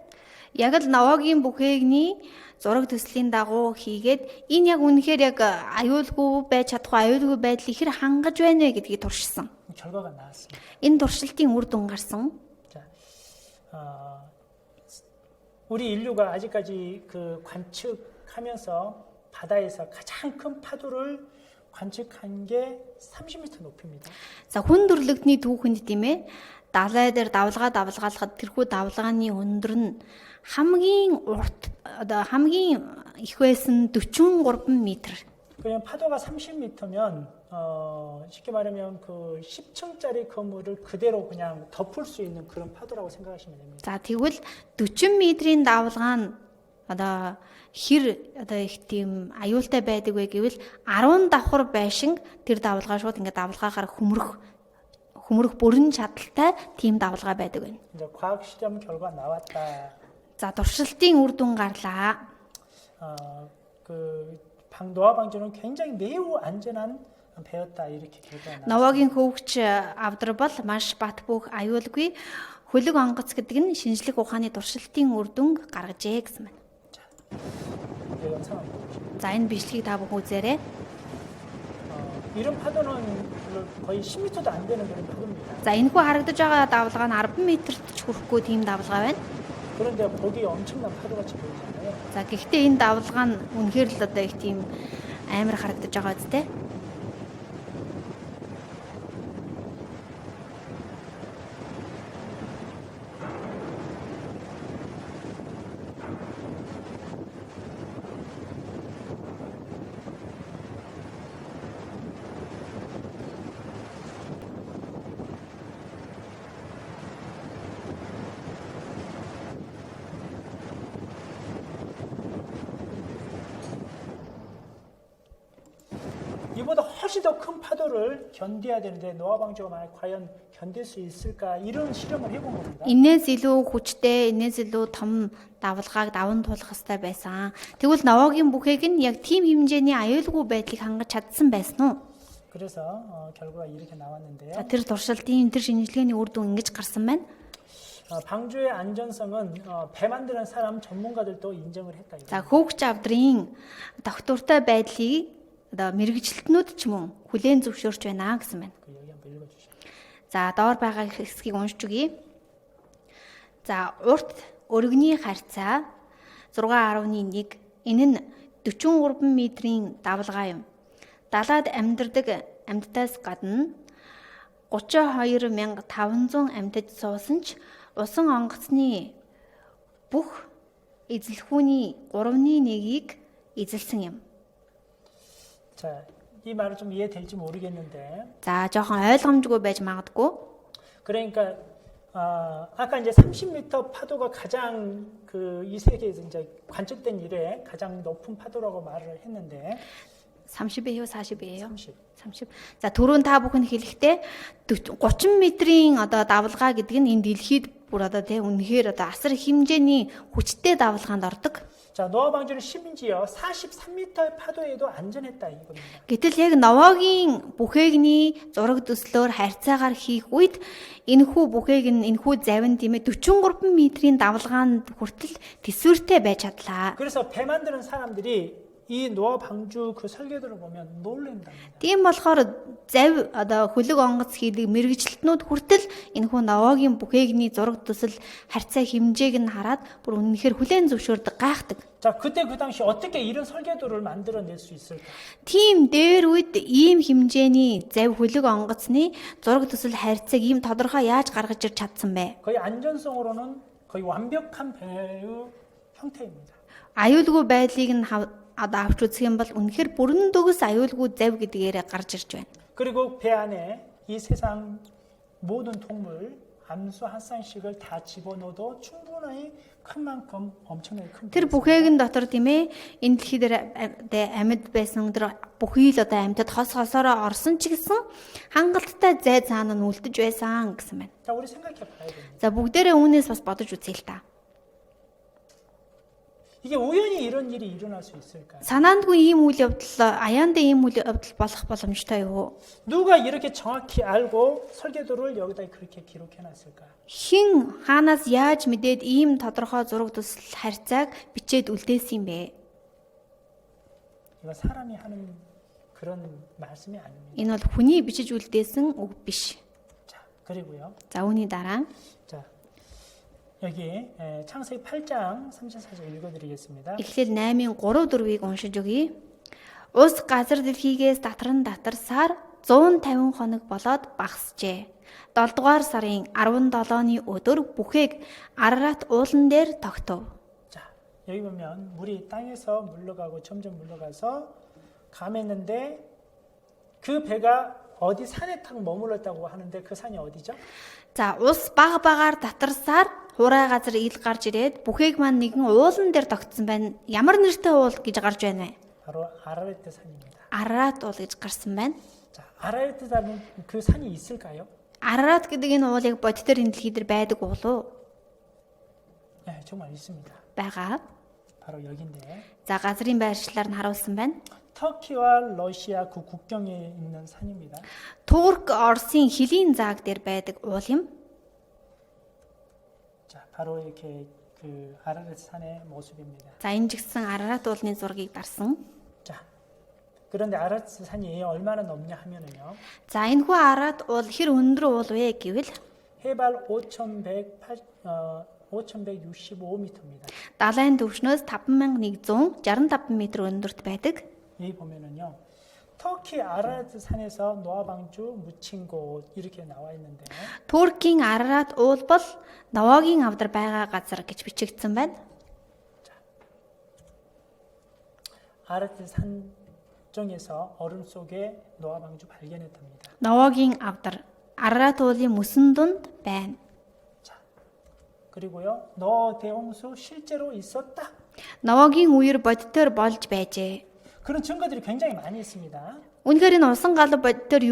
[SPEAKER 2] Яг л Новагийн бүхээгний зураг төслийн дагуу хийгээд энэ яг үнэхээр яг аюулгүй байж чадахгүй аюулгүй байдлыг хэр хангаж байна вэ гэдгийг туршсан.
[SPEAKER 1] 결과가 나왔습니다.
[SPEAKER 2] Энэ туршилтын үр дүн гарсан.
[SPEAKER 1] 자, 우리 인류가 아직까지 그 관측하면서 바다에서 가장 큰 파도를 관측한 게 30m 높이입니다.
[SPEAKER 2] За хүн төрлөختний түүхэнд тийм ээ далай дээр давалгаалахад тэрхүү давалгааны өндөр нь хамгийн урт одоо хамгийн их байсан 43 м.
[SPEAKER 1] 그냥 파도가 30m면 쉽게 말하면 그 10층짜리 건물을 그대로 그냥 덮을 수 있는 그런 파도라고 생각하시면 됩니다.
[SPEAKER 2] За тэгвэл 40 м-ийн давалгаа нь одоо хэр одоо их тийм аюултай байдаг вэ гэвэл 10 давхар байшин тэр давалгаа шууд ингээд давалгаагаар хөмрөх бүрэн чадaltaй тийм давалгаа байдаг байна.
[SPEAKER 1] 이제 과학 실험 결과 나왔다.
[SPEAKER 2] За туршилтын үр дүн гарлаа.
[SPEAKER 1] 그 노아 방주는 굉장히 매우 안전한 배였다 이렇게 결과가 나왔습니다.
[SPEAKER 2] Новагийн хөвгч авдар бол маш бат бөх аюулгүй хөлөг онгоц гэдэг нь шинжлэх ухааны туршилтын үр дүн гаргажээ гэсэн байна.
[SPEAKER 1] 이 영상 한번 보시죠.
[SPEAKER 2] За энэ бичлэгийг та бүхэн үзээрэй.
[SPEAKER 1] 이런 파도는 거의 10m도 안 되는 그런 파도입니다.
[SPEAKER 2] За энэхүү харагдаж байгаа давалгаа нь 10 м-т ч хүрэхгүй тийм давалгаа байна.
[SPEAKER 1] 그런데 보기 엄청난 파도같이 보이잖아요.
[SPEAKER 2] За гэхдээ энэ давалгаа нь үнэхээр л одоо их тийм амар харагдаж байгаа үстэй.
[SPEAKER 1] 이보다 훨씬 더 큰 파도를 견뎌야 되는데 노아 방주가 과연 견딜 수 있을까 이런 실험을 해본 겁니다.
[SPEAKER 2] Инээс илүү хүчтэй, инээс илүү том давалгааг даван туулах хэрэгтэй байсан. Тэгвэл Новагийн бүхээг нь яг тийм хэмжээний аюулгүй байдлыг хангаж чадсан байсан уу?
[SPEAKER 1] 그래서 결과가 이렇게 나왔는데요.
[SPEAKER 2] За тэр туршилтын тэр шинжилгээний үр дүн ингэж гарсан байна.
[SPEAKER 1] 방주의 안전성은 배 만드는 사람 전문가들도 인정을 했다.
[SPEAKER 2] За хөөгч авдрын доктортой байдлыг одоо мэрэгчлэтнүүд ч мөн хүлээн зөвшөөрч байна гэсэн байна.
[SPEAKER 1] 여기 한번 읽어주시죠.
[SPEAKER 2] За доор байгаа хэсгийг уншиж өгье. За урт өргөний харьцаа 6.1. Энэ нь 43 м-ийн давалгаа юм. Далайд амьдардаг амьтдаас гадна 32,500 амьтад суусан ч усан онгоцны бүх эзлэхүүний 3/1-ийг эзэлсэн юм.
[SPEAKER 1] 자, 이 말은 좀 이해될지 모르겠는데.
[SPEAKER 2] За жоохон ойлгомжгүй байж магадгүй.
[SPEAKER 1] 그러니까 아까 이제 30m 파도가 가장 이 세계에서 이제 관측된 이래 가장 높은 파도라고 말을 했는데
[SPEAKER 2] 30이에요, 40이에요?
[SPEAKER 1] 30.
[SPEAKER 2] 30. За түрүүн та бүхэн хэлэхдээ 30 м-ийн одоо давалгаа гэдэг нь энэ дэлхийд бүр одоо тий үнэхээр одоо асар хэмжээний хүчтэй давалгаанд ордог.
[SPEAKER 1] 자, 노아 방주는 심지어 43m의 파도에도 안전했다 이겁니다.
[SPEAKER 2] Гэтэл яг Новагийн бүхээгний зураг төслөөр харьцаагаар хийх үед энэхүү бүхээг нь энэхүү завин тийм ээ 43 м-ийн давалгаанд хүртэл төсвөртэй байж чадлаа.
[SPEAKER 1] 그래서 배 만드는 사람들이 이 노아 방주 그 설계도를 보면 놀랍답니다.
[SPEAKER 2] Тийм болохоор завь одоо хөлөг онгоц хийдэг мэрэгчлэтнүүд хүртэл энэхүү Новагийн бүхээгний зураг төсөл харьцаа хэмжээг нь хараад бүр үнэхээр хүлээн зөвшөөрдөг, гайхдаг.
[SPEAKER 1] 자, 그때 그 당시 어떻게 이런 설계도를 만들어낼 수 있을까?
[SPEAKER 2] Тийм дээр үед ийм хэмжээний завь хөлөг онгоцны зураг төсөл харьцааг ийм тодорхой яаж гаргаж ирж чадсан бэ?
[SPEAKER 1] 거의 안전성으로는 거의 완벽한 배의 형태입니다.
[SPEAKER 2] Аюулгүй байдлыг нь одоо авч үзэх юм бол үнэхээр бүрэн төгс аюулгүй завь гэдгээр гарч ирж байна.
[SPEAKER 1] 그리고 배 안에 이 세상 모든 동물 암수 한 쌍씩을 다 집어넣어도 충분히 큰 만큼 엄청나게 큰
[SPEAKER 2] Тэр бүхээгэн дотор тийм ээ энэ дэлхий дээр амьд байсан тэр бүхий л одоо амьтад хос хосоороо орсон ч гэсэн хангалттай зай цаана нь үлдэж байсан гэсэн байна.
[SPEAKER 1] 자, 우리 생각해 봐야 됩니다.
[SPEAKER 2] За бүгдээрээ үүнээс бас бодож үзье л та.
[SPEAKER 1] 이게 우연히 이런 일이 일어날 수 있을까요?
[SPEAKER 2] Санаандгүй ийм үйл явдал аяанда ийм үйл явдал болох боломжтой юу?
[SPEAKER 1] 누가 이렇게 정확히 알고 설계도를 여기다 그렇게 기록해 놨을까요?
[SPEAKER 2] Хин хаанаас яаж мэдээд ийм тодорхой зураг төсөл харьцааг бичээд үлдээсэн юм бэ?
[SPEAKER 1] 이거 사람이 하는 그런 말씀이 아닙니다.
[SPEAKER 2] Энэ бол хүний бичиж үлдээсэн үг биш.
[SPEAKER 1] 자, 그리고요.
[SPEAKER 2] За үүний дараа
[SPEAKER 1] 자, 여기 창세기 8장 34절 읽어드리겠습니다.
[SPEAKER 2] Эхлэл 8-ын 3-4-ийг уншиж өгье. Ус газар дэлхийгээс татарсаар 150 хоног болоод багасжээ. 7 дугаар сарын 17-ны өдөр бүхээг Арарат уулан дээр тогтов.
[SPEAKER 1] 자, 여기 보면 물이 땅에서 물러가고 점점 물러가서 감했는데 그 배가 어디 산에 탁 머물렀다고 하는데 그 산이 어디죠?
[SPEAKER 2] За ус багаар татарсаар хурай газар ил гарч ирээд бүхээг маань нэгэн уулан дээр тогтсон байна. Ямар нэртэй уул гэж гарч байна вэ?
[SPEAKER 1] 바로 아라레트 산입니다.
[SPEAKER 2] Арарат уул гэж гарсан байна.
[SPEAKER 1] 자, 아라레트 산은 그 산이 있을까요?
[SPEAKER 2] Арарат гэдэг энэ уулыг бодитоор энэ дэлхий дээр байдаг уул уу?
[SPEAKER 1] 네, 정말 있습니다.
[SPEAKER 2] Байгаа.
[SPEAKER 1] 바로 여기인데
[SPEAKER 2] За газрын байршлаар нь харуулсан байна.
[SPEAKER 1] 터키와 러시아 그 국경에 있는 산입니다.
[SPEAKER 2] Турк, Оросын хилийн зааг дээр байдаг уул юм.
[SPEAKER 1] 자, 바로 이렇게 그 아라레트 산의 모습입니다.
[SPEAKER 2] За энэ жигсэн Арарат уулны зургийг дарсан.
[SPEAKER 1] 자, 그런데 아라레트 산이 얼마나 높냐 하면은요.
[SPEAKER 2] За энэхүү Арарат уул хэр өндөр уул вэ гэвэл
[SPEAKER 1] 해발 5,165m입니다.
[SPEAKER 2] далайн түвшнөөс 5165 м өндөрт байдаг.
[SPEAKER 1] 여기 보면은요. 터키 아라레트 산에서 노아 방주 묻힌 곳 이렇게 나와 있는데
[SPEAKER 2] Туркийн Арарат уул бол Новагийн авдар байгаа газар гэж бичигдсэн байна.
[SPEAKER 1] 아라레트 산정에서 얼음 속에 노아 방주 발견했답니다.
[SPEAKER 2] Новагийн авдар Арарат уулын мөсөн дунд байна.
[SPEAKER 1] 그리고요. 노아 대홍수 실제로 있었다.
[SPEAKER 2] Новагийн үер бодитоор болж байжээ.
[SPEAKER 1] 그런 증거들이 굉장히 많이 있습니다.
[SPEAKER 2] Үнэхээр энэ усан галуу бодитоор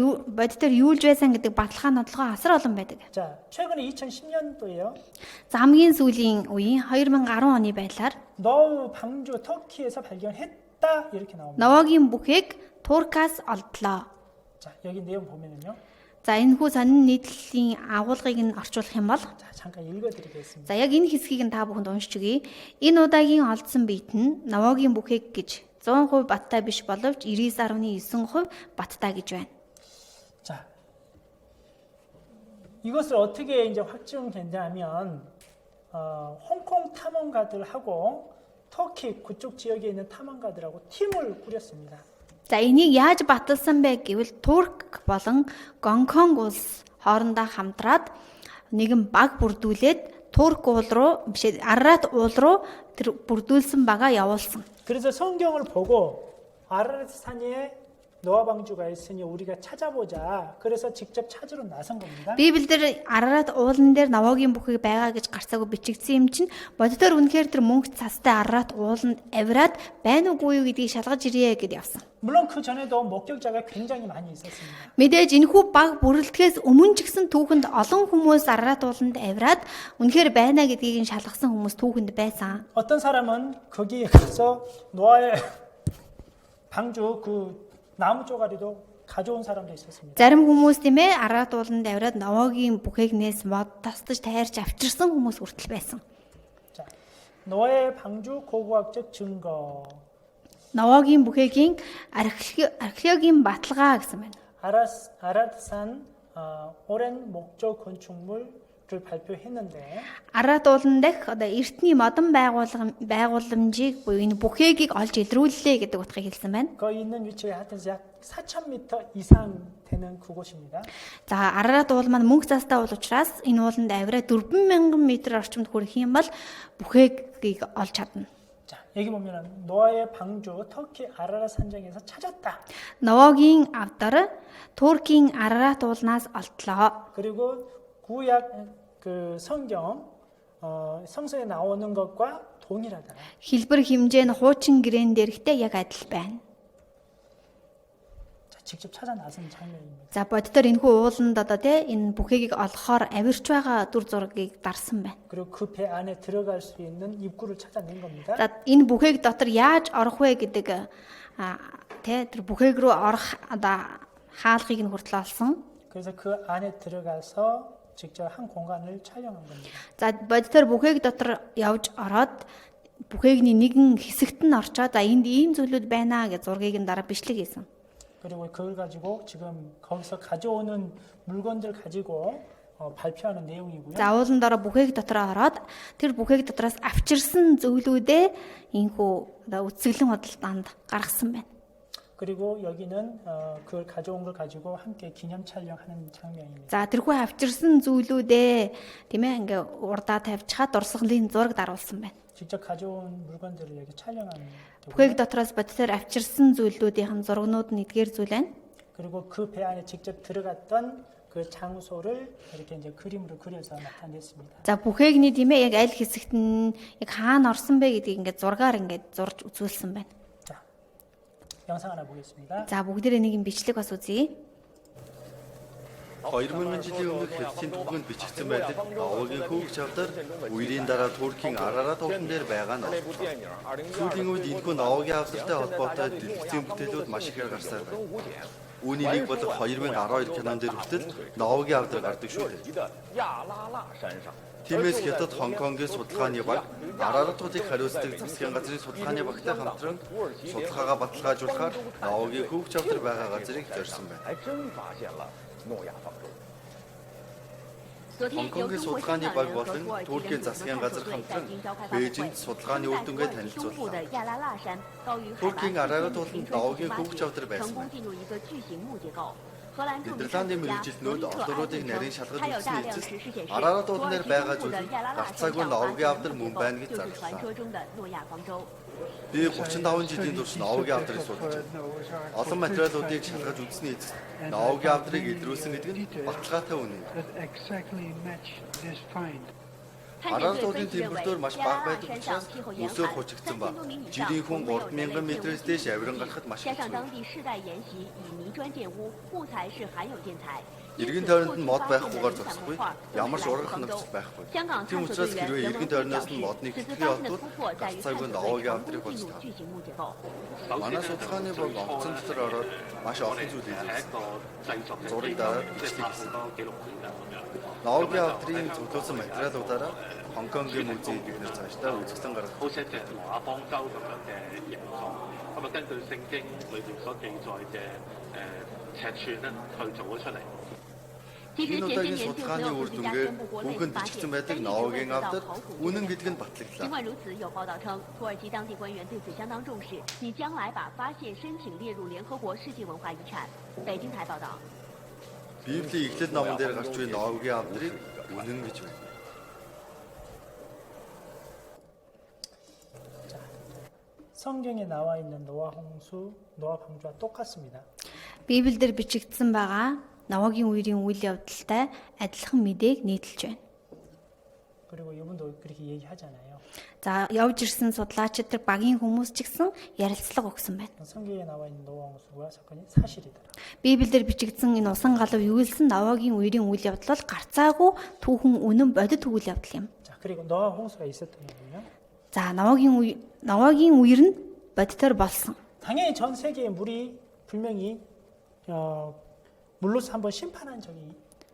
[SPEAKER 2] юулж байсан гэдэг баталгаа нотлогоо асар олон байдаг.
[SPEAKER 1] 자, 최근에 2010년도에요.
[SPEAKER 2] За хамгийн сүүлийн үеийн 2010 оны байдлаар
[SPEAKER 1] 노아 방주 터키에서 발견했다 이렇게 나옵니다.
[SPEAKER 2] Новагийн бүхээг Туркаас олдлоо.
[SPEAKER 1] 자, 여기 내용 보면은요.
[SPEAKER 2] За энэхүү сонин нийтлэлийн агуулгыг нь орчуулах юм бол
[SPEAKER 1] 자, 잠깐 읽어드리겠습니다.
[SPEAKER 2] за яг энэ хэсгийг нь та бүхэнд уншиж өгье. Энэ удаагийн олдсон биет нь Новагийн бүхээг гэж 100% баттай биш боловч 99.9% баттай гэж байна.
[SPEAKER 1] 자, 이것을 어떻게 이제 확증했냐면 홍콩 탐험가들하고 터키 그쪽 지역에 있는 탐험가들하고 팀을 꾸렸습니다.
[SPEAKER 2] За энийг яаж баталсан бэ гэвэл Турк болон Гонконг улс хоорондоо хамтраад нэгэн баг бүрдүүлээд Турк уул руу биш Арарат уул руу тэр бүрдүүлсэн багаа явуулсан.
[SPEAKER 1] 그래서 성경을 보고 아라레트 산에 노아 방주가 있으니 우리가 찾아보자. 그래서 직접 찾으러 나선 겁니다.
[SPEAKER 2] Библиэлд Арарат уулан дээр Новагийн бүхий байгаа гэж гарцаагүй бичигдсэн юм чинь бодитоор үнэхээр тэр мөнгө цастай Арарат ууланд авираад байна уугүй юу гэдгийг шалгаж ирье гэд явсан.
[SPEAKER 1] 물론 그 전에도 목격자가 굉장히 많이 있었습니다.
[SPEAKER 2] Мэдээж энэхүү баг бүрэлдэхээс өмнө ч гэсэн түүхэнд олон хүмүүс Арарат ууланд авираад үнэхээр байна гэдгийг шалгасан хүмүүс түүхэнд байсан.
[SPEAKER 1] 어떤 사람은 거기에 가서 노아의 방주 그 나무 쪼가리도 가져온 사람도 있었습니다.
[SPEAKER 2] Зарим хүмүүс тийм ээ Арарат ууланд авираад Новагийн бүхээгнээс мод тасдаж тайрч авчирсан хүмүүс хүртэл байсан.
[SPEAKER 1] 자, 노아의 방주 고고학적 증거.
[SPEAKER 2] Новогийн бүхэгийн археологийн баталгаа гэсэн байна.
[SPEAKER 1] 아랏산 오랜 목조 건축물을 발표했는데
[SPEAKER 2] Арат уулан дах одоо эртний модон байгууламжийг буюу энэ бүхэгийг олж илрүүллээ гэдэг утгыг хэлсэн байна.
[SPEAKER 1] 거기 있는 위치가 하여튼 약 4,000m 이상 되는 그곳입니다.
[SPEAKER 2] За Арат уул маань мөнх цастай уул учраас энэ ууланд авираа 4,000 м орчимд хүрэх юм бол бүхэгийг олж чадна.
[SPEAKER 1] 자, 여기 보면은 노아의 방주 터키 아라라 산장에서 찾았다.
[SPEAKER 2] Новогийн авдар Туркийн Арарат уулнаас олдлоо.
[SPEAKER 1] 그리고 구약 그 성경 성서에 나오는 것과 동일하다.
[SPEAKER 2] Хэлбэр хэмжээ нь хуучин гэрээн дээрхтэй яг адил байна.
[SPEAKER 1] 자, 직접 찾아 나선 장면입니다.
[SPEAKER 2] За боддоор энэхүү ууланд одоо энэ бүхэгийг олохоор авирч байгаа дүр зургийг дарсан байна.
[SPEAKER 1] 그리고 그 배 안에 들어갈 수 있는 입구를 찾아낸 겁니다.
[SPEAKER 2] За энэ бүхээг дотор яаж орох вэ гэдэг тэр бүхээг рүү орох одоо хаалгыг нь хүртэл олсон.
[SPEAKER 1] 그래서 그 안에 들어가서 직접 한 공간을 촬영한 겁니다.
[SPEAKER 2] За боддоор бүхээг дотор явж ороод бүхээгний нэгэн хэсэгт нь орчоод за энд ийм зүйлүүд байна гэж зургийг нь дараа бичлэг хийсэн.
[SPEAKER 1] 그리고 그걸 가지고 지금 거기서 가져오는 물건들 가지고 발표하는 내용이고요.
[SPEAKER 2] За ууланд ороо бүхээг дотор ороод тэр бүхээг дотроос авчирсан зөвлүүдээ инхүү одоо үсгэлэн худалдаанд гаргасан байна.
[SPEAKER 1] 그리고 여기는 그걸 가져온 걸 가지고 함께 기념 촬영하는 장면입니다.
[SPEAKER 2] За тэрхүү авчирсан зүйлүүдээ тийм ээ ингээ урдаа тавьчихад дурсгалын зураг даруулсан байна.
[SPEAKER 1] 직접 가져온 물건들을 여기 촬영하는
[SPEAKER 2] Бүхээг дотроос бодитоор авчирсан зүйлүүдийн зургнууд нь эдгээр зүйл байна.
[SPEAKER 1] 그리고 그 배 안에 직접 들어갔던 그 장소를 이렇게 이제 그림으로 그려서 나타냈습니다.
[SPEAKER 2] За бүхээгний тийм ээ яг аль хэсэгт нь яг хаана орсон бэ гэдгийг ингээ зургаар ингээ зурж үзүүлсэн байна.
[SPEAKER 1] 자, 영상 하나 보겠습니다.
[SPEAKER 2] За бүгдээрээ нэг юм бичлэг бас үзье.
[SPEAKER 6] 2000 жилийн өмнөх Хятадын түүхэнд бичигдсэн байдаг Новогийн хүүгч авдар үерийн дараа Туркийн Арарат уулан дээр байгаа нь. Сүүлийн үед энэхүү Новогийн авдартай холбоотой дэлгэцийн бүтээлүүд маш ихээр гарсаар байна. Үүний нэг бол 2012 кинон дээр хүртэл Новогийн авдар гардаг шүү дээ. Тиймээс Хятад Хонконгийн судалгааны баг Араратуудыг хариуцдаг засгийн газрын судалгааны багтай хамтран судалгаагаа баталгаажуулахаар Новогийн хүүгч авдар байгаа газрыг зорьсон байна. Хонконгийн судалгааны баг болон Туркийн засгийн газар хамтран Бээжинд судалгааны үр дүнгээ танилцууллаа. Туркийн Арарат ууланд Новогийн хүүгч авдар байсан байна. Нидерландын мэргэжилтнүүд олооруудыг нарийн шалгаж үзсний эцэст Арарат уулан дээр байгаа зүйл нь гарцаагүй Новогийн авдар мөн байна гэж зарлалаа. Би 35 жилийн турш Новогийн авдрыг судалж байна. Олон материалуудыг шалгаж үзсний эцэст Новогийн авдрыг илрүүлсэн гэдэг нь баталгаатай үнэ. Арарат уулын температур маш бага байдаг учраас өсөөр хучигдсан ба жирийн хүн 3000 м-с дээш авиран гарахад маш хэцүү. Иргэн тойронд нь мод байхгүйгээр зогсохгүй, ямар ч ургах нөхцөл байхгүй. Тийм учраас хэрвээ иргэн тойрноос нь модны хэвлэлийн олдвол гарцаагүй Новогийн авдрыг болж таа. Манай судалгааны баг онцон дотор ороод маш олон зүйл хийсэн. Зураг дараад бичлэг хийсэн. Новогийн авдрын цуглуулсан материалуудаараа Хонконгийн музейд бид нэр цаашдаа үзэсгэлэн гаргах.
[SPEAKER 7] 好似隻挪亞方舟咁樣嘅形狀，咁啊根據聖經裏邊所記載嘅尺寸咧，去做咗出嚟。
[SPEAKER 6] Энэ удаагийн судалгааны үр дүнгээр хүүхэнд бичигдсэн байдаг Новогийн авдар үнэн гэдэг нь батлагдлаа.
[SPEAKER 8] 尽管如此，有报道称，土耳其当地官员对此相当重视，拟将来把发现申请列入联合国世界文化遗产。北京台报道。
[SPEAKER 6] Библийн Эхлэл номон дээр гарч буй Новогийн авдрыг үнэн гэж байна.
[SPEAKER 1] 성경에 나와 있는 노아 홍수, 노아 방주와 똑같습니다.
[SPEAKER 2] Библиэлд бичигдсэн байгаа Новогийн үерийн үйл явдалтай адилхан мэдээг нийтэлж байна.
[SPEAKER 1] 그리고 이분도 그렇게 얘기하잖아요.
[SPEAKER 2] За явж ирсэн судлаачид тэр багийн хүмүүс ч гэсэн ярилцлага өгсөн байна.
[SPEAKER 1] 성경에 나와 있는 노아 홍수가 사건이 사실이더라.
[SPEAKER 2] Библиэлд бичигдсэн энэ усан галав юулсан Новогийн үерийн үйл явдал бол гарцаагүй түүхэн үнэн бодит үйл явдал юм.
[SPEAKER 1] 자, 그리고 노아 홍수가 있었던 거군요.
[SPEAKER 2] За Новогийн үер нь бодитоор болсон.
[SPEAKER 1] 당연히 전 세계의 물이 분명히 물로서 한번 심판한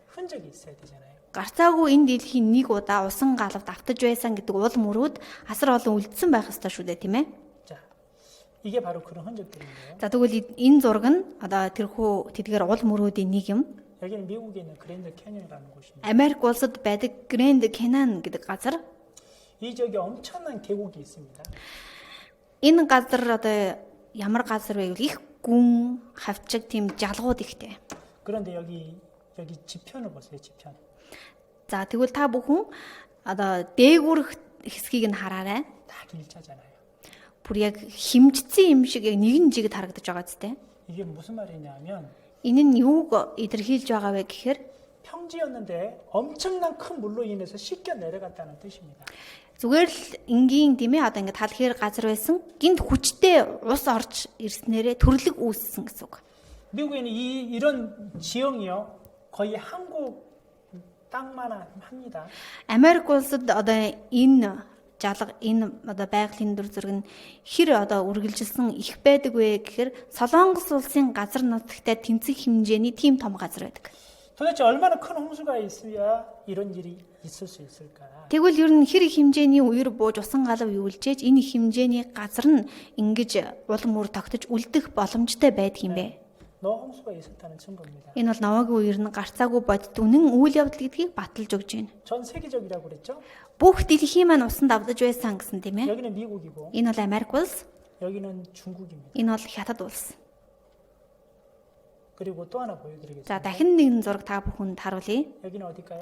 [SPEAKER 1] 흔적이 있어야 되잖아요.
[SPEAKER 2] Гарцаагүй энэ дэлхийн нэг удаа усан галавд автаж байсан гэдэг уул мөрүүд асар олон үлдсэн байх ёстой шүү дээ, тийм ээ?
[SPEAKER 1] 자, 이게 바로 그런 흔적들인데요.
[SPEAKER 2] За тэгвэл энэ зураг нь одоо тэрхүү тэдгээр уул мөрүүдийн нэг юм.
[SPEAKER 1] 여기는 미국에 있는 그랜드 캐년이라는 곳입니다.
[SPEAKER 2] Америк улсад байдаг Грэнд Кенан гэдэг газар.
[SPEAKER 1] 이 지역에 엄청난 계곡이 있습니다.
[SPEAKER 2] Энэ газар одоо ямар газар вэ гэвэл их гүн, хавчиг тийм жалгууд ихтэй.
[SPEAKER 1] 그런데 여기 지편을 보세요. 지편.
[SPEAKER 2] За тэгвэл та бүхэн одоо дээгүүрх хэсгийг нь хараарай.
[SPEAKER 1] 다 길차잖아요.
[SPEAKER 2] Бүр яг химжсэн юм шиг яг нэгэн жигд харагдаж байгаа зү.
[SPEAKER 1] 이게 무슨 말이냐면
[SPEAKER 2] Энэ нь юуг илэрхийлж байгаа вэ гэхээр
[SPEAKER 1] 평지였는데 엄청난 큰 물로 인해서 씻겨 내려갔다는 뜻입니다.
[SPEAKER 2] зүгээр л энгийн тийм ээ одоо ингээд тал хээр газар байсан гинт хүчтэй ус орж ирснээрээ төрлөг үүссэн гэсэн үг.
[SPEAKER 1] 미국에는 이런 지형이요 거의 한국 땅만 합니다.
[SPEAKER 2] Америк улсад одоо энэ жалга энэ одоо байгалийн дүр зураг нь хэр одоо үргэлжилсэн их байдаг вэ гэхээр Солонгос улсын газар нутагтай тэнцэх хэмжээний тийм том газар байдаг.
[SPEAKER 1] 도대체 얼마나 큰 홍수가 있어야 이런 일이 있을 수 있을까?
[SPEAKER 2] Тэгвэл ер нь хэр их хэмжээний үер бууж усан галав юулжээж энэ их хэмжээний газар нь ингэж улам үр тогтож үлдэх боломжтой байдаг юм бэ?
[SPEAKER 1] 노아 홍수가 있었다는 증거입니다.
[SPEAKER 2] Энэ бол Новагийн үер нь гарцаагүй бодит үнэн үйл явдал гэдгийг баталж өгж байна.
[SPEAKER 1] 전 세계적이라고 그랬죠?
[SPEAKER 2] Бүх дэлхийн маань усанд давдаж байсан гэсэн тийм ээ.
[SPEAKER 1] 여기는 미국이고
[SPEAKER 2] Энэ бол Америк улс,
[SPEAKER 1] 여기는 중국입니다.
[SPEAKER 2] энэ бол Хятад улс.
[SPEAKER 1] 그리고 또 하나
[SPEAKER 2] За
[SPEAKER 1] 보여드리겠습니다.
[SPEAKER 2] дахин нэгэн зураг та бүхэнд харуулъя.
[SPEAKER 1] 여기는 어딜까요?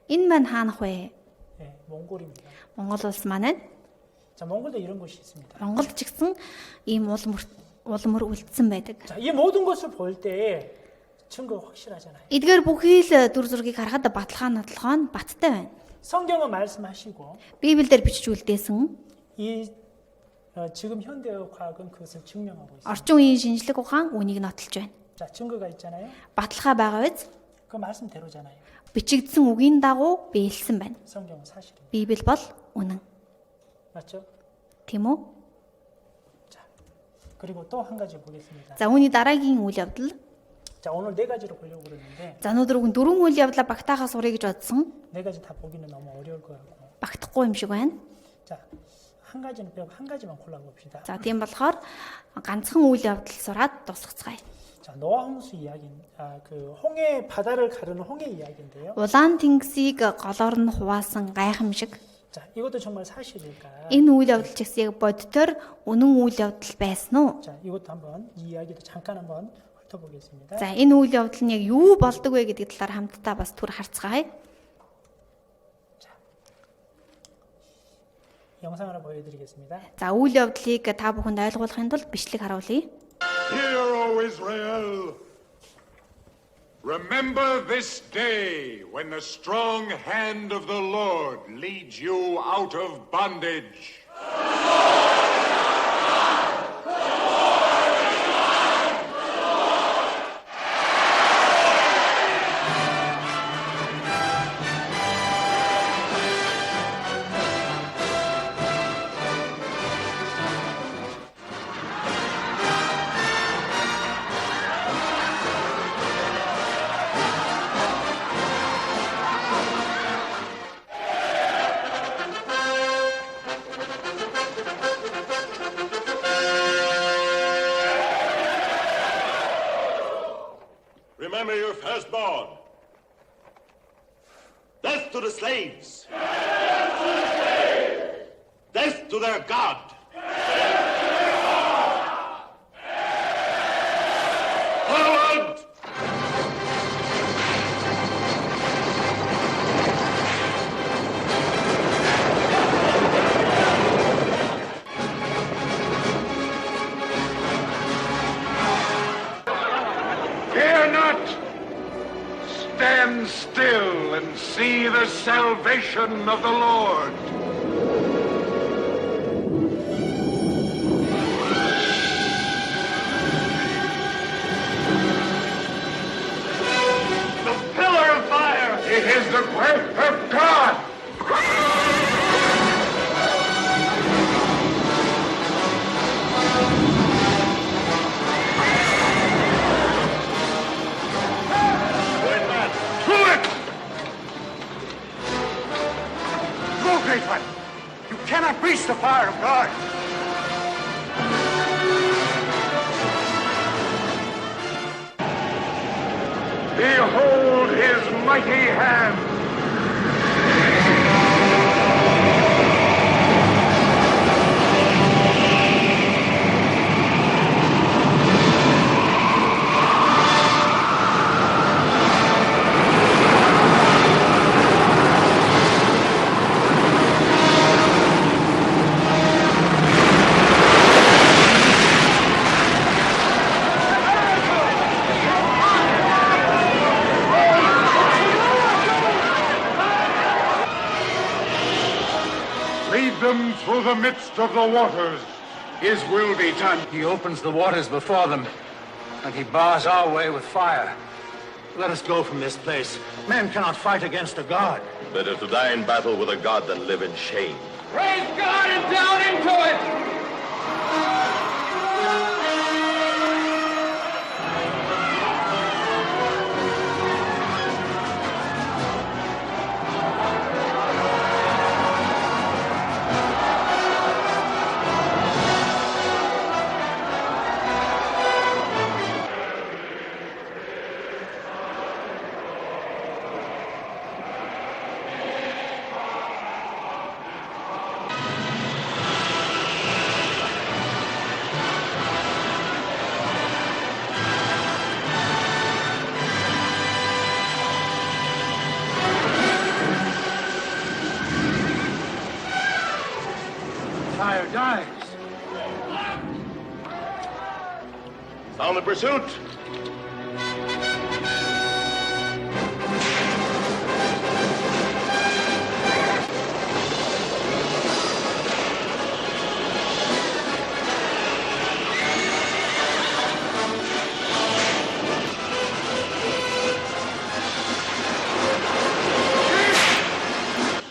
[SPEAKER 2] Энэ маань хаанах вэ?
[SPEAKER 1] 네, 몽골입니다.
[SPEAKER 2] Монгол улс маань.
[SPEAKER 1] 자, 몽골도 이런 곳이 있습니다.
[SPEAKER 2] Монголд ч гэсэн ийм улмөр үлдсэн байдаг.
[SPEAKER 1] 자, 이 모든 것을 볼 때 증거가 확실하잖아요.
[SPEAKER 2] Эдгээр бүхий л дүр зургийг харахад баталгаа нотлохоо нь баттай байна.
[SPEAKER 1] 성경은 말씀하시고
[SPEAKER 2] Библиэлд бичиж үлдээсэн
[SPEAKER 1] 이 지금 현대의 과학은 그것을 증명하고 있습니다.
[SPEAKER 2] орчин үеийн шинжлэх ухаан үнийг нотолж байна.
[SPEAKER 1] 자, 증거가 있잖아요.
[SPEAKER 2] Баталгаа байгаа биз?
[SPEAKER 1] 그 말씀대로잖아요.
[SPEAKER 2] Бичигдсэн үгийн дагуу биелсэн байна.
[SPEAKER 1] 성경은 사실입니다.
[SPEAKER 2] Библи бол үнэн.
[SPEAKER 1] 맞죠?
[SPEAKER 2] Тийм үү?
[SPEAKER 1] 자, 그리고 또 한 가지 보겠습니다.
[SPEAKER 2] За үүний дараагийн үйл явдал.
[SPEAKER 1] 자, 오늘 네 가지로 보려고 그러는데
[SPEAKER 2] За өнөөдөр үн дөрвөн үйл явдлаа багтаахаас урья гэж бодсон.
[SPEAKER 1] 네 가지 다 보기는 너무 어려울 것 같고.
[SPEAKER 2] Багтахгүй юм шиг байна.
[SPEAKER 1] 자, 한 가지는 빼고 한 가지만 골라봅시다.
[SPEAKER 2] За тийм болохоор ганцхан үйл явдал сураад дуусгацгаая.
[SPEAKER 1] 자, 노아 홍수 이야기, 그 홍해 바다를 가르는 홍해 이야기인데요.
[SPEAKER 2] Улаан тэнгисийг голоор нь хуваасан гайхамшиг.
[SPEAKER 1] 자, 이것도 정말 사실일까?
[SPEAKER 2] Энэ үйл явдал ч гэсэн яг бодитоор үнэн үйл явдал байсан уу?
[SPEAKER 1] 자, 이것도 한번 이 이야기도 잠깐 한번 훑어보겠습니다.
[SPEAKER 2] За энэ үйл явдал нь яг юу болдог вэ гэдэг талаар хамтдаа бас түр харцгаая.
[SPEAKER 1] 영상 하나 보여드리겠습니다.
[SPEAKER 2] За үйл явдлыг та бүхэнд ойлгуулахын тулд бичлэг харуулъя.
[SPEAKER 9] Hear, O Israel, remember this day when the strong hand of the Lord leads you out of bondage. Remember your firstborn. Death to the slaves. Death to their God. Forward! Fear not! Stand still and see the salvation of the Lord. The pillar of fire! It is the breath of God! Great one! You cannot reach the fire of God! Behold his mighty hand. Lead them through the midst of the waters.
[SPEAKER 10] His will be done. He opens the waters before them, and he bars our way with fire. Let us go from this place. Men cannot fight against a god.
[SPEAKER 11] Better to die in battle with a god than live in shame.
[SPEAKER 10] Praise God and down into it! Fire dies.
[SPEAKER 11] On the pursuit!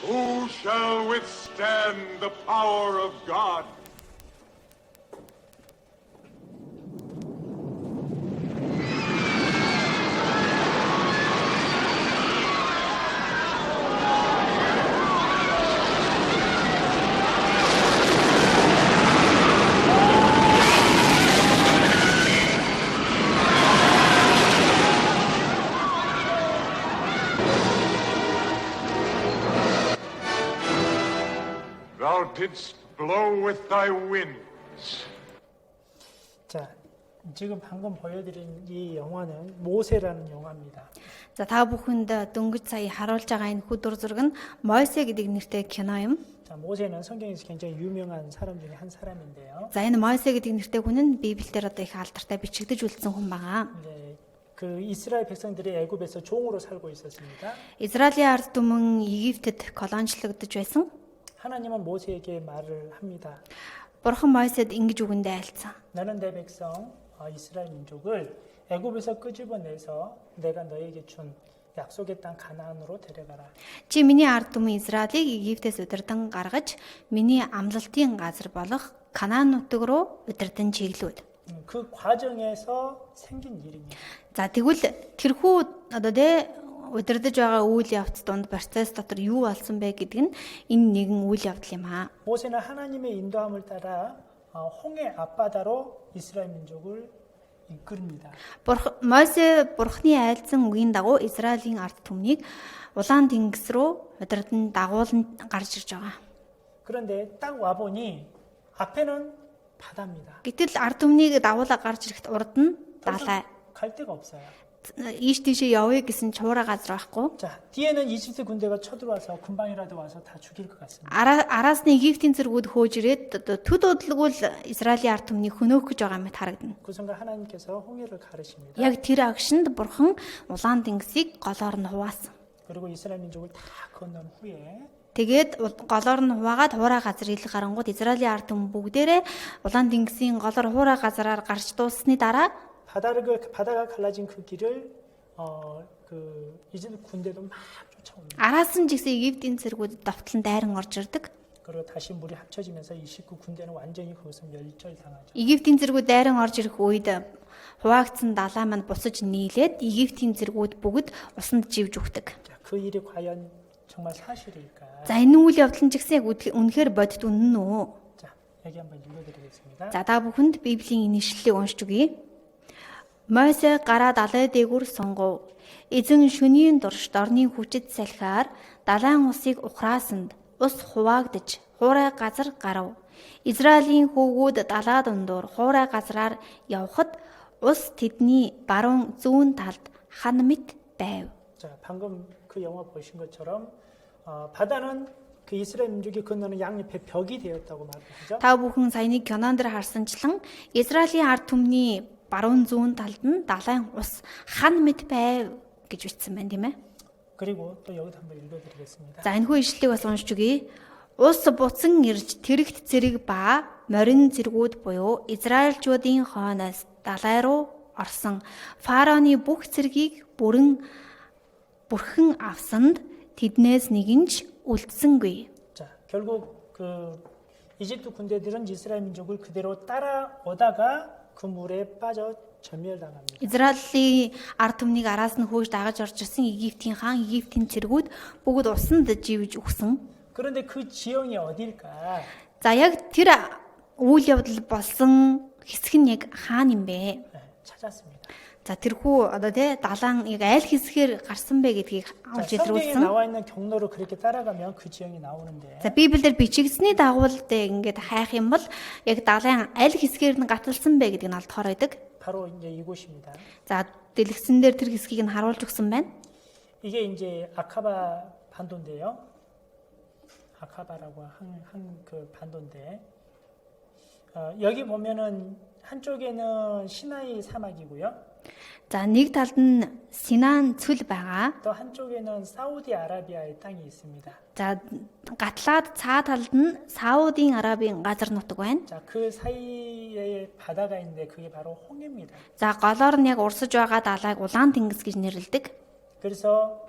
[SPEAKER 9] Who shall withstand the power of God? Thou didst blow with thy winds.
[SPEAKER 1] 자, 지금 방금 보여드린 이 영화는 모세라는 영화입니다.
[SPEAKER 2] За та бүхэнд дөнгөж сая харуулж байгаа энэ хүдөр зураг нь Мойсе гэдэг нэртэй кино юм.
[SPEAKER 1] 자, 모세는 성경에서 굉장히 유명한 사람 중에 한 사람인데요.
[SPEAKER 2] За энэ Мойсе гэдэг нэртэй хүн нь Библиэлд одоо их алдартай бичигдэж үлдсэн хүн байгаа.
[SPEAKER 1] 네, 그 이스라엘 백성들이 애굽에서 종으로 살고 있었습니다.
[SPEAKER 2] Израилийн ард түмэн Египтэд колоничлогдож байсан.
[SPEAKER 1] 하나님은 모세에게 말을 합니다.
[SPEAKER 2] Бурхан Мойсед ингэж үгэндээ айлцсан.
[SPEAKER 1] 나는 내 백성 이스라엘 민족을 애굽에서 끄집어내서 내가 너에게 준 약속의 땅 가나안으로 데려가라.
[SPEAKER 2] Чи миний ард түмэн Израилийг Египтээс удирдан гаргаж миний амлалтын газар болох Канаан нутаг руу удирдан чиглүүлд.
[SPEAKER 1] 그 과정에서 생긴 일입니다.
[SPEAKER 2] За тэгвэл тэрхүү одоо тэ удирдах байгаа үйл явц донд процесс дотор юу болсон бэ гэдэг нь энэ нэгэн үйл явдал юм аа.
[SPEAKER 1] 모세는 하나님의 인도함을 따라 홍해 앞바다로 이스라엘 민족을 이끌입니다.
[SPEAKER 2] Мойсе бурхны айлцсан үгийн дагуу Израилийн ард түмнийг улаан тэнгис рүү удирдан дагуулan гарч ирж байгаа.
[SPEAKER 1] 그런데 딱 와 보니 앞에는 바다입니다.
[SPEAKER 2] Гэтэл ард түмнийг дагуулаа гарч ирэхэд урд нь далай.
[SPEAKER 1] 갈 데가 없어요.
[SPEAKER 2] Ийш тийшээ явъя гэсэн чуураа газар байхгүй.
[SPEAKER 1] 자, 뒤에는 이집트 군대가 쳐들어와서 금방이라도 와서 다 죽일 것 같습니다.
[SPEAKER 2] Араас нь Египтийн зэргүүд хөөж ирээд төд удалгүй Израилийн ард түмнийг хөнөөх гэж байгаа мэт харагдана.
[SPEAKER 1] 그 순간 하나님께서 홍해를 가르십니다.
[SPEAKER 2] Яг тэр агшинд бурхан улаан тэнгисийг голоор нь хуваасан.
[SPEAKER 1] 그리고 이스라엘 민족을 다 건넌 후에
[SPEAKER 2] Тэгээд голоор нь хуваагаад хуурай газар ил гарангууд Израилийн ард түмэн бүгдээрээ улаан тэнгисийн голоор хуурай газараар гарч дууссаны дараа
[SPEAKER 1] 바다가 갈라진 그 길을 그 이집트 군대도 막 쫓아옵니다.
[SPEAKER 2] араас нь жигсэн Египтийн зэргүүд давтлан дайран орж ирдэг.
[SPEAKER 1] 그리고 다시 물이 합쳐지면서 29 군대는 완전히 그것을 멸절당하죠.
[SPEAKER 2] Египтийн зэргүүд дайран орж ирэх үед хуваагдсан далай маань буцаж нийлээд Египтийн зэргүүд бүгд усанд живж өгдөг.
[SPEAKER 1] 자, 그 일이 과연 정말 사실일까?
[SPEAKER 2] За энэ үйл явдал нь ч гэсэн яг үнэхээр бодит үнэн үү?
[SPEAKER 1] 자, 여기 한번 읽어드리겠습니다.
[SPEAKER 2] За та бүхэнд Библийн энэ ишлэлийг уншиж өгье. Мойсе гараа далай дээгүүр сунгав. Эзэн шөнийн дурш дорны хүчит салхиар далайн усыг ухраасанд ус хуваагдж хуурай газар гарав. Израилийн хүүгүүд далаа дундуур хуурай газраар явхад ус тэдний баруун зүүн талд хан мэт байв.
[SPEAKER 1] 자, 방금 그 영화 보신 것처럼 바다는 그 이스라엘 민족이 건너는 양옆에 벽이 되었다고 말하죠.
[SPEAKER 2] Та бүхэн саяны кинон дээр харсанчлан Израилийн ард түмний баруун зүүн талд нь далайн ус хан мэт байв гэж бичсэн байна тийм ээ.
[SPEAKER 1] 그리고 또 여기도 한번 읽어드리겠습니다.
[SPEAKER 2] За энэхүү ишлэлийг бас уншиж өгье. Ус буцан ирж тэрэгт зэрэг ба морин зэргүүд буюу Израильчуудын хойноос далай руу орсон фараоны бүх зэргийг бүрхэн авсанд тэднээс нэгэн ч үлдсэнгүй.
[SPEAKER 1] 자, 결국 그 이집트 군대들은 이스라엘 민족을 그대로 따라오다가 그 물에 빠져 전멸당합니다.
[SPEAKER 2] Израилийн ард түмнийг араас нь хөөж дагаж орж ирсэн Египтийн хаан, Египтийн цэргүүд бүгд усанд живж өгсөн.
[SPEAKER 1] 그런데 그 지형이 어딜까?
[SPEAKER 2] За яг тэр үйл явдал болсон хэсэг нь яг хаана юм бэ?
[SPEAKER 1] 찾았습니다.
[SPEAKER 2] За тэрхүү одоо тий далайн яг аль хэсгээр гарсан бэ гэдгийг олж
[SPEAKER 1] 성경에
[SPEAKER 2] илрүүлсэн.
[SPEAKER 1] 나와 있는 경로로 그렇게 따라가면 그 지형이 나오는데
[SPEAKER 2] За Библиэлд бичигдсэний дагуу л дээ ингээд хайх юм бол яг далайн аль хэсгээр нь гаталсан бэ гэдгийг нь алдахаар байдаг.
[SPEAKER 1] 바로 이제 이곳입니다.
[SPEAKER 2] За дэлгэцэн дээр тэр хэсгийг нь харуулж өгсөн байна.
[SPEAKER 1] 이게 이제 아카바 반도인데요. 아카바라고 한 그 반도인데 여기 보면은 한쪽에는 시나이 사막이고요.
[SPEAKER 2] За нэг талд нь Синан цөл байгаа.
[SPEAKER 1] 또 한쪽에는 사우디아라비아의 땅이 있습니다.
[SPEAKER 2] За гатлаад цаа талд нь Саудын Арабын газар нутаг байна.
[SPEAKER 1] 자, 그 사이에 바다가 있는데 그게 바로 홍해입니다.
[SPEAKER 2] За голоор нь яг урсаж байгаа далайг Улаан тэнгис гэж нэрлэдэг.
[SPEAKER 1] 그래서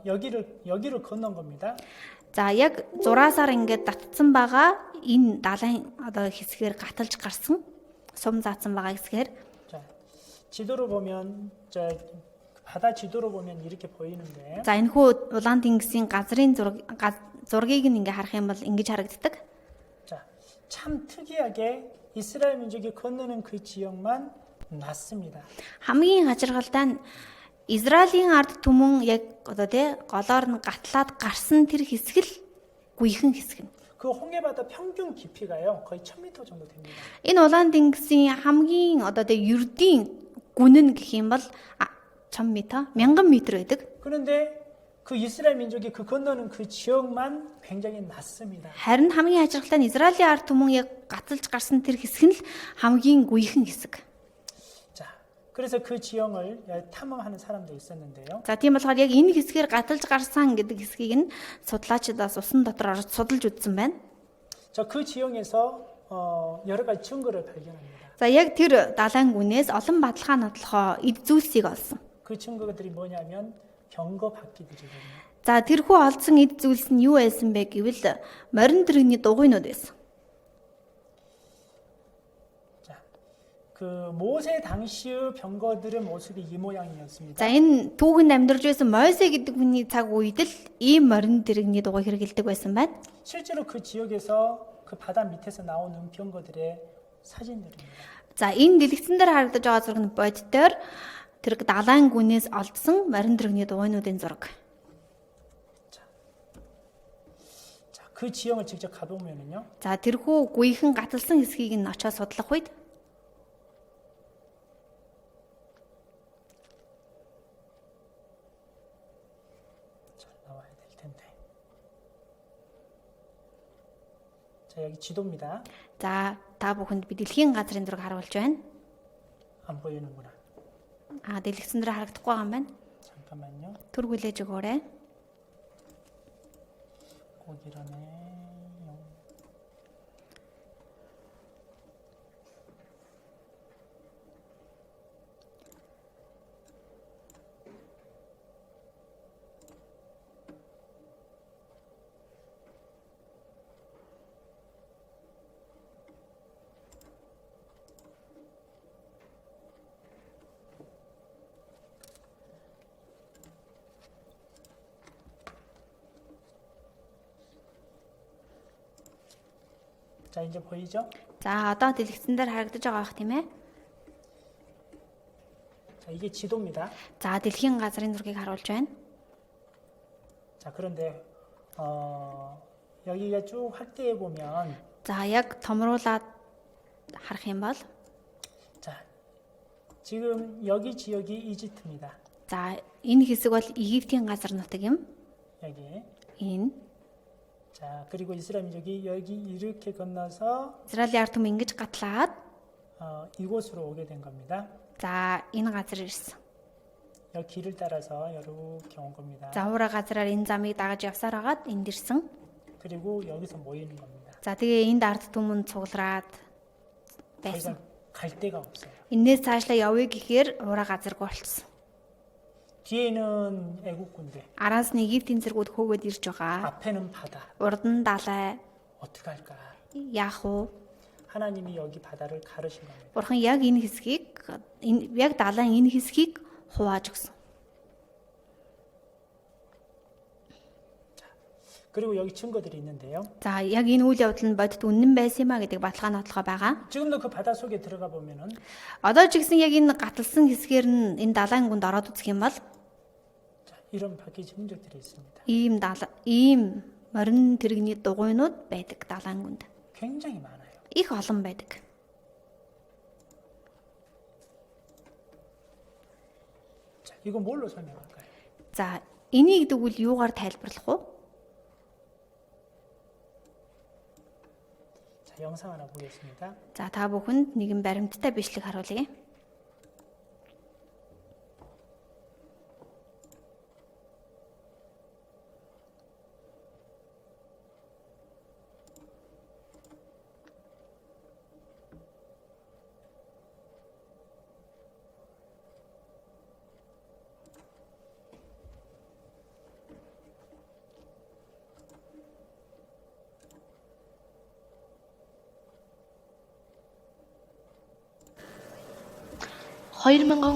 [SPEAKER 1] 여기를 건넌 겁니다.
[SPEAKER 2] За яг зураасаар ингээд татцсан байгаа энэ далайн одоо хэсгээр гаталж гарсан сум заасан байгаа хэсгээр.
[SPEAKER 1] 자, 지도로 보면 바다 지도로 보면 이렇게 보이는데.
[SPEAKER 2] За энэхүү Улаан тэнгисийн газрын зургийг нь ингээ харах юм бол ингэж харагддаг.
[SPEAKER 1] 자, 참 특이하게 이스라엘 민족이 건너는 그 지역만 낮습니다.
[SPEAKER 2] Хамгийн хачиргалтай нь Израилийн ард түмэн яг одоо тий голоор нь гатлаад гарсан тэр хэсэг л гүйхэн хэсэг нь.
[SPEAKER 1] 그 홍해바다 평균 깊이가요 거의 1000m 정도 됩니다.
[SPEAKER 2] Энэ Улаан тэнгисийн хамгийн одоо тий ердийн гүн нь гэх юм бол 1000 м байдаг.
[SPEAKER 1] 그런데 그 이스라엘 민족이 그 건너는 그 지역만 굉장히 낮습니다.
[SPEAKER 2] Харин хамгийн хачиргалтай нь Израилийн ард түмэн яг гаталж гарсан тэр хэсэг нь л хамгийн гүйхэн хэсэг.
[SPEAKER 1] 그래서 그 지형을 탐험하는 사람도 있었는데요.
[SPEAKER 2] За тийм болохоор яг энэ хэсгээр гаталж гарсан гэдэг хэсгийг нь судлаачдаас усан дотор орж судалж үзсэн байна.
[SPEAKER 1] 그 지형에서 여러 가지 증거를 발견합니다.
[SPEAKER 2] За яг тэр далайн гүнээс олон баталгаа нотлохоо эд зүйлсийг олсон.
[SPEAKER 1] 그 증거들이 뭐냐면 병거 바퀴들이거든요.
[SPEAKER 2] За тэрхүү олдсон эд зүйлс нь юу байсан бэ гэвэл морин дэргэний дугуйнууд байсан.
[SPEAKER 1] 그 모세 당시의 병거들의 모습이 이 모양이었습니다.
[SPEAKER 2] За энэ түүхэнд амьдарч байсан Мойсе гэдэг хүний цаг үед л ийм морин дэргэний дугуй хэрэгэлдэг байсан байна.
[SPEAKER 1] 실제로 그 지역에서 그 바다 밑에서 나오는 병거들의 사진들입니다.
[SPEAKER 2] За энэ дэлгэцэн дээр харагдаж байгаа зураг нь боддоор тэр далайн гүнээс олдсон морин дэргэний дугуйнуудын зураг.
[SPEAKER 1] 자, 그 지형을 직접 가보면은요.
[SPEAKER 2] За тэрхүү гүйхэн гаталсан хэсгийг нь очоод судлах үед
[SPEAKER 1] 자, 여기 지도입니다.
[SPEAKER 2] За та бүхэнд би дэлхийн газрын зураг харуулж байна.
[SPEAKER 1] 안 보이는구나.
[SPEAKER 2] Дэлгэцэн дээр харагдахгүй байгаа юм байна.
[SPEAKER 1] 잠깐만요.
[SPEAKER 2] Түр хүлээж өгөөрэй.
[SPEAKER 1] 거기라네. 자, 이제 보이죠?
[SPEAKER 2] За одоо дэлгэцэн дээр харагдаж байгаа бах тийм ээ.
[SPEAKER 1] 이게 지도입니다.
[SPEAKER 2] За дэлхийн газрын зургийг харуулж байна.
[SPEAKER 1] 자, 그런데 여기가 쭉 확대해 보면
[SPEAKER 2] За яг томруулаад харах юм бол
[SPEAKER 1] 자, 지금 여기 지역이 이집트입니다.
[SPEAKER 2] за энэ хэсэг бол Египтийн газар нутаг юм.
[SPEAKER 1] 여기.
[SPEAKER 2] Энэ
[SPEAKER 1] 자, 그리고 이스라엘 민족이 여기 이렇게 건너서
[SPEAKER 2] Израилийн ард түмэн ингэж гатлаад
[SPEAKER 1] 이곳으로 오게 된 겁니다.
[SPEAKER 2] за энэ газар ирсэн.
[SPEAKER 1] 여기 길을 따라서 이렇게 온 겁니다.
[SPEAKER 2] За хуурай газраар энэ замыг дагаж явсаар хагаад энд ирсэн.
[SPEAKER 1] 그리고 여기서 모이는 겁니다.
[SPEAKER 2] За тэгээ энд ард түмэнд цуглараад
[SPEAKER 1] 더
[SPEAKER 2] байсан.
[SPEAKER 1] 이상 갈 데가 없어요.
[SPEAKER 2] Энээс цаашлаа явъя гэхээр ураа газаргүй болчихсон.
[SPEAKER 1] 뒤에는 애국 군대,
[SPEAKER 2] Араас нь Египтийн зэргүүд хөөгд ирж байгаа.
[SPEAKER 1] 앞에는 바다.
[SPEAKER 2] Урд нь далай.
[SPEAKER 1] 어떻게 할까?
[SPEAKER 2] Яах вэ?
[SPEAKER 1] 하나님이 여기 바다를 가르신 겁니다.
[SPEAKER 2] Бурхан яг энэ хэсгийг яг далайн энэ хэсгийг хувааж өгсөн.
[SPEAKER 1] 그리고 여기 증거들이 있는데요.
[SPEAKER 2] За яг энэ үйл явдал нь бодит үнэн байсан юм а гэдэг баталгаа нотлохоо байгаа.
[SPEAKER 1] 지금도 그 바다 속에 들어가 보면은
[SPEAKER 2] Одоо ч гэсэн яг энэ гаталсан хэсгээр нь энэ далайн гүнд ороод үзэх юм бол
[SPEAKER 1] 자, 이런 바퀴 흔적들이 있습니다.
[SPEAKER 2] ийм морин тэрэгний дугуйнууд байдаг далайн гүнд.
[SPEAKER 1] 굉장히 많아요.
[SPEAKER 2] Их олон байдаг.
[SPEAKER 1] 자, 이거 뭘로 설명할까요?
[SPEAKER 2] За энийг тэгвэл юугаар тайлбарлах вэ?
[SPEAKER 1] 자, 영상 하나 보겠습니다.
[SPEAKER 2] За та бүхэнд нэгэн баримттай бичлэг харуулъя.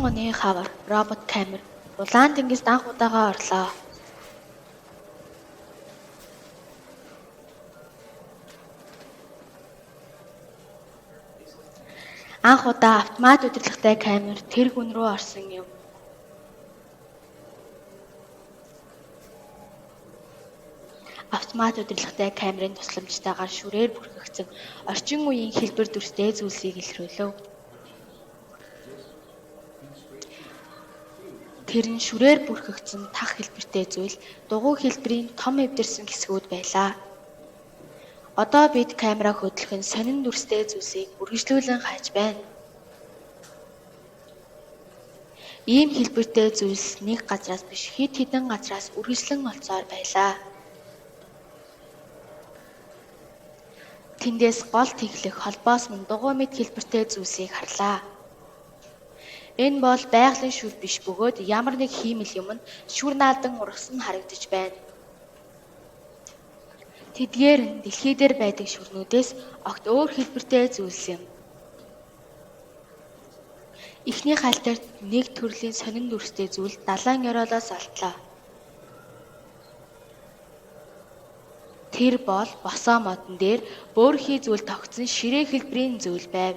[SPEAKER 12] оны хавар робот камер Улаан тэнгист анх удаага орлоо. Анх удаа автомат удирдлагатай камер тэр хүн рүү орсон юм. Автомат удирдлагатай камерын тусламжтайгаар шүрээр бүрхэгдсэн орчин үеийн хэлбэр дүрстэй зүйлсийг илрүүлв. Тэр нь шүрээр бүрхэгдсэн тах хэлбэртэй зүйл дугуй хэлбэрийн том эвдэрсэн хэсгүүд байлаа. Одоо бид камера хөдлөх нь сонин дүрстэй зүйлсийг үргэлжлүүлэн хааж байна. Ийм хэлбэртэй зүйлс нэг газраас биш хэд хэдэн газраас үргэлжлэн олцоор байлаа. Тэндээс гол тэглэх холбоос мөн дугуй мэд хэлбэртэй зүйлсийг харлаа. Энэ бол байгалийн шүр биш бөгөөд ямар нэг хиймэл юм нь шүр наалдан ургасан харагдаж байна. Тэдгээр нь дэлхий дээр байдаг шүрнүүдээс огт өөр хэлбэртэй зүйлс юм. Эхний хальтарт нэг төрлийн сонин дүрстэй зүйл далайн ёроолоос олтлоо. Тэр бол босоо модон дээр бөөрхий зүйл тогтсон ширээ хэлбэрийн зүйл байв.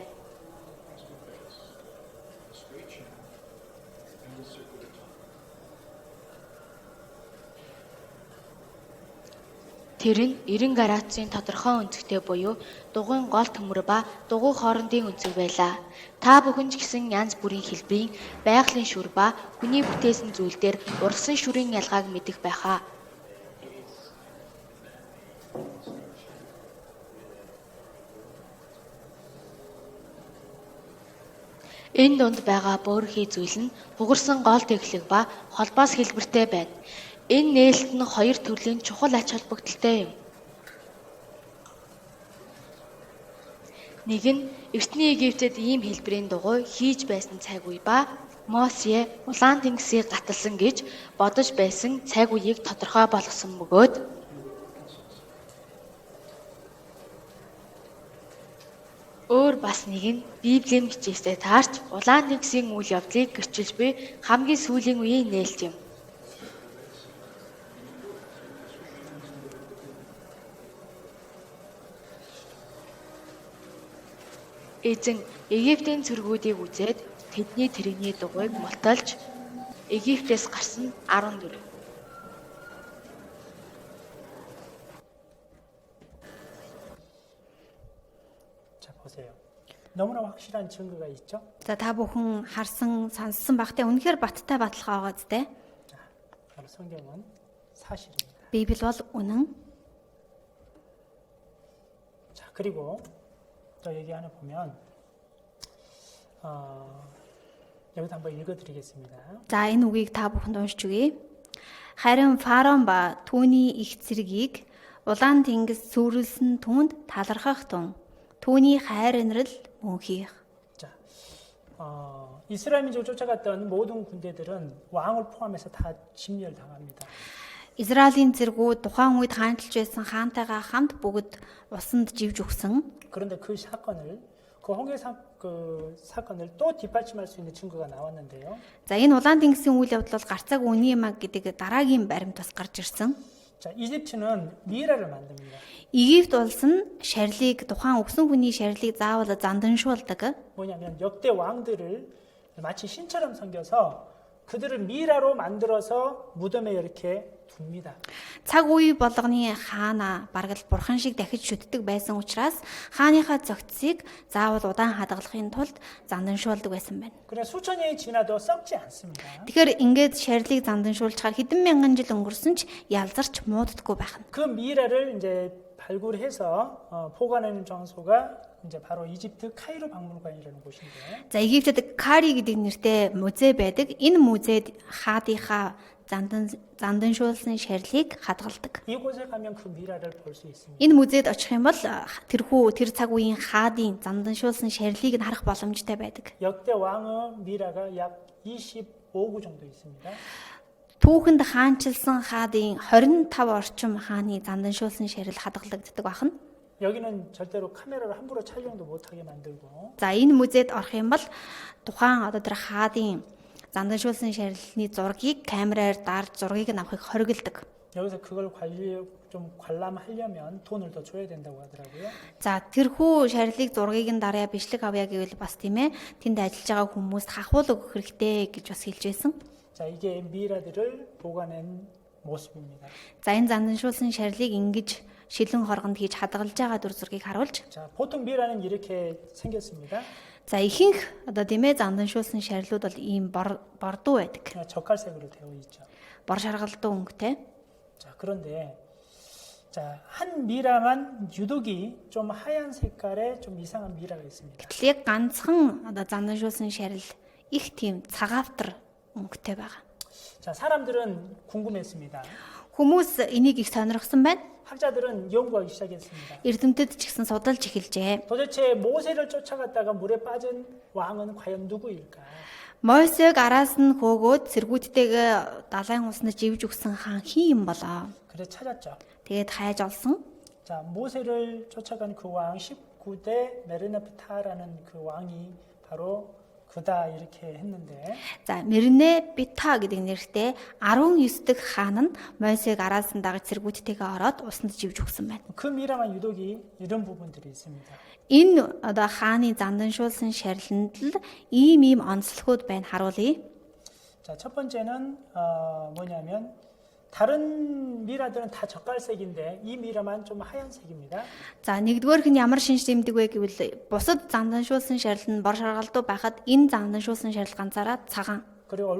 [SPEAKER 12] Тэр нь 90 градусын тодорхой өнцгтэй буюу дугуйн гол төмөр ба дугуй хоорондын өнцөг байлаа. Та бүхэн ч гэсэн янз бүрийн хэлбэрийн байгалийн шүр ба хүний бүтээсэн зүйл дээр ургасан шүрийн ялгааг мэдэх байхаа. Энэ донд байгаа бөөрхий зүйл нь хугарсан гол тэглэг ба холбоос хэлбэртэй байна. Энэ нээлт нь хоёр төрлийн чухал ач холбогдолтой юм. Нэг нь эртний Египтэд ийм хэлбэрийн дугуй хийж байсан цаг үе ба Мосе Улаан тэнгисийг гаталсан гэж бодож байсан цаг үеийг тодорхой болгосон бөгөөд өөр бас нэг нь Библийн бичээсээ таарч Улаан тэнгисийн үйл явдлыг гэрчилж буй хамгийн сүүлийн үеийн нээлт юм. Эзэн Египтийн цэргүүдийг үзээд тэдний тэрэгний дугуйг мулталж Египтээс гарсан 14.
[SPEAKER 1] 자, 보세요. 너무나 확실한 증거가 있죠?
[SPEAKER 2] За та бүхэн харсан, сонссон багтаа үнэхээр баттай баталгаа байгаа зү.
[SPEAKER 1] 자, 바로 성경은 사실입니다.
[SPEAKER 2] Библи бол үнэн.
[SPEAKER 1] 자, 그리고 또 여기 하나 보면 여기도 한번 읽어드리겠습니다.
[SPEAKER 2] За энэ үгийг та бүхэнд уншиж өгье. Харин фараон ба түүний их зэргийг улаан тэнгис сүрэлсэн түүнд талархах тун түүний хайр инрэл мөнхийх.
[SPEAKER 1] 자, 이스라엘 민족을 쫓아갔던 모든 군대들은 왕을 포함해서 다 침멸당합니다.
[SPEAKER 2] Израилийн зэргүүд тухайн үед хаанчилж байсан хаантайгаа хамт бүгд усанд живж өгсөн.
[SPEAKER 1] 그런데 그 사건을 그 홍해 사건을 또 뒷받침할 수 있는 증거가 나왔는데요.
[SPEAKER 2] За энэ улаан тэнгисийн үйл явдал бол гарцааг үний маг гэдэг дараагийн баримт бас гарч ирсэн.
[SPEAKER 1] 자, 이집트는 미라를 만듭니다.
[SPEAKER 2] Египт улс нь шарилыг тухайн өгсөн хүний шарилыг заавал занданшуулдаг.
[SPEAKER 1] 뭐냐면 역대 왕들을 마치 신처럼 섬겨서 그들을 미라로 만들어서 무덤에 이렇게 둡니다.
[SPEAKER 2] Цаг үе болгоны хаана бараг л бурхан шиг дахиж шүтдэг байсан учраас хааныхаа зохицыг заавал удаан хадгалахын тулд занданшуулдаг байсан байна.
[SPEAKER 1] 그래 수천 년이 지나도 썩지 않습니다.
[SPEAKER 2] Тэгэхээр ингээд шарилыг занданшуулчихаар хэдэн мянган жил өнгөрсөн ч ялзарч мууддаггүй байх нь.
[SPEAKER 1] 그 미라를 이제 발굴해서 보관하는 장소가 이제 바로 이집트 카이로 박물관이라는 곳인데.
[SPEAKER 2] За Египтэд Кари гэдэг нэртэй музей байдаг. Энэ музейд хаадынхаа занданшуулсан шарилыг хадгалдаг.
[SPEAKER 1] 이곳에 가면 그 미라를 볼 수 있습니다.
[SPEAKER 2] Энэ музейд очих юм бол тэр цаг үеийн хаадын занданшуулсан шарилыг нь харах боломжтой байдаг.
[SPEAKER 1] 역대 왕의 미라가 약 25구 정도 있습니다.
[SPEAKER 2] Түүхэнд хаанчилсан хаадын 25 орчим хааны занданшуулсан шарил хадгалагддаг байна.
[SPEAKER 1] 여기는 절대로 카메라로 함부로 촬영도 못하게 만들고.
[SPEAKER 2] За энэ музейд орох юм бол тухайн одоо тэр хаадын занданшуулсан шарилны зургийг камераар дарж зургийг нь авахыг хориглдог.
[SPEAKER 1] 여기서 그걸 관람하려면 돈을 더 줘야 된다고 하더라고요.
[SPEAKER 2] За тэрхүү шарилыг зургийг нь дараа бичлэг авъя гэвэл бас тийм ээ тэнд ажиллаж байгаа хүмүүст хахуул өгөх хэрэгтэй гэж бас хэлж байсан.
[SPEAKER 1] 자, 이게 미라들을 보관한 모습입니다.
[SPEAKER 2] За энэ занданшуулсан шарилыг ингэж шилэн хоргонд хийж хадгалж байгаа дүр зургийг харуулж.
[SPEAKER 1] 자, 보통 미라는 이렇게 생겼습니다.
[SPEAKER 2] За ихэнх одоо тийм ээ занданшуулсан шарилууд бол ийм бордуу байдаг.
[SPEAKER 1] 젓갈색으로 되어 있죠.
[SPEAKER 2] Бор шаргалдуу өнгөтэй.
[SPEAKER 1] 자, 그런데 자, 한 미라만 유독이 좀 하얀 색깔의 좀 이상한 미라가 있습니다.
[SPEAKER 2] Гэтэл яг ганцхан одоо занданшуулсан шарил их тийм цагаавтар өнгөтэй байгаа.
[SPEAKER 1] 자, 사람들은 궁금했습니다.
[SPEAKER 2] Хүмүүс энийг их сонирхсан байна.
[SPEAKER 1] 학자들은 연구하기 시작했습니다.
[SPEAKER 2] Эрдэмтэд ч гэсэн судалж эхэлжээ.
[SPEAKER 1] 도대체 모세를 쫓아갔다가 물에 빠진 왕은 과연 누구일까?
[SPEAKER 2] Мойсег араас нь хөөгөөд цэргүүдтэйгээ далайн усанд живж өгсөн хаан хин юм болоо.
[SPEAKER 1] 그래 찾았죠.
[SPEAKER 2] Тэгээд хайж олсон.
[SPEAKER 1] 자, 모세를 쫓아간 그 왕 19대 메르네프타라는 그 왕이 바로 그다 이렇게 했는데.
[SPEAKER 2] За, Мэрнэ Бита гэдэг нэртэй 19 дэх хаан нь Мойсег араас нь дагаж цэргүүдтэйгээ ороод усанд живж өгсөн байна.
[SPEAKER 1] 그 미라만 유독이 이런 부분들이 있습니다.
[SPEAKER 2] Энэ одоо хааны занданшуулсан шарилнд л ийм онцлогуд байна харуулъя.
[SPEAKER 1] 자, 첫 번째는 뭐냐면 다른 미라들은 다 젓갈색인데 이 미라만 좀 하얀색입니다.
[SPEAKER 2] За нэгдүгээрх нь ямар шинж тэмдэг вэ гэвэл бусад занданшуулсан шарил нь бор шаргалдуу байхад энэ занданшуулсан шарил ганцаараа цагаан.
[SPEAKER 1] 그리고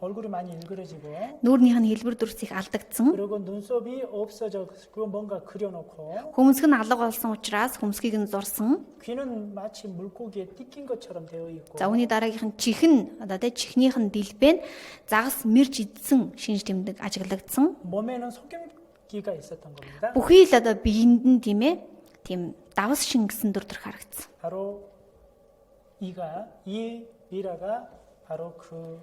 [SPEAKER 1] 얼굴이 많이 일그러지고.
[SPEAKER 2] Нүүрнийх нь хэлбэр дүрс их алдагдсан.
[SPEAKER 1] 그리고 눈썹이 없어졌고 뭔가 그려놓고.
[SPEAKER 2] Хөмсг нь алга болсон учраас хөмсгийг нь зурсан.
[SPEAKER 1] 귀는 마치 물고기에 뜯긴 것처럼 되어 있고.
[SPEAKER 2] За үүний дараагийнх нь чих нь одоо тэ чихнийх нь дэлбэн загас мэрж идсэн шинж тэмдэг ажиглагдсан.
[SPEAKER 1] 몸에는 소금기가 있었던 겁니다.
[SPEAKER 2] Бүхий л одоо биеинд нь тийм ээ тийм давс шингэсэн дүр төрх харагдсан.
[SPEAKER 1] 바로 이 미라가 바로 그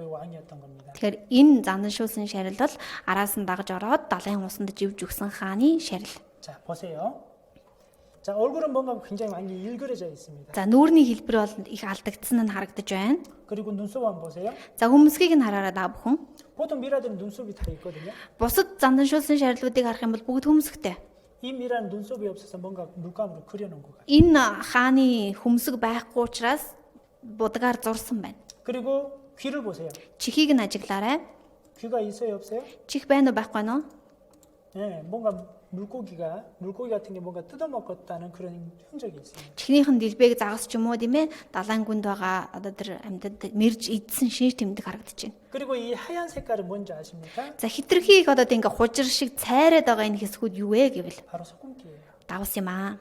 [SPEAKER 1] 왕이었던 겁니다.
[SPEAKER 2] Тэгэхээр энэ занданшуулсан шарил бол араас нь дагаж ороод далайн усанд живж өгсөн хааны шарил.
[SPEAKER 1] 자, 보세요. 자, 얼굴은 뭔가 굉장히 많이 일그러져 있습니다.
[SPEAKER 2] За нүүрний хэлбэр бол их алдагдсан нь харагдаж байна.
[SPEAKER 1] 그리고 눈썹 한번 보세요.
[SPEAKER 2] За хөмсгийг нь хараараа та бүхэн.
[SPEAKER 1] 보통 미라들은 눈썹이 다 있거든요.
[SPEAKER 2] Бусад занданшуулсан шарилуудыг харах юм бол бүгд хөмсгтэй.
[SPEAKER 1] 이 미라는 눈썹이 없어서 뭔가 물감으로 그려놓은 것 같아요.
[SPEAKER 2] Энэ хааны хөмсг байхгүй учраас будгаар зурсан байна.
[SPEAKER 1] 그리고 귀를 보세요.
[SPEAKER 2] Чихийг нь ажиглаарай.
[SPEAKER 1] 귀가 있어요, 없어요?
[SPEAKER 2] Чих байна уу байхгүй нь?
[SPEAKER 1] 네, 뭔가 물고기 같은 게 뭔가 뜯어먹었다는 그런 흔적이 있어요.
[SPEAKER 2] Чихнийхэн дэлбээг загас ч юм уу тийм ээ далайн гүнд байгаа одоо тэр амьтад мэрж идсэн шинж тэмдэг харагдаж байна.
[SPEAKER 1] 그리고 이 하얀 색깔은 뭔지 아십니까?
[SPEAKER 2] За хитрхийг одоо тийм ингээ хужир шиг цайраад байгаа энэ хэсгүүд юу вэ гэвэл
[SPEAKER 1] 바로 소금기예요.
[SPEAKER 2] давс юм аа.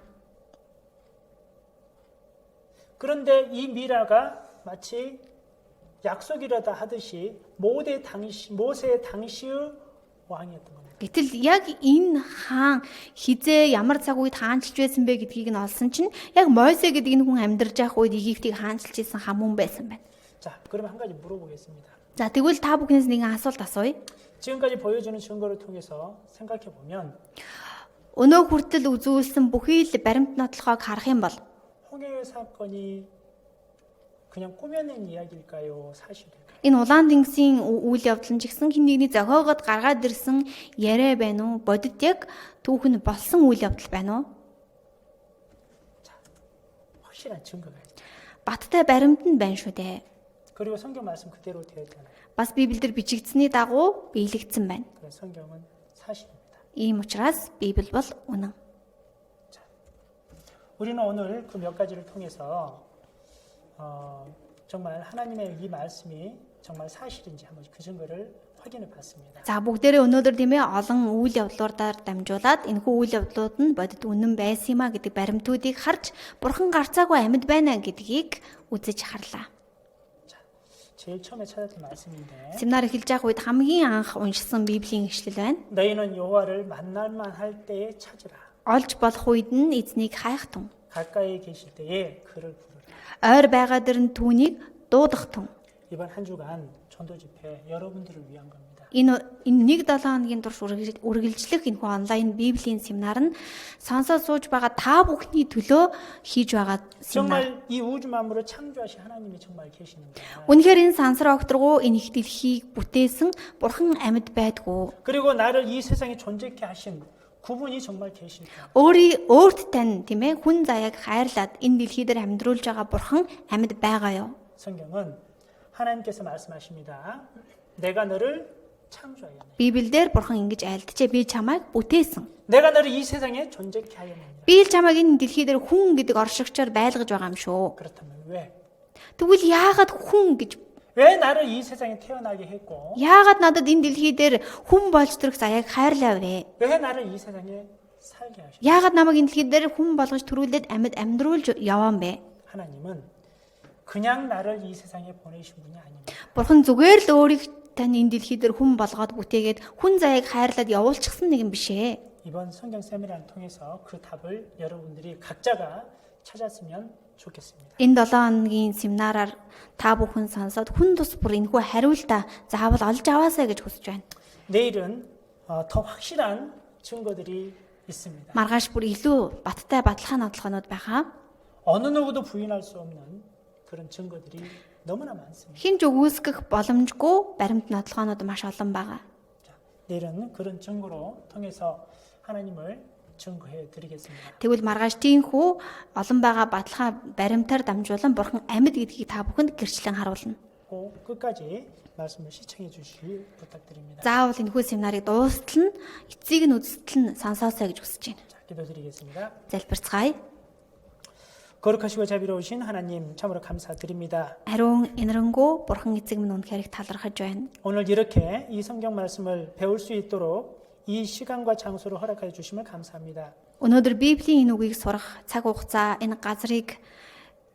[SPEAKER 1] 그런데 이 미라가 마치 약속이라다 하듯이 모세 당시의 왕이었던 겁니다.
[SPEAKER 2] Гэтэл яг энэ хаан хизээ ямар цаг үед хаанчилж байсан бэ гэдгийг нь олсон чинь яг Мойсе гэдэг энэ хүн амьдарч байх үед Египтийг хаанчилж исэн хамун байсан байна.
[SPEAKER 1] 자, 그럼 한 가지 물어보겠습니다.
[SPEAKER 2] За тэгвэл та бүхнээс нэгэн асуулт асууя.
[SPEAKER 1] 지금까지 보여주는 증거를 통해서 생각해 보면
[SPEAKER 2] Өнөө хүртэл үзүүлсэн бүхий л баримт нотлохоог харах юм бол
[SPEAKER 1] 홍해 사건이 그냥 꾸며낸 이야기일까요? 사실일까요?
[SPEAKER 2] энэ улаан тэнгисийн үйл явдал нь ч гэсэн хин нэгний зохиогоод гаргаад ирсэн яриа байна уу? Бодит яг түүхэн болсон үйл явдал байна уу?
[SPEAKER 1] 확실한 증거가 있죠.
[SPEAKER 2] Баттай баримт нь байна шүү дээ.
[SPEAKER 1] 그리고 성경 말씀 그대로 되어 있잖아요.
[SPEAKER 2] Бас Библиэлд бичигдсэний дагуу биелэгдсэн байна.
[SPEAKER 1] 그래서 성경은 사실입니다.
[SPEAKER 2] Ийм учраас Библи бол үнэн.
[SPEAKER 1] 우리는 오늘 그 몇 가지를 통해서 정말 하나님의 이 말씀이 정말 사실인지 한번 그 증거를 확인해 봤습니다.
[SPEAKER 2] За бүгдээрээ өнөөдөр тийм ээ олон үйл явдлуудаар дамжуулаад энэхүү үйл явдлууд нь бодит үнэн байсан юм а гэдэг баримтуудыг харж бурхан гарцаагүй амьд байна гэдгийг үзэж харлаа.
[SPEAKER 1] 제일 처음에 찾았던 말씀인데
[SPEAKER 2] Семинар эхэлж байх үед хамгийн анх уншсан Библийн ишлэл байна.
[SPEAKER 1] 너희는 여호와를 만날만 할 때에 찾으라.
[SPEAKER 2] Олж болох үед нь эзнийг хайх тун.
[SPEAKER 1] 가까이 계실 때에 그를 부르라.
[SPEAKER 2] Ойр байгаа дэр нь түүнийг дуудах тун.
[SPEAKER 1] 이번 한 주간 전도 집회 여러분들을 위한 겁니다.
[SPEAKER 2] Энэ 1-7 хоногийн турш үргэлжлэх энэхүү онлайн Библийн семинар нь сонсоод сууж байгаа та бүхний төлөө хийж байгаа семинар.
[SPEAKER 1] 정말 이 우주 만물을 창조하신 하나님이 정말 계시는 거예요.
[SPEAKER 2] Үнэхээр энэ сансар огтргуу энэ их дэлхийг бүтээсэн бурхан амьд байдгүй.
[SPEAKER 1] 그리고 나를 이 세상에 존재케 하신 그분이 정말 계실까?
[SPEAKER 2] Өөрт тань тийм ээ хүн заяаг хайрлаад энэ дэлхий дээр амьдруулж байгаа бурхан амьд байгаа юу?
[SPEAKER 1] 성경은 하나님께서 말씀하십니다. 내가 너를 창조하였네.
[SPEAKER 2] Библиэлд бурхан ингэж айлтжээ би чамайг бүтээсэн.
[SPEAKER 1] 내가 너를 이 세상에 존재케 하였느니라.
[SPEAKER 2] Би л чамайг энэ дэлхий дээр хүн гэдэг оршигчоор байлгаж байгаа юм шүү.
[SPEAKER 1] 그렇다면 왜?
[SPEAKER 2] Тэгвэл яагаад хүн гэж
[SPEAKER 1] 왜 나를 이 세상에 태어나게 했고
[SPEAKER 2] яагаад надад энэ дэлхий дээр хүн болж төрөх заяаг хайрлаа вэ?
[SPEAKER 1] 왜 나를 이 세상에 살게 하셨고
[SPEAKER 2] Яагаад намайг энэ дэлхий дээр хүн болгож төрүүлээд амьд амьдруулж яваан бэ?
[SPEAKER 1] 하나님은 그냥 나를 이 세상에 보내신 분이 아닙니다.
[SPEAKER 2] Бурхан зүгээр л өөрийг тань энэ дэлхий дээр хүн болгоод бүтээгээд хүн заяаг хайрлаад явуулчихсан нэгэн биш ээ.
[SPEAKER 1] 이번 성경 세미나를 통해서 그 답을 여러분들이 각자가 찾았으면 좋겠습니다.
[SPEAKER 2] Энэ 7 хоногийн семинараар та бүхэн сонсоод хүн тус бүр энэхүү хариултаа заавал олж аваасаа гэж хүсэж байна.
[SPEAKER 1] 내일은 더 확실한 증거들이 있습니다.
[SPEAKER 2] Маргааш бүр илүү баттай баталгаа нотлохонууд байгаа.
[SPEAKER 1] 어느 누구도 부인할 수 없는 그런 증거들이 너무나 많습니다.
[SPEAKER 2] Хинч өгөөсгөх боломжгүй баримт нотлохонууд маш олон байгаа.
[SPEAKER 1] 내일은 그런 증거로 통해서 하나님을 증거해 드리겠습니다.
[SPEAKER 2] Тэгвэл маргааш тийхүү олон байгаа баталгаа баримтаар дамжуулан бурхан амьд гэдгийг та бүхэнд гэрчлэн харуулна.
[SPEAKER 1] 끝까지 말씀을 시청해 주시기 부탁드립니다.
[SPEAKER 2] Заавал энэхүү семинарыг дуустал нь эцсийг нь үзтэл нь сонсоосоо гэж хүсэж байна.
[SPEAKER 1] 기도드리겠습니다.
[SPEAKER 2] Залбирцгаая.
[SPEAKER 1] 거룩하시고 자비로우신 하나님 참으로 감사드립니다.
[SPEAKER 2] Ариун энэрэнгүү бурхан эцэг минь үнэхээр их талархаж байна.
[SPEAKER 1] 오늘 이렇게 이 성경 말씀을 배울 수 있도록 이 시간과 장소를 허락해 주심을 감사합니다.
[SPEAKER 2] Өнөөдөр Библийн энэ үгийг сурах цаг хугацаа, энэ газрыг,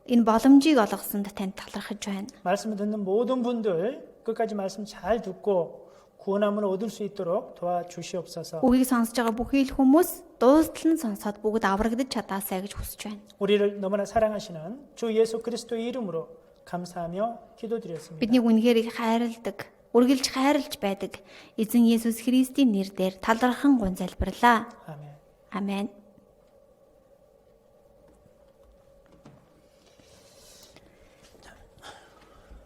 [SPEAKER 2] энэ боломжийг олгосонд танд талархаж байна.
[SPEAKER 1] 말씀을 듣는 모든 분들 끝까지 말씀 잘 듣고 구원함을 얻을 수 있도록 도와주시옵소서.
[SPEAKER 2] Үгийг сонсож байгаа бүхий л хүмүүс дуустал нь сонсоод бүгд аврагдаж чадаасаа гэж хүсэж байна.
[SPEAKER 1] 우리를 너무나 사랑하시는 주 예수 그리스도의 이름으로 감사하며 기도드렸습니다.
[SPEAKER 2] Бидний үнэхээр их хайрладаг, үргэлж хайрлаж байдаг эзэн Есүс Христийн нэрээр талархан гун залбирлаа.
[SPEAKER 1] 아멘.
[SPEAKER 2] Амен.